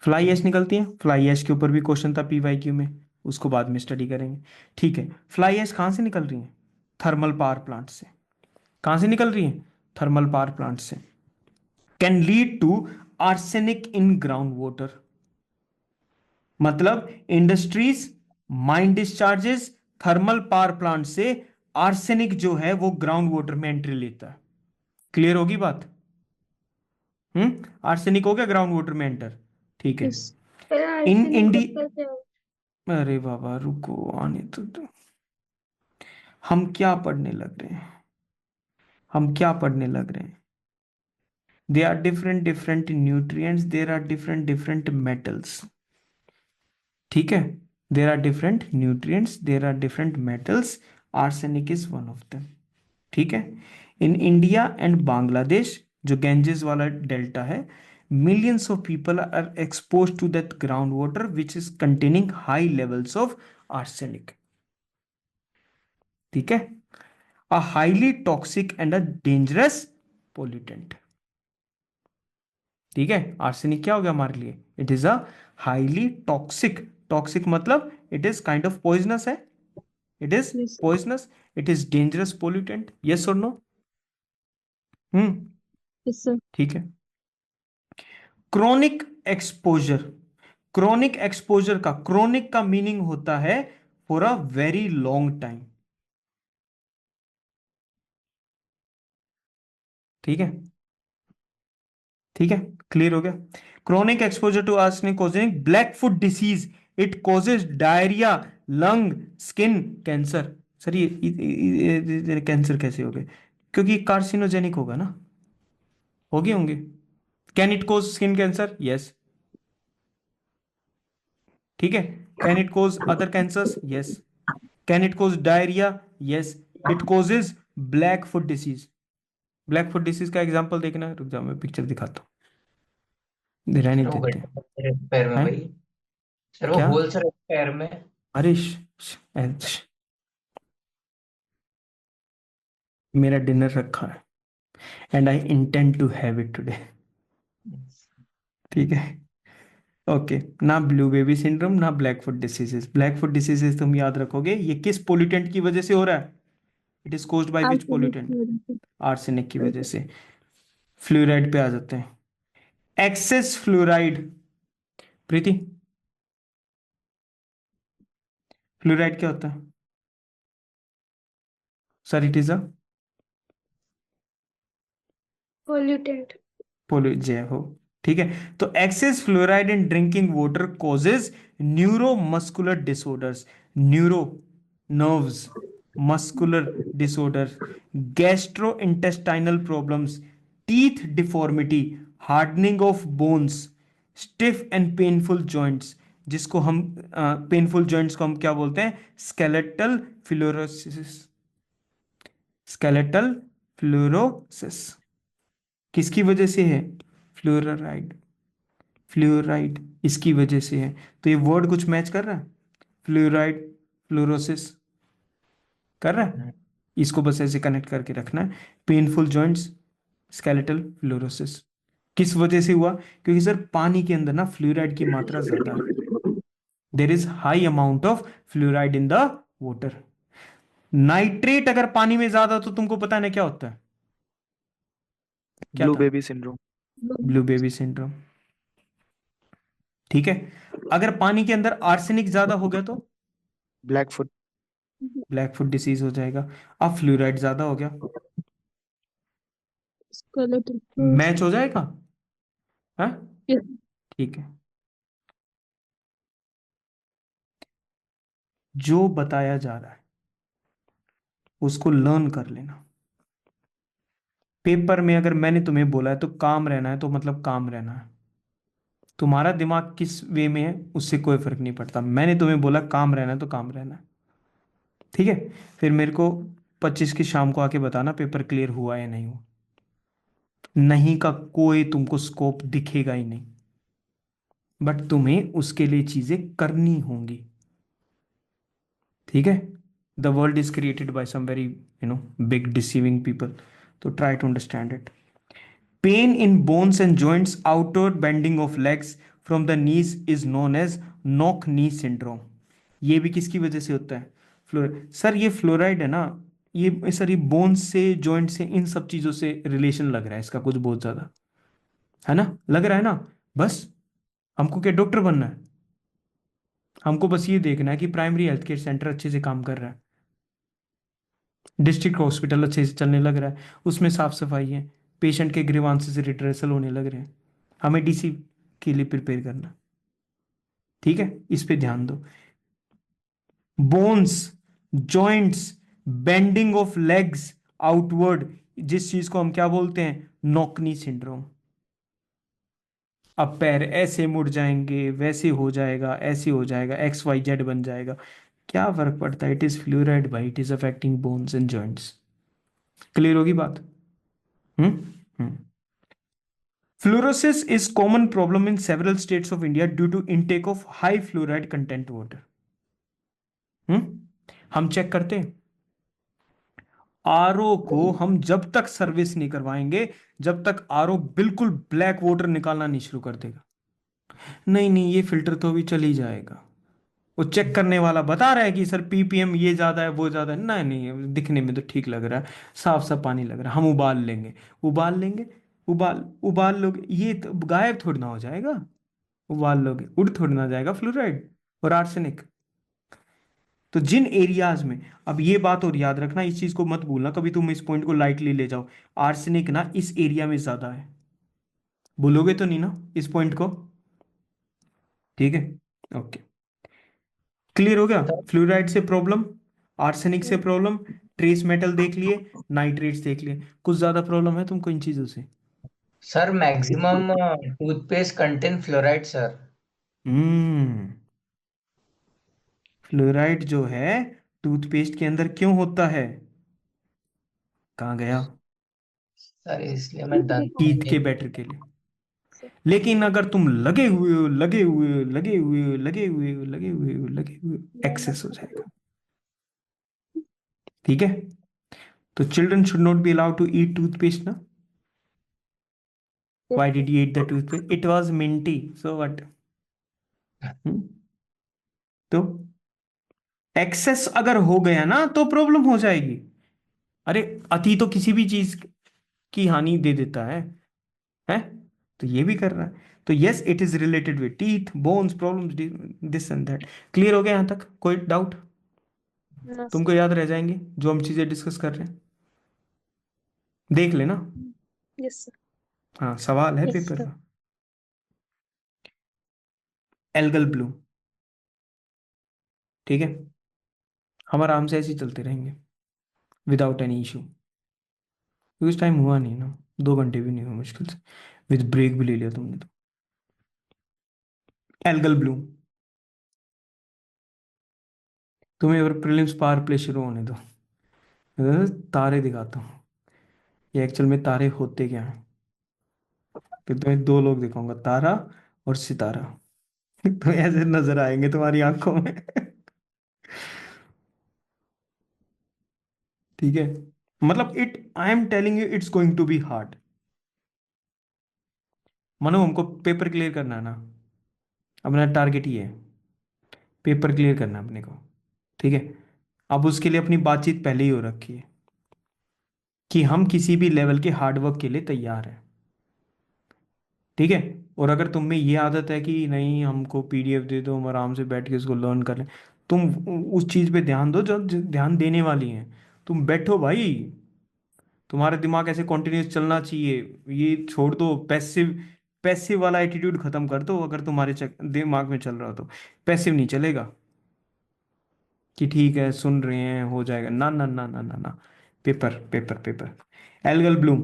A: फ्लाई ऐश निकलती है। फ्लाई ऐश के ऊपर भी क्वेश्चन था PYQ में, उसको बाद में स्टडी करेंगे। ठीक है, फ्लाई ऐश कहाँ से निकल रही है? थर्मल पावर प्लांट से। कहाँ से निकल रही है? थर्मल पावर प्लांट से। Can lead to arsenic in ground water. मतलब industries, mine discharges, thermal power plant से आर्सेनिक जो है वो ग्राउंड वाटर में एंट्री लेता है। क्लियर होगी बात? आर्सेनिक हो गया ग्राउंड वाटर में एंटर। ठीक है।
H: यस।
E: पर
A: इन
E: आर्सेनिक
A: इंडी
E: कैसे हो?
A: अरे बाबा रुको, आने तो हम क्या पढ़ने लग रहे हैं? हम क्या पढ़ने लग रहे हैं? They are different nutrients, there are different metals. ठीक है, there are different nutrients, there are different metals, arsenic is one of them. ठीक है, इन इंडिया एंड बांग्लादेश जो गैंजेस वाला डेल्टा है, millions of people are exposed to that groundwater which is containing high levels of arsenic. ठीक है, a highly toxic and a dangerous pollutant. ठीक है, arsenic क्या हो गया हमारे लिए? It is a highly toxic. Toxic मतलब it is kind of poisonous है, it is
H: yes.
A: Poisonous, it is dangerous pollutant. Yes और नो?
H: Yes sir.
A: ठीक है। Chronic exposure. क्रोनिक एक्सपोजर का, क्रोनिक का मीनिंग होता है for a very long time. ठीक है, ठीक है, क्लियर हो गया? Chronic exposure to arsenic causing black foot disease, it causes diarrhoea, lung, skin cancer. Sir ये कैंसर कैसे हो गए? क्योंकि कार्सिनोजेनिक होगा ना, हो गए होंगे। Can it cause skin cancer? Yes. ठीक है, can it cause other cancers? Yes. Can it cause diarrhoea? Yes. It causes black foot disease. Black foot disease का एग्जांपल देखना, रुक जाओ मैं पिक्चर दिखाता हूँ, रहने
G: सर वो
A: देते
G: गड्ढा मेरे पैर में
A: हैं।
G: भाई। सर वो
A: क्या?
G: होल सर पैर में।
A: अरे मेरा डिनर रखा है and I intend to have it today. ठीक है, ओके। ना ब्लू बेबी सिंड्रोम, ना black foot diseases. Black foot diseases तुम याद रखोगे, ये किस पोल्यूटेंट की वजह से हो रहा है? It is caused by which
H: arsenic
A: pollutant?
H: की वजह से।
A: आर्सेनिक की वजह से। फ्लोराइड पे आ जाते हैं। Access fluoride. प्रीति, फ्लोराइड क्या होता है? Sir it is a
E: pollutant.
A: पोल्यू, जय हो, ठीक है, तो excess fluoride in drinking water causes neuromuscular disorders, neuro nerves, muscular disorder, gastrointestinal problems, teeth deformity, hardening of bones, stiff and painful joints, जिसको हम पेनफुल जॉइंट्स को हम क्या बोलते हैं, स्केलेटल फ्लोरोसिस, स्केलेटल फ्लोरोसिस किसकी वजह से है, फ्लोराइड, फ्लोराइड इसकी वजह से है। तो ये वर्ड कुछ मैच कर रहा है, फ्लोराइड फ्लोरोसिस कर रहा है, इसको बस ऐसे कनेक्ट करके रखना है, पेनफुल जॉइंट्स, स्केलेटल फ्लोरोसिस किस वजह से हुआ, क्योंकि सर पानी के अंदर ना फ्लोराइड की मात्रा ज्यादा है, there is high amount of fluoride in the water. Nitrate अगर पानी में ज्यादा तो तुमको पता है ना क्या होता है, क्या
C: ब्लू
A: था,
C: baby syndrome.
A: Blue baby syndrome. ठीक है, अगर पानी के अंदर आर्सेनिक ज्यादा हो गया तो
C: black foot.
A: Black foot disease हो जाएगा। अब फ्लोराइड ज्यादा हो गया,
H: skeletal.
A: मैच हो जाएगा, हाँ
H: Yes.
A: ठीक है। जो बताया जा रहा है उसको लर्न कर लेना। पेपर में अगर मैंने तुम्हें बोला है तो काम रहना है, तो मतलब काम रहना है, तुम्हारा दिमाग किस वे में है उससे कोई फर्क नहीं पड़ता, मैंने तुम्हें बोला काम रहना है तो काम रहना है, ठीक है। फिर मेरे को 25 की शाम को आके बताना पेपर क्लियर हुआ या नहीं हुआ, नहीं का कोई तुमको स्कोप दिखेगा ही नहीं, बट तुम्हें उसके लिए चीजें करनी होंगी, ठीक है। The world is created by some very big deceiving people, तो try to understand it. Pain in bones and joints, outward bending of legs from the knees is known as knock knee syndrome. ये भी किसकी वजह से होता है, fluoride. Sir ये fluoride है ना, ये सर ये बोन्स से जॉइंट से इन सब चीजों से रिलेशन लग रहा है इसका कुछ बहुत ज्यादा, है ना, लग रहा है ना। बस हमको क्या डॉक्टर बनना है, हमको बस ये देखना है कि प्राइमरी हेल्थ केयर सेंटर अच्छे से काम कर रहा है, डिस्ट्रिक्ट हॉस्पिटल अच्छे से चलने लग रहा है, उसमें साफ सफाई है, पेशेंट के ग्रीवांसेस रिड्रेसल होने लग रहे हैं, हमें डीसी के लिए प्रिपेयर करना, ठीक है, इस पे ध्यान दो। Bones, joints, bending of legs outward, जिस चीज को हम क्या बोलते हैं, नॉकनी सिंड्रोम। अब पैर ऐसे मुड़ जाएंगे, वैसे हो जाएगा, ऐसे हो जाएगा, एक्स वाई जेड बन जाएगा, क्या फर्क पड़ता है, इट इज फ्लूराइड भाई, it is affecting bones and joints. Clear होगी बात। हम्म। Fluorosis is common problem in several states of India due to intake of high fluoride content water. हम चेक करते हैं आरओ को, हम जब तक सर्विस नहीं करवाएंगे जब तक आरओ बिल्कुल ब्लैक वाटर निकालना नहीं शुरू कर देगा, नहीं नहीं ये फिल्टर तो भी चल ही जाएगा, वो चेक करने वाला बता रहा है कि सर पीपीएम ये ज्यादा है वो ज्यादा है, नहीं नहीं दिखने में तो ठीक लग रहा है, साफ साफ पानी लग रहा है, हम उबाल लेंगे, उबाल लेंगे, उबाल लोगे, ये तो गायब थोड़ी ना हो जाएगा, उबाल लोगे उड़ थोड़ी ना जाएगा फ्लोराइड और आर्सेनिक। तो जिन एरियाज में, अब ये बात और याद रखना, इस चीज को मत भूलना कभी, तुम इस पॉइंट को लाइटली ले जाओ, आर्सेनिक ना इस एरिया में ज्यादा है, भूलोगे तो नहीं ना इस पॉइंट को, ठीक है, ओके। क्लियर हो गया, फ्लोराइड से प्रॉब्लम, आर्सेनिक से प्रॉब्लम, ट्रेस मेटल देख लिए, नाइट्रेट्स देख लिए, कुछ ज्यादा प्रॉब्लम है तुमको इन चीजों से।
G: Sir maximum toothpaste contain fluoride sir.
A: Hmm, fluoride जो है टूथपेस्ट के अंदर क्यों होता है, कहाँ गया,
G: सर इसलिए मैं दंत
A: टीथ के बेटर के लिए। लेकिन अगर तुम लगे हुए हो, लगे हुए हो, लगे हुए हो, लगे हुए हो, लगे हुए हो, लगे हुए हो, एक्सेस हो जाएगा, ठीक है। तो children should not be allowed to eat toothpaste ना, why did you eat the toothpaste, it was minty, so what। तो एक्सेस अगर हो गया ना तो प्रॉब्लम हो जाएगी, अरे अति तो किसी भी चीज की हानि दे देता है, तो ये भी कर रहा है, तो yes it is related with teeth bones problems, this and that. Clear हो गया यहां तक, कोई डाउट
H: No,
A: तुमको याद रह जाएंगे जो हम चीजें डिस्कस कर रहे हैं, देख लेना।
H: Yes, sir.
A: हाँ सवाल है
H: Yes,
A: पेपर
H: sir.
A: का। Algal Bloom. ठीक है, हम आराम से ऐसे ही चलते रहेंगे विदाउट एनी इशू, क्योंकि टाइम हुआ नहीं ना, 2 घंटे भी नहीं हुए मुश्किल से, विद ब्रेक भी ले लिया तुमने तो। एल्गल ब्लूम, तुम्हें अगर प्रीलिम्स पावर प्ले शुरू होने दो, तारे दिखाता हूँ ये एक्चुअल में तारे होते क्या हैं। फिर तुम्हें 2 लोग दिखाऊंगा, तारा और सितारा। तो ऐसे नजर आएंगे तुम्हारी आंखों में। ठीक है, मतलब I am telling you it's going to be hard. मनो हमको पेपर क्लियर करना है ना, अपना टारगेट ही है पेपर क्लियर करना है अपने को। ठीक है, अब उसके लिए अपनी बातचीत पहले ही हो रखी है कि हम किसी भी लेवल के हार्डवर्क के लिए तैयार हैं। ठीक है, और अगर तुम में ये आदत है कि नहीं हमको पीडीएफ दे दो, हम आराम से बैठ के इसको लर्न कर लें, तुम उस चीज पे ध्यान दो जो ध्यान देने वाली है। तुम बैठो भाई, तुम्हारा दिमाग ऐसे कॉन्टिन्यूस चलना चाहिए। ये छोड़ दो पैसिव, पैसिव वाला एटीट्यूड खत्म कर दो। अगर तुम्हारे दिमाग में चल रहा हो तो पैसिव नहीं चलेगा कि ठीक है सुन रहे हैं हो जाएगा, ना ना ना ना ना ना। Paper paper paper. Algal bloom,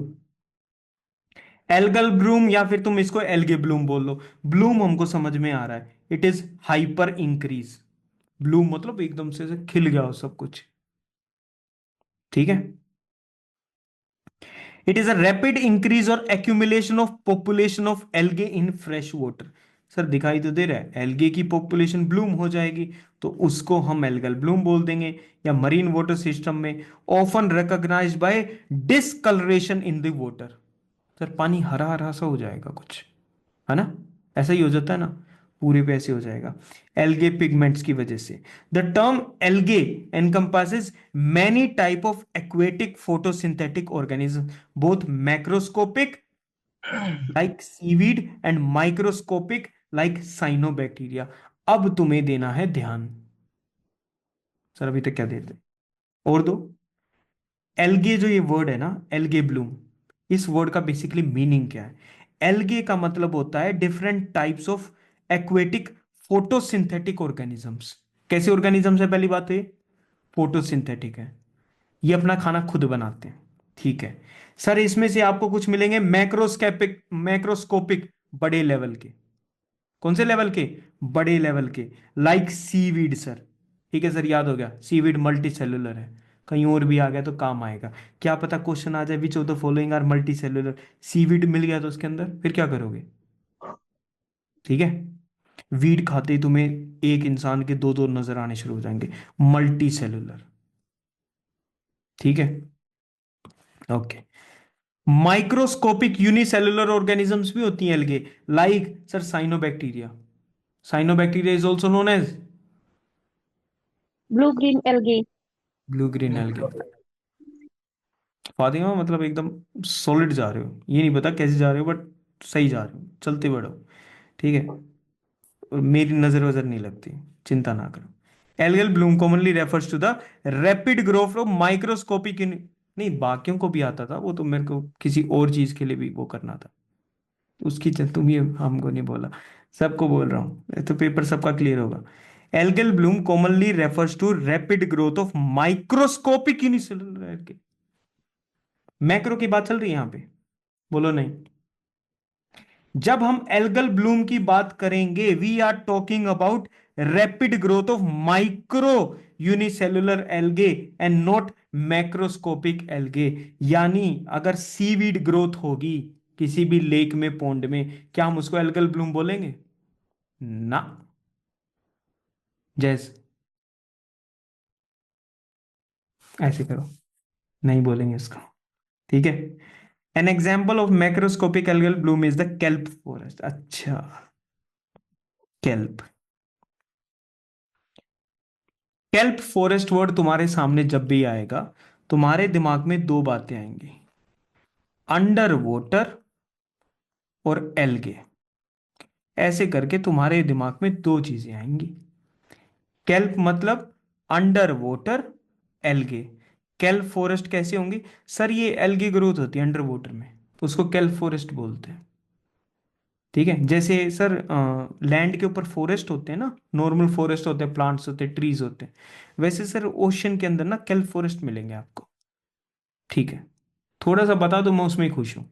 A: algal Bloom या फिर तुम इसको एल्गे ब्लूम बोल लो। ब्लूम हमको समझ में आ रहा है, it is hyper increase. Bloom मतलब एकदम से खिल गया हो सब कुछ। ठीक है, it is a rapid increase और accumulation of population of algae in fresh water. Sir दिखाई तो दे रहा है एल्गे की पॉपुलेशन ब्लूम हो जाएगी, तो उसको हम एल्गल ब्लूम बोल देंगे। या मरीन वाटर सिस्टम में often recognised by discolouration in the water. Sir पानी हरा हरा सा हो जाएगा कुछ, है ना, ऐसा ही हो जाता है ना, पूरे पे ऐसे हो जाएगा एल्गे पिगमेंट्स की वजह से। The term algae encompasses many type of aquatic photosynthetic organism, both macroscopic like seaweed and microscopic like cyanobacteria. अब तुम्हें देना है ध्यान। सर अभी तक क्या देते, और दो। एल्गे जो ये वर्ड है ना, एल्गे ब्लूम, इस वर्ड का बेसिकली मीनिंग क्या है? एल्गे का मतलब होता है different types of aquatic photosynthetic organisms. कैसे ऑर्गेनिजम्स है? पहली बात तो ये फोटोसिंथेटिक है, ये अपना खाना खुद बनाते हैं। ठीक है सर, इसमें से आपको कुछ मिलेंगे मैक्रोस्कोपिक, मैक्रोस्कोपिक बड़े लेवल के। कौन से लेवल के? बड़े लेवल के, लाइक सीवीड सर। ठीक है सर, याद हो गया, सीवीड मल्टी सेलुलर है, कहीं और भी आ गया तो काम आएगा। क्या पता क्वेश्चन आ जाए which of the following are multicellular. Seaweed मिल गया तो उसके अंदर फिर क्या करोगे? ठीक है, वीड खाते ही तुम्हें एक इंसान के दो दो नजर आने शुरू हो जाएंगे, मल्टी सेलुलर। ठीक है, ओके। माइक्रोस्कोपिक यूनिसेलुलर ऑर्गेनिजम्स भी होती हैं algae, like sir cyanobacteria. Cyanobacteria is also known as
H: Blue green algae.
A: Blue green algae. Fatima मतलब एकदम सॉलिड जा रहे हो, ये नहीं पता कैसे जा रहे हो बट सही जा रहे हो, चलते बढ़ो। ठीक है, और मेरी नजर वजर नहीं लगती, चिंता ना करो। Algal bloom commonly refers to the rapid growth of microscopic, नहीं बाकियों को भी आता था वो, तो मेरे को किसी और चीज के लिए भी वो करना था, उसकी तुम ये हमको नहीं बोला, सबको बोल रहा हूँ तो पेपर सबका क्लियर होगा। Algal bloom commonly refers to rapid growth of microscopic unicellular algae. Macro की बात चल रही है यहां पे, बोलो नहीं। जब हम एल्गल ब्लूम की बात करेंगे, we are talking about rapid growth of micro unicellular algae and not macroscopic algae. यानी अगर सीवीड ग्रोथ होगी किसी भी लेक में, पॉन्ड में, क्या हम उसको एल्गल ब्लूम बोलेंगे? ना। जैस ऐसे करो, नहीं बोलेंगे इसको। ठीक है, an example of macroscopic algal Bloom is the kelp forest. अच्छा, केल्प, केल्प फॉरेस्ट वर्ड तुम्हारे सामने जब भी आएगा, तुम्हारे दिमाग में 2 बातें आएंगी, अंडर वाटर और एल्गे। ऐसे करके तुम्हारे दिमाग में 2 चीजें आएंगी। केल्प मतलब under water algae. Kelp forest कैसे होंगी? सर ये एल्गे ग्रोथ होती है अंडर वाटर में, उसको केल्प फॉरेस्ट बोलते हैं। ठीक है, जैसे सर लैंड के ऊपर फॉरेस्ट होते हैं ना, नॉर्मल फॉरेस्ट होते हैं, प्लांट्स होते हैं, ट्रीज होते हैं, वैसे सर ओशन के अंदर ना केल्प फॉरेस्ट मिलेंगे आपको। ठीक है, थोड़ा सा बता दो, मैं उसमें ही खुश हूं।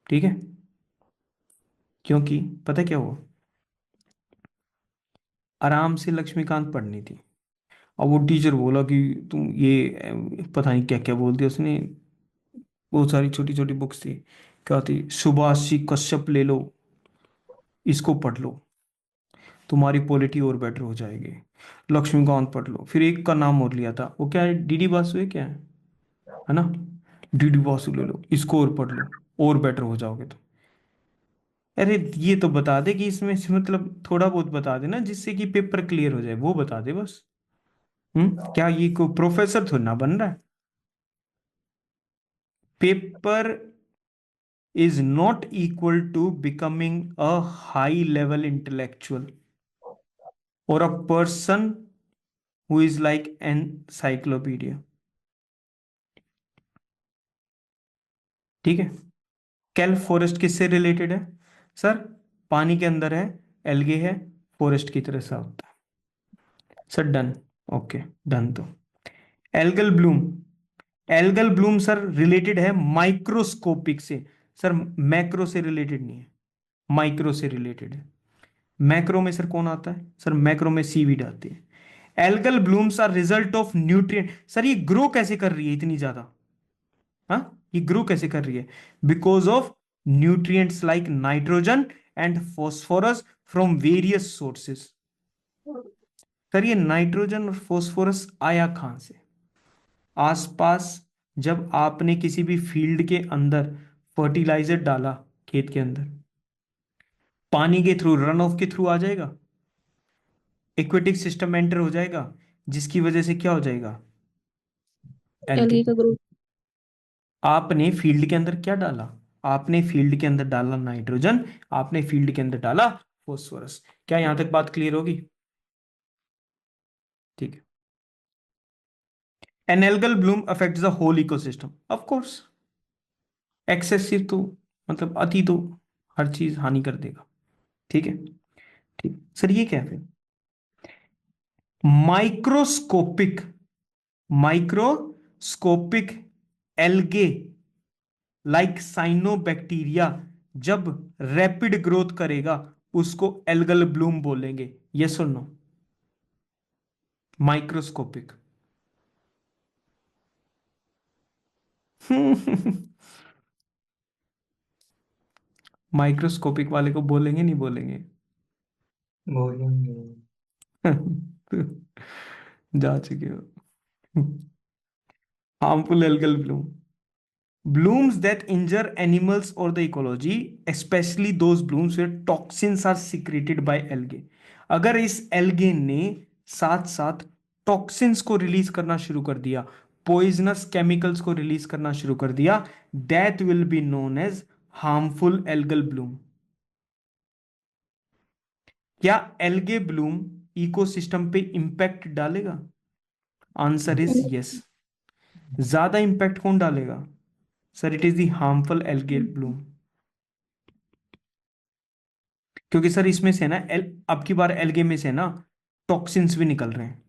A: ठीक है, क्योंकि पता क्या हुआ, आराम से लक्ष्मीकांत पढ़नी थी। अब वो टीचर बोला कि तुम ये पता नहीं क्या क्या बोल दिया उसने। बहुत सारी छोटी छोटी बुक्स थी, क्या थी, सुभाष जी कश्यप ले लो, इसको पढ़ लो, तुम्हारी पॉलिटी और बेटर हो जाएगी। लक्ष्मीकांत पढ़ लो, फिर एक का नाम और लिया था, वो क्या है, डीडी बासु है क्या है ना, डीडी बासु ले लो, इसको और पढ़ लो, और बेटर हो जाओगे तो। अरे ये तो बता दे कि इसमें से मतलब थोड़ा बहुत बता दे ना, जिससे कि पेपर क्लियर हो जाए, वो बता दे बस। क्या ये कोई प्रोफेसर थोड़ी ना बन रहा है। Paper is not equal to becoming a high level intellectual or a person who is like encyclopedia। ठीक है, केल्प फॉरेस्ट किससे रिलेटेड है सर, पानी के अंदर है, एल्गे है, फॉरेस्ट की तरह सा होता है सर। Done, okay done. तो algal bloom, algal bloom sir related है माइक्रोस्कोपिक से, सर मैक्रो से रिलेटेड नहीं है, माइक्रो से रिलेटेड है। मैक्रो में सर कौन आता है, सर मैक्रो में सीवीड आती है। Algal blooms are result of nutrient. Sir ये ग्रो कैसे कर रही है इतनी ज्यादा, हाँ ये ग्रो कैसे कर रही है, because of nutrients like nitrogen and phosphorus from various sources. Sir ये नाइट्रोजन और फॉस्फोरस आया कहां से, आसपास जब आपने किसी भी फील्ड के अंदर फर्टिलाइजर डाला, खेत के अंदर, पानी के थ्रू, रन ऑफ के थ्रू आ जाएगा, एक्वेटिक सिस्टम एंटर हो जाएगा, जिसकी वजह से क्या हो जाएगा, एल्गे।
H: एलगी का ग्रुप।
A: आपने फील्ड के अंदर क्या डाला, आपने फील्ड के अंदर डाला नाइट्रोजन, आपने फील्ड के अंदर डाला फॉस्फोरस। क्या यहां तक बात क्लियर होगी, ठीक है। An algal bloom affects the whole ecosystem, of course. Excessive तो मतलब अति तो हर चीज हानि कर देगा। ठीक है, ठीक सर, ये क्या है फिर, microscopic, microscopic algae like cyanobacteria जब रैपिड ग्रोथ करेगा, उसको एल्गल ब्लूम बोलेंगे, यस और नो। माइक्रोस्कोपिक माइक्रोस्कोपिक वाले को बोलेंगे नहीं बोलेंगे,
G: बोलेंगे।
A: जा चुके हो। Harmful algal Bloom, blooms that injure animals or the ecology, especially those blooms where toxins are secreted by algae। अगर इस एल्गे ने साथ साथ टॉक्सिन्स को रिलीज करना शुरू कर दिया, पॉइजनस केमिकल्स को रिलीज करना शुरू कर दिया, that will be known as harmful algal bloom. क्या एल्गे ब्लूम इकोसिस्टम पे इंपैक्ट डालेगा, आंसर इज यस। ज्यादा इंपैक्ट कौन डालेगा sir, it is the harmful algae bloom. क्योंकि सर इसमें से ना अब की बार एल्गे में से ना टॉक्सिन्स भी निकल रहे हैं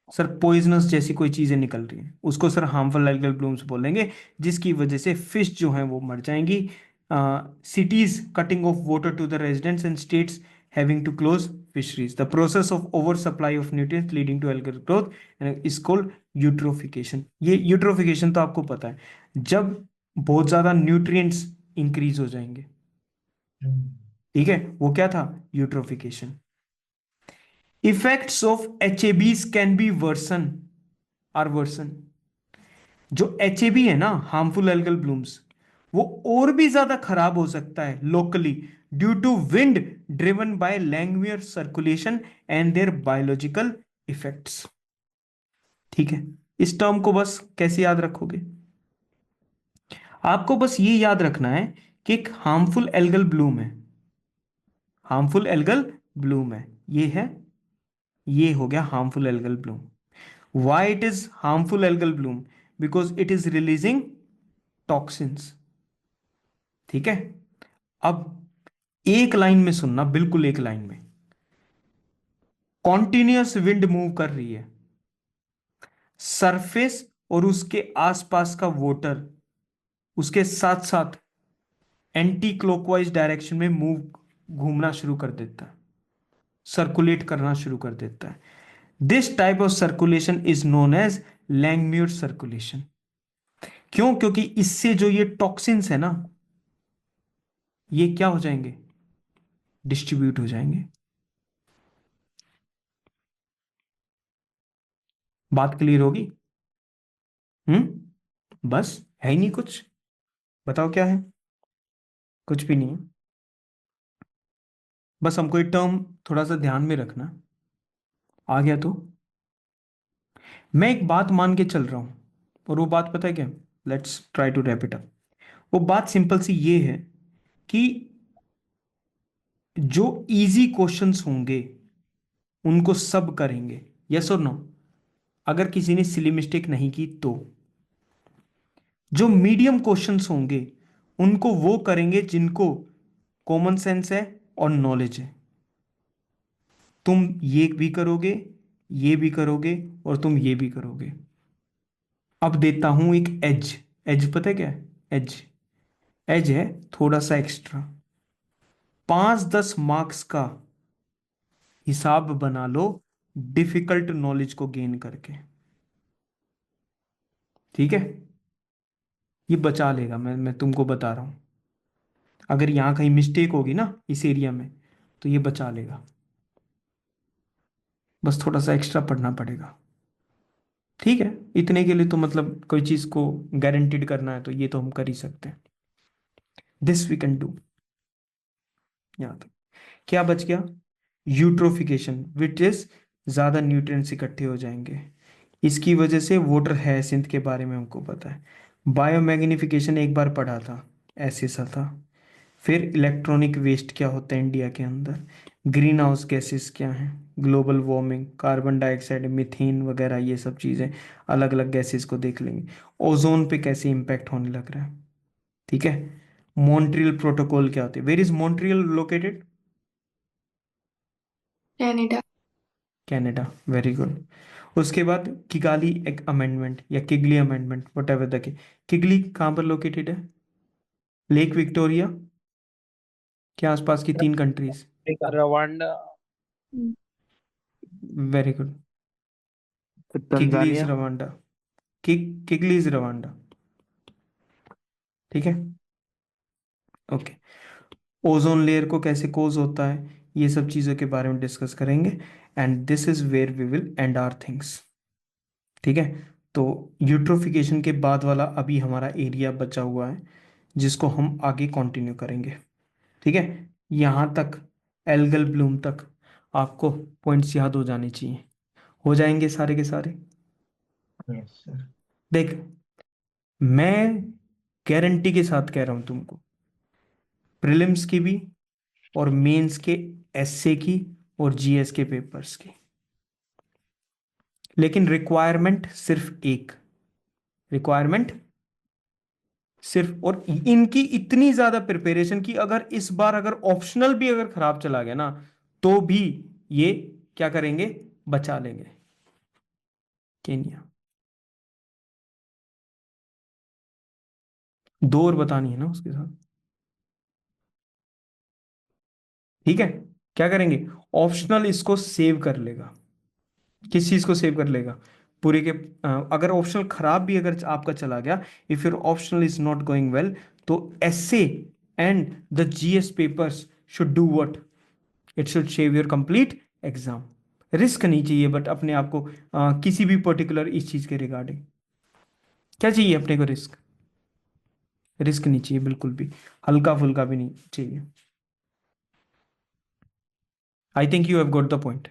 A: सर, पॉइजनस जैसी कोई चीजें निकल रही हैं, उसको सर हार्मफुल एल्गल ब्लूम्स बोलेंगे, जिसकी वजह से फिश जो हैं वो मर जाएंगी। Cities cutting off water to the residents and states having to close fisheries, the process of over supply of nutrients leading to algal growth is called eutrophication. ये यूट्रोफिकेशन तो आपको पता है, जब बहुत ज्यादा न्यूट्रिएंट्स इंक्रीज हो जाएंगे, ठीक है, वो क्या था, eutrophication. Effects of HABs can be worsen, or worsen. जो HAB है ना, हार्मफुल एल्गल ब्लूम्स, वो और भी ज्यादा खराब हो सकता है locally due to wind driven by Langmuir circulation and their biological effects. ठीक है, इस टर्म को बस कैसे याद रखोगे, आपको बस ये याद रखना है कि एक हार्मफुल एल्गल ब्लूम है, हार्मफुल एल्गल ब्लूम है, ये है, ये हो गया harmful algal Bloom. Why it is harmful algal Bloom, because it is releasing toxins. ठीक है, अब एक लाइन में सुनना, बिल्कुल एक लाइन में। कॉन्टिन्यूअस विंड मूव कर रही है, सरफेस और उसके आसपास का वाटर उसके साथ साथ एंटी क्लॉकवाइज डायरेक्शन में मूव घूमना शुरू कर देता है, सर्कुलेट करना शुरू कर देता है। This type of circulation is known as Langmuir circulation. क्यों? क्योंकि इससे जो ये टॉक्सिन्स है ना, ये क्या हो जाएंगे? डिस्ट्रीब्यूट हो जाएंगे। बात क्लियर होगी? बस, है ही नहीं कुछ। बताओ क्या है? कुछ भी नहीं है। बस हमको ये टर्म थोड़ा सा ध्यान में रखना। आ गया तो मैं एक बात मान के चल रहा हूं, और वो बात पता है क्या? Let's try to wrap it up. वो बात सिंपल सी ये है कि जो इजी क्वेश्चंस होंगे उनको सब करेंगे, यस और नो? अगर किसी ने सिली मिस्टेक नहीं की तो जो मीडियम क्वेश्चंस होंगे उनको वो करेंगे जिनको कॉमन सेंस है और नॉलेज है। तुम ये भी करोगे, ये भी करोगे, और तुम ये भी करोगे। अब देता हूं एक एज। एज पता है क्या है? एज, एज है थोड़ा सा एक्स्ट्रा। 5-10 मार्क्स का हिसाब बना लो डिफिकल्ट नॉलेज को गेन करके। ठीक है? ये बचा लेगा, मैं तुमको बता रहा हूं। अगर यहां कहीं मिस्टेक होगी ना इस एरिया में, तो ये बचा लेगा। बस थोड़ा सा एक्स्ट्रा पढ़ना पड़ेगा। ठीक है? इतने के लिए तो मतलब कोई चीज को गारंटीड करना है तो ये तो हम कर ही सकते हैं। This we can do. यहां तक क्या बच गया? यूट्रोफिकेशन, विच इज ज्यादा न्यूट्रिएंट्स इकट्ठे हो जाएंगे, इसकी वजह से वाटर हायसिंथ के बारे में हमको पता है। बायोमैग्निफिकेशन एक बार पढ़ा था, ऐसे सा था। फिर इलेक्ट्रॉनिक वेस्ट क्या होता है इंडिया के अंदर, ग्रीन हाउस गैसेस क्या हैं, global warming, carbon dioxide, methane वगैरह, ये सब चीज़ें अलग अलग गैसेस को देख लेंगे। ओजोन पे कैसे इम्पैक्ट होने लग रहा है। ठीक है? मॉन्ट्रियल प्रोटोकॉल क्या होते हैं? Where is Montreal located?
D: Canada.
A: Canada, very good. उसके बाद किगाली एक अमेंडमेंट या Kigali amendment, whatever the Kigali कहाँ पर लोकेटेड है? लेक विक्टोरिया के आसपास की 3 countries.
C: Rwanda.
A: Very good. Kigali is
C: Tanzania.
A: Rwanda. Kigali is Rwanda. ठीक है? ओके। ओजोन लेयर को कैसे कोज होता है, ये सब चीज़ों के बारे में डिस्कस करेंगे। And this is where we will end our things. ठीक है? तो यूट्रोफिकेशन के बाद वाला अभी हमारा एरिया बचा हुआ है, जिसको हम आगे कंटिन्यू करेंगे। ठीक है? यहाँ तक, एल्गल ब्लूम तक आपको पॉइंट्स याद हो जाने चाहिए। हो जाएंगे सारे के सारे?
G: Yes sir.
A: देख, मैं गारंटी के साथ कह रहा हूं तुमको, प्रीलिम्स की भी और मेंस के एसए की और जीएस के पेपर्स की, लेकिन रिक्वायरमेंट सिर्फ एक, रिक्वायरमेंट सिर्फ, और इनकी इतनी ज्यादा प्रिपरेशन की अगर इस बार अगर ऑप्शनल भी अगर खराब चला गया ना, तो भी ये क्या करेंगे? बचा लेंगे। केनिया। 2 और बतानी है ना उसके साथ। ठीक है? क्या करेंगे? ऑप्शनल इसको सेव कर लेगा। किस चीज को सेव कर लेगा? पूरे के अगर ऑप्शनल खराब भी अगर आपका चला गया, if your optional is not going well, तो essay and the GS papers should do what? It should save your complete exam. Risk नहीं चाहिए बट अपने आप को किसी भी पर्टिकुलर इस चीज के रिगार्डिंग क्या चाहिए अपने को? रिस्क, रिस्क नहीं चाहिए बिल्कुल भी, हल्का फुल्का भी नहीं चाहिए। I think you have got the point.